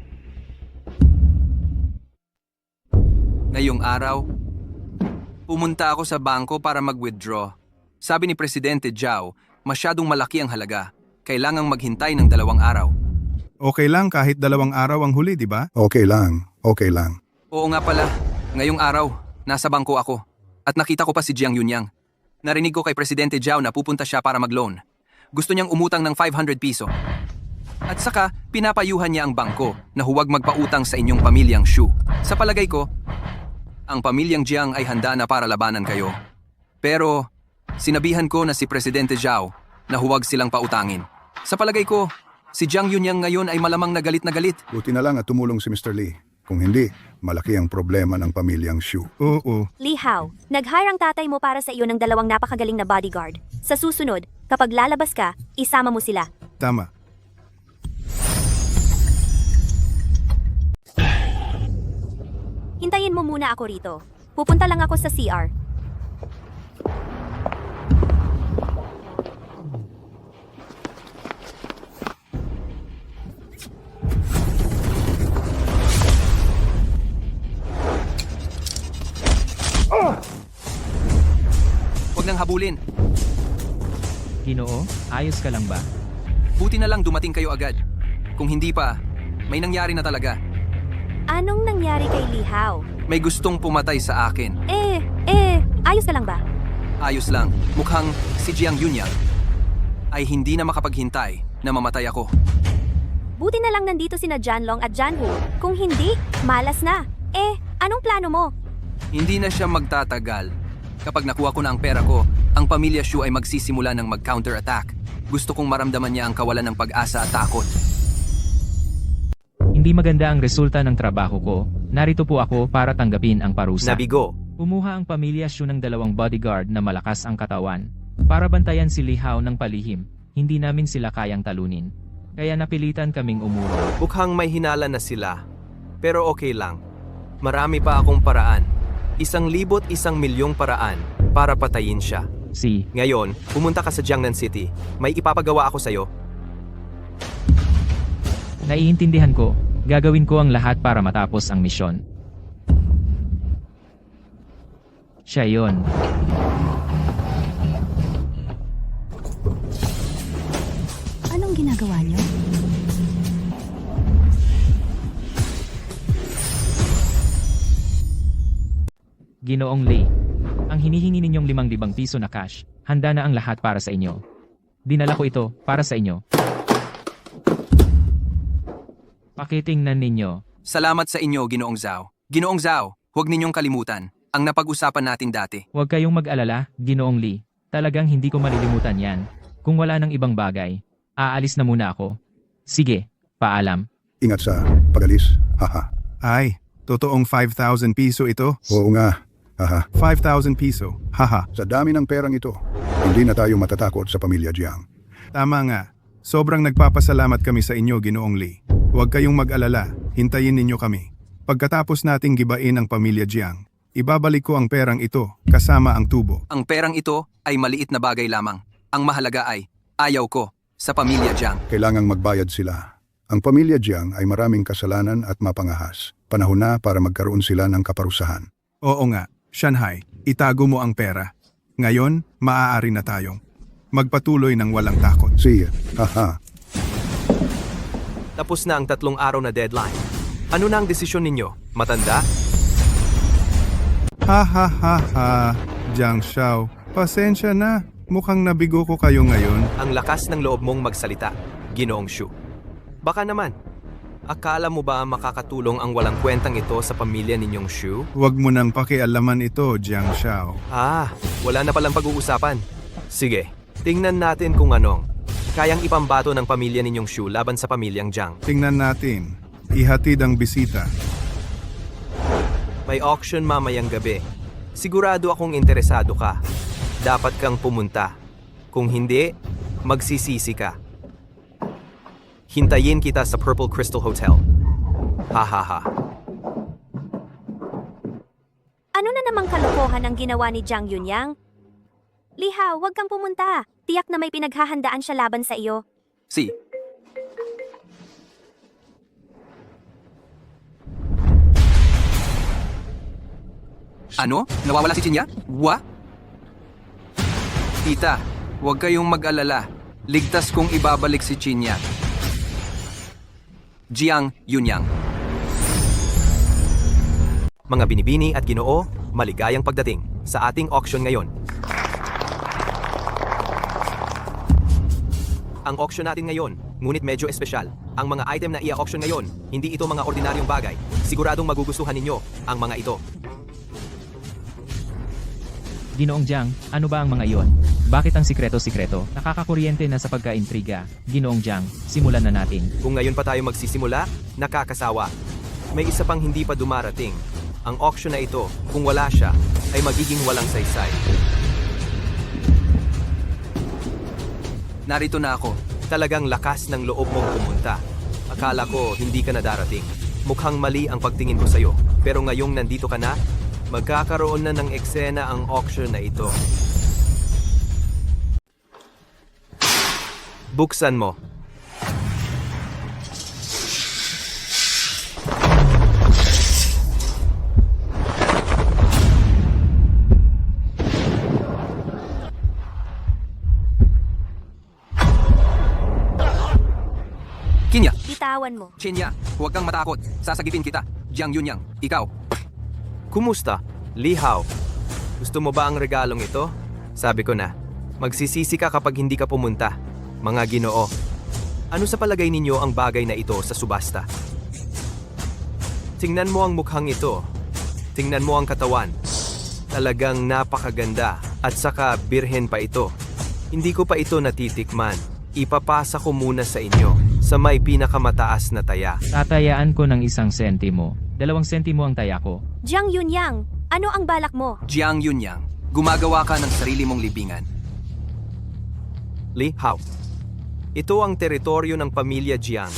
Ngayong araw, pumunta ako sa bangko para mag-withdraw. Sabi ni Presidente Zhao, masyadong malaki ang halaga. Kailangang maghintay ng 2 araw. Okay lang kahit 2 araw ang huli, di ba? Okay lang. Oo nga pala, ngayong araw, nasa bangko ako. At nakita ko pa si Jiang Yunyang. Narinig ko kay Presidente Zhao na pupunta siya para mag-loan. Gusto niyang umutang ng 500 piso. At saka, pinapayuhan niya ang bangko na huwag magpautang sa inyong pamilyang Shu. Sa palagay ko, ang pamilyang Jiang ay handa na para labanan kayo. Pero, sinabihan ko na si Presidente Zhao na huwag silang pautangin. Sa palagay ko, si Jiang Yunyang ngayon ay malamang na galit. Buti na lang at tumulong si Mr. Lee. Kung hindi, malaki ang problema ng pamilyang Shu. Oo. Li Hao, nag-hire ang tatay mo para sa iyo ng 2 napakagaling na bodyguard. Sa susunod, kapag lalabas ka, isama mo sila. Tama. Hintayin mo muna ako rito. Pupunta lang ako sa CR. Huwag nang habulin. Ginoo, ayos ka lang ba? Buti na lang dumating kayo agad. Kung hindi pa, may nangyari na talaga. Anong nangyari kay Li Hao? May gustong pumatay sa akin. Ayos ka lang ba? Ayos lang. Mukhang si Jiang Yunyang ay hindi na makapaghintay na mamatay ako. Buti na lang nandito sina Janlong at Janhu. Kung hindi, malas na. Anong plano mo? Hindi na siya magtatagal. Kapag nakuha ko na ang pera ko, ang pamilya Shu ay magsisimula ng mag-counter-attack. Gusto kong maramdaman niya ang kawalan ng pag-asa at takot. Hindi maganda ang resulta ng trabaho ko. Narito po ako para tanggapin ang parusa. Nabigo. Kumuha ang pamilya Shu ng 2 bodyguard na malakas ang katawan. Para bantayan si Li Hao ng palihim, hindi namin sila kayang talunin. Kaya napilitan kaming umurong. Mukhang may hinala na sila. Pero okay lang. Marami pa akong paraan. 1,100,000 paraan para patayin siya. Si, Ngayon, pumunta ka sa Jiangnan City. May ipapagawa ako sa'yo. naiintindihan ko. Gagawin ko ang lahat para matapos ang misyon. Siya yon. Anong ginagawa niyo? Ginoong Lee, ang hinihingi ninyong 5,000 piso na cash, handa na ang lahat para sa inyo. Dinala ko ito para sa inyo. Pakitingnan ninyo. Salamat sa inyo, Ginoong Zhao. Ginoong Zhao, huwag ninyong kalimutan ang napag-usapan natin dati. Huwag kayong mag-alala, Ginoong Lee. Talagang hindi ko malilimutan yan. Kung wala nang ibang bagay, aalis na muna ako. Sige, paalam. Ingat sa pag-alis. Haha. Ay, totoong 5,000 piso ito? Oo nga. Haha. 5,000 piso. Haha. Sa dami ng perang ito, hindi na tayo matatakot sa pamilya Jiang. Tama nga. Sobrang nagpapasalamat kami sa inyo, Ginoong Lee. Huwag kayong mag-alala. Hintayin ninyo kami. Pagkatapos nating gibain ang pamilya Jiang, ibabalik ko ang perang ito kasama ang tubo. Ang perang ito ay maliit na bagay lamang. Ang mahalaga ay, ayaw ko, sa pamilya Jiang. Kailangang magbayad sila. Ang pamilya Jiang ay maraming kasalanan at mapangahas. Panahon na para magkaroon sila ng kaparusahan. Oo nga, Shanghai, itago mo ang pera. Ngayon, maaari na tayong magpatuloy ng walang takot. See ya. Haha. Tapos na ang 3 araw na deadline. Ano na ang desisyon ninyo? Matanda? Ha ha ha ha, Jiang Xiao, pasensya na. Mukhang nabigo ko kayo ngayon. Ang lakas ng loob mong magsalita, Ginoong Shu. Baka naman, akala mo ba makakatulong ang walang kwentang ito sa pamilya ninyong Shu? Huwag mo nang pakialaman ito, Jiang Xiao. Wala na palang pag-uusapan. Sige, tingnan natin kung anong kayang ipambato ng pamilya ninyong Shu laban sa pamilyang Jiang. Tingnan natin. Ihatid ang bisita. May auction mamayang gabi. Sigurado akong interesado ka. Dapat kang pumunta. Kung hindi, magsisisi ka. Hintayin kita sa Purple Crystal Hotel. Ha ha ha. Ano na namang kalokohan ang ginawa ni Jiang Yunyang? Liha, huwag kang pumunta. Tiyak na may pinaghahandaan siya laban sa iyo. Si, ano? Nawawala si Chinya? Tita, huwag kayong mag-alala. Ligtas kong ibabalik si Chinya. Jiang Yunyang. Mga binibini at ginoo, maligayang pagdating sa ating auction ngayon. Ang auction natin ngayon, ngunit medyo espesyal. Ang mga item na i-auction ngayon, hindi ito mga ordinaryong bagay. Siguradong magugustuhan ninyo ang mga ito. Ginoong Jiang, ano ba ang mga iyon? Bakit ang sikreto-sikreto? Nakakakuryente na sa pagkaintriga. Ginoong Jiang, simulan na natin. Kung ngayon pa tayo magsisimula, nakakasawa. May isa pang hindi pa dumarating. Ang auction na ito, kung wala siya, ay magiging walang saysay. Narito na ako. Talagang lakas ng loob mong pumunta. Akala ko hindi ka na darating. Mukhang mali ang pagtingin ko sa'yo. Pero ngayong nandito ka na, magkakaroon na ng eksena ang auction na ito. Buksan mo. Kinya, Bitawan mo. Chinya, huwag kang matakot. Sasagipin kita. Jiang Yunyang, ikaw. Kumusta? Lihaw. Gusto mo ba ang regalong ito? Sabi ko na, magsisisi ka kapag hindi ka pumunta. Mga ginoo, ano sa palagay ninyo ang bagay na ito sa subasta? Tingnan mo ang mukhang ito. Tingnan mo ang katawan. Talagang napakaganda at saka birhen pa ito. Hindi ko pa ito natitikman. Ipapasa ko muna sa inyo sa may pinakamataas na taya. Tatayaan ko ng 1 sentimo. 2 sentimo ang taya ko. Jiang Yunyang, ano ang balak mo? Jiang Yunyang, gumagawa ka ng sarili mong libingan. Lihaw. Ito ang teritoryo ng pamilya Jiang.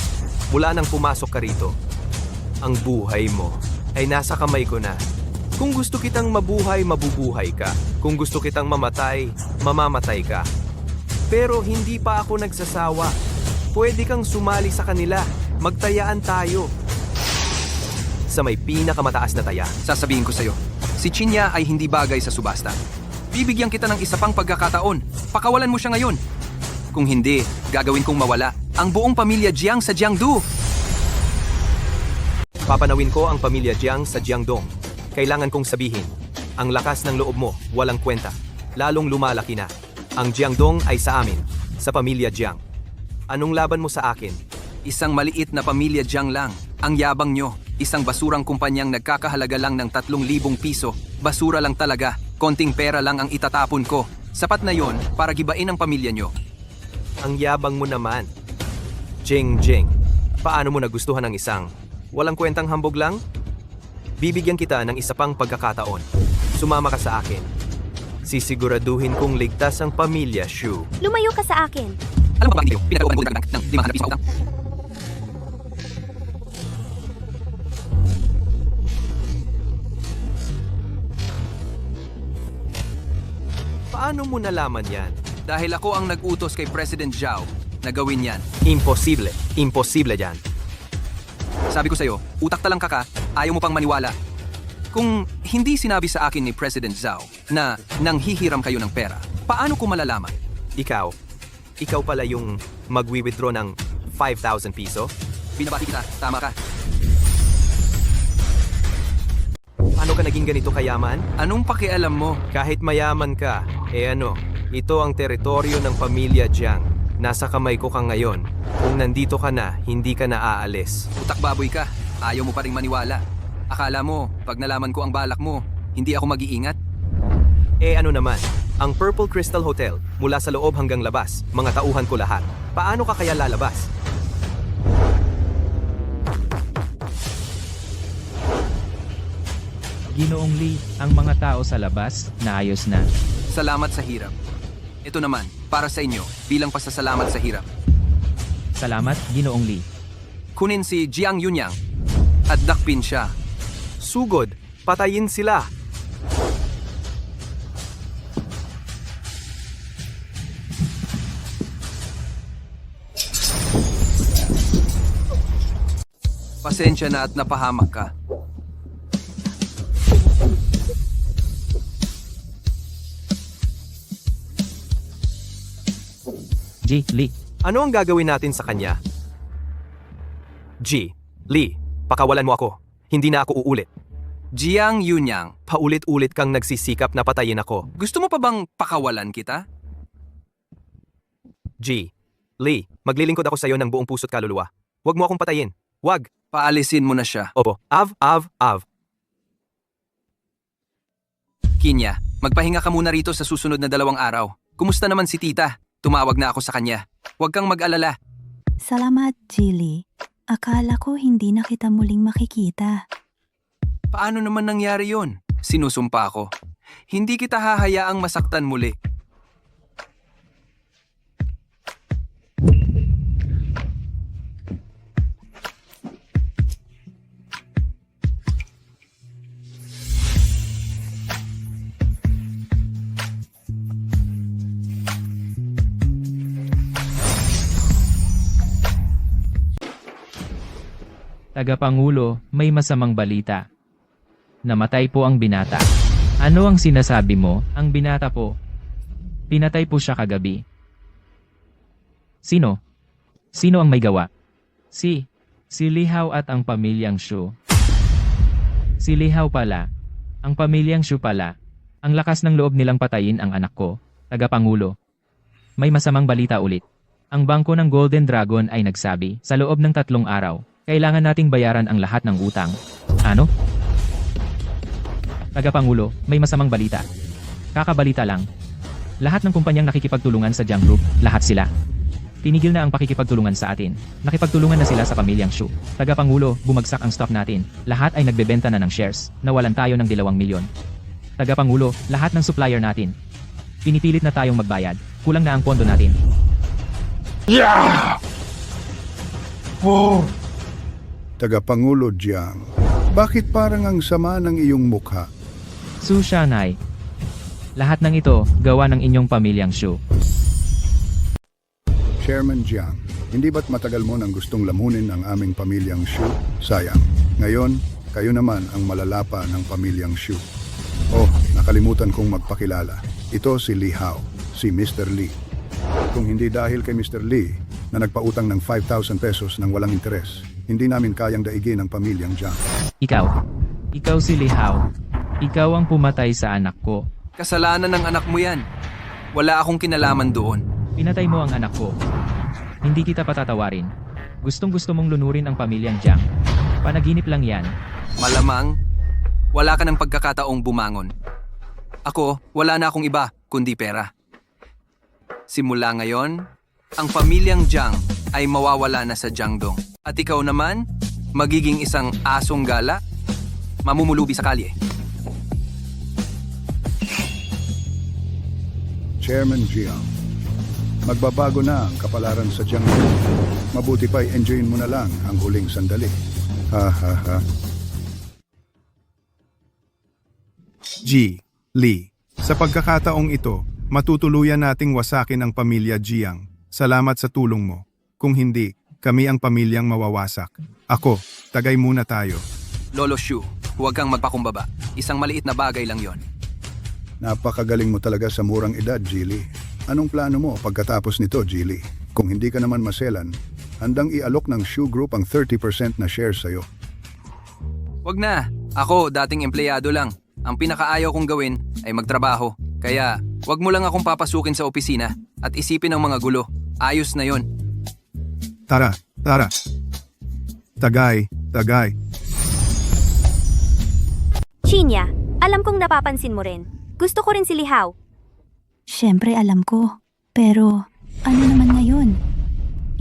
Mula nang pumasok ka rito, ang buhay mo ay nasa kamay ko na. Kung gusto kitang mabuhay, mabubuhay ka. Kung gusto kitang mamatay, mamamatay ka. Pero hindi pa ako nagsasawa. Pwede kang sumali sa kanila. Magtayaan tayo. Sa may pinakamataas na taya. Sasabihin ko sa'yo, si Chinya ay hindi bagay sa subasta. Bibigyan kita ng isa pang pagkakataon. Pakawalan mo siya ngayon. Kung hindi, gagawin kong mawala ang buong pamilya Jiang sa Jiangdu. Papanawin ko ang pamilya Jiang sa Jiangdong. Kailangan kong sabihin, ang lakas ng loob mo, walang kwenta. Lalong lumalaki na. Ang Jiangdong ay sa amin, sa pamilya Jiang. Anong laban mo sa akin? Isang maliit na pamilya Jiang lang. Ang yabang nyo, isang basurang kumpanyang nagkakahalaga lang ng 3,000 piso. Basura lang talaga. Konting pera lang ang itatapon ko. Sapat na yon para gibain ang pamilya nyo. Ang yabang mo naman. Jing, paano mo nagustuhan ang isang walang kwentang hambog lang? Bibigyan kita ng isa pang pagkakataon. Sumama ka sa akin. Sisiguraduhin kong ligtas ang pamilya Shu. Lumayo ka sa akin. Alam mo ba ang pinag-uuban ko ng 500 piso utang? Paano mo nalaman yan? Dahil ako ang nag-utos kay President Zhao na gawin yan. Imposible. Imposible yan. Sabi ko sa'yo, utak talang ka, ayaw mo pang maniwala. Kung hindi sinabi sa akin ni President Zhao na nanghihiram kayo ng pera, paano ko malalaman? Ikaw pala yung magwi-withdraw ng 5,000 piso? Binabati kita, tama ka. Paano ka naging ganito kayaman? Anong pakialam mo? Kahit mayaman ka, ito ang teritoryo ng pamilya Jiang. Nasa kamay ko ka ngayon. Kung nandito ka na, hindi ka na aalis. Utak baboy ka, ayaw mo pa rin maniwala. Akala mo, pag nalaman ko ang balak mo, hindi ako mag-iingat? Ano naman, ang Purple Crystal Hotel, mula sa loob hanggang labas, mga tauhan ko lahat. Paano ka kaya lalabas? Ginoong Lee, ang mga tao sa labas, naayos na. Salamat sa hirap. Ito naman, para sa inyo, bilang pasasalamat sa hirap. Salamat, Ginoong Lee. Kunin si Jiang Yunyang at dakpin siya. Sugod, patayin sila. Pasensya na at napahamak ka. Lee. Ano ang gagawin natin sa kanya? Lee, pakawalan mo ako. Hindi na ako uulit. Jiang Yunyang, Paulit-ulit kang nagsisikap na patayin ako. gusto mo pa bang pakawalan kita? Lee, maglilingkod ako sa iyo ng buong puso't kaluluwa. Huwag mo akong patayin. Huwag. Paalisin mo na siya. Opo. Av. Kinya, magpahinga ka muna rito sa susunod na 2 araw. Kumusta naman si tita? Tumawag na ako sa kanya. Huwag kang mag-alala. Salamat, Jilly. Akala ko hindi na kita muling makikita. Paano naman nangyari yon? Sinusumpa ko. Hindi kita hahayaang masaktan muli. Tagapangulo, may masamang balita. Namatay po ang binata. Ano ang sinasabi mo? Ang binata po. Pinatay po siya kagabi. Sino? Sino ang may gawa? Si Lihaw at ang pamilyang Shu. Si Lihaw pala. Ang pamilyang Shu pala. Ang lakas ng loob nilang patayin ang anak ko. Tagapangulo. May masamang balita ulit. Ang bangko ng Golden Dragon ay nagsabi, sa loob ng 3 araw, kailangan nating bayaran ang lahat ng utang. Ano? Tagapangulo, may masamang balita. Kakabalita lang. Lahat ng kumpanyang nakikipagtulungan sa Jiang Group, lahat sila. Tinigil na ang pakikipagtulungan sa atin. Nakipagtulungan na sila sa pamilyang Shu. Tagapangulo, bumagsak ang stock natin. Lahat ay nagbebenta na ng shares. Nawalan tayo ng 2 milyon. Tagapangulo, lahat ng supplier natin. Pinipilit na tayong magbayad. Kulang na ang pondo natin. Tagapangulo Jiang, bakit parang ang sama ng iyong mukha? Su Shanghai. Lahat ng ito, gawa ng inyong pamilyang Shu. Chairman Jiang, hindi ba't matagal mo nang gustong lamunin ang aming pamilyang Shu? Sayang. Ngayon, kayo naman ang malalapa ng pamilyang Shu. Oh, nakalimutan kong magpakilala. Ito si Li Hao, si Mr. Li. Kung hindi dahil kay Mr. Li na nagpautang ng 5,000 pesos ng walang interes, hindi namin kayang daigin ang pamilyang Jiang. Ikaw si Li Hao. Ikaw ang pumatay sa anak ko. Kasalanan ng anak mo yan. Wala akong kinalaman doon. Pinatay mo ang anak ko. Hindi kita patatawarin. Gustong-gusto mong lunurin ang pamilyang Jiang. Panaginip lang yan. Malamang, wala ka ng pagkakataong bumangon. Ako, wala na akong iba, kundi pera. Simula ngayon, ang pamilyang Jiang ay mawawala na sa Jiangdong. At ikaw naman, magiging isang asong gala, mamumulubi sa kalye. Chairman Jiang, magbabago na ang kapalaran sa Jiang. Mabuti pa'y enjoyin mo na lang ang huling sandali. Ha ha ha. Li, sa pagkakataong ito, matutuluyan nating wasakin ang pamilya Jiang. Salamat sa tulong mo. Kung hindi, kami ang pamilyang mawawasak. Ako, tagay muna tayo. Lolo Shu, huwag kang magpakumbaba. Isang maliit na bagay lang yon. Napakagaling mo talaga sa murang edad, Jilly. Anong plano mo pagkatapos nito, Jilly? Kung hindi ka naman maselan, handang ialok ng Shu Group ang 30% na shares sa'yo. Wag na. Ako, dating empleyado lang. Ang pinakaayaw kong gawin ay magtrabaho. Kaya, wag mo lang akong papasukin sa opisina at isipin ang mga gulo. Ayos na yon. Tara. Tagay. Shinya, alam kong napapansin mo rin. Gusto ko rin si Li Hao. Siyempre alam ko. Pero, ano naman ngayon?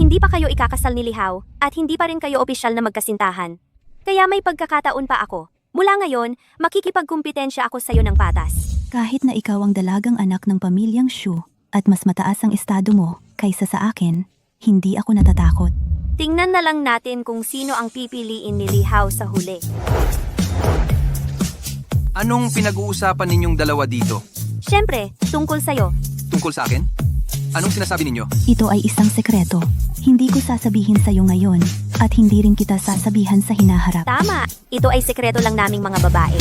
Hindi pa kayo ikakasal ni Li Hao at hindi pa rin kayo opisyal na magkasintahan. Kaya may pagkakataon pa ako. Mula ngayon, makikipagkumpetensya ako sa'yo ng patas. Kahit na ikaw ang dalagang anak ng pamilyang Shu at mas mataas ang estado mo kaysa sa akin, hindi ako natatakot. Tingnan na lang natin kung sino ang pipiliin ni Li Hao sa huli. Anong pinag-uusapan ninyong dalawa dito? Siyempre, tungkol sa'yo. Tungkol sa akin? Anong sinasabi ninyo? Ito ay isang sekreto. Hindi ko sasabihin sa'yo ngayon at hindi rin kita sasabihan sa hinaharap. Tama, ito ay sekreto lang naming mga babae.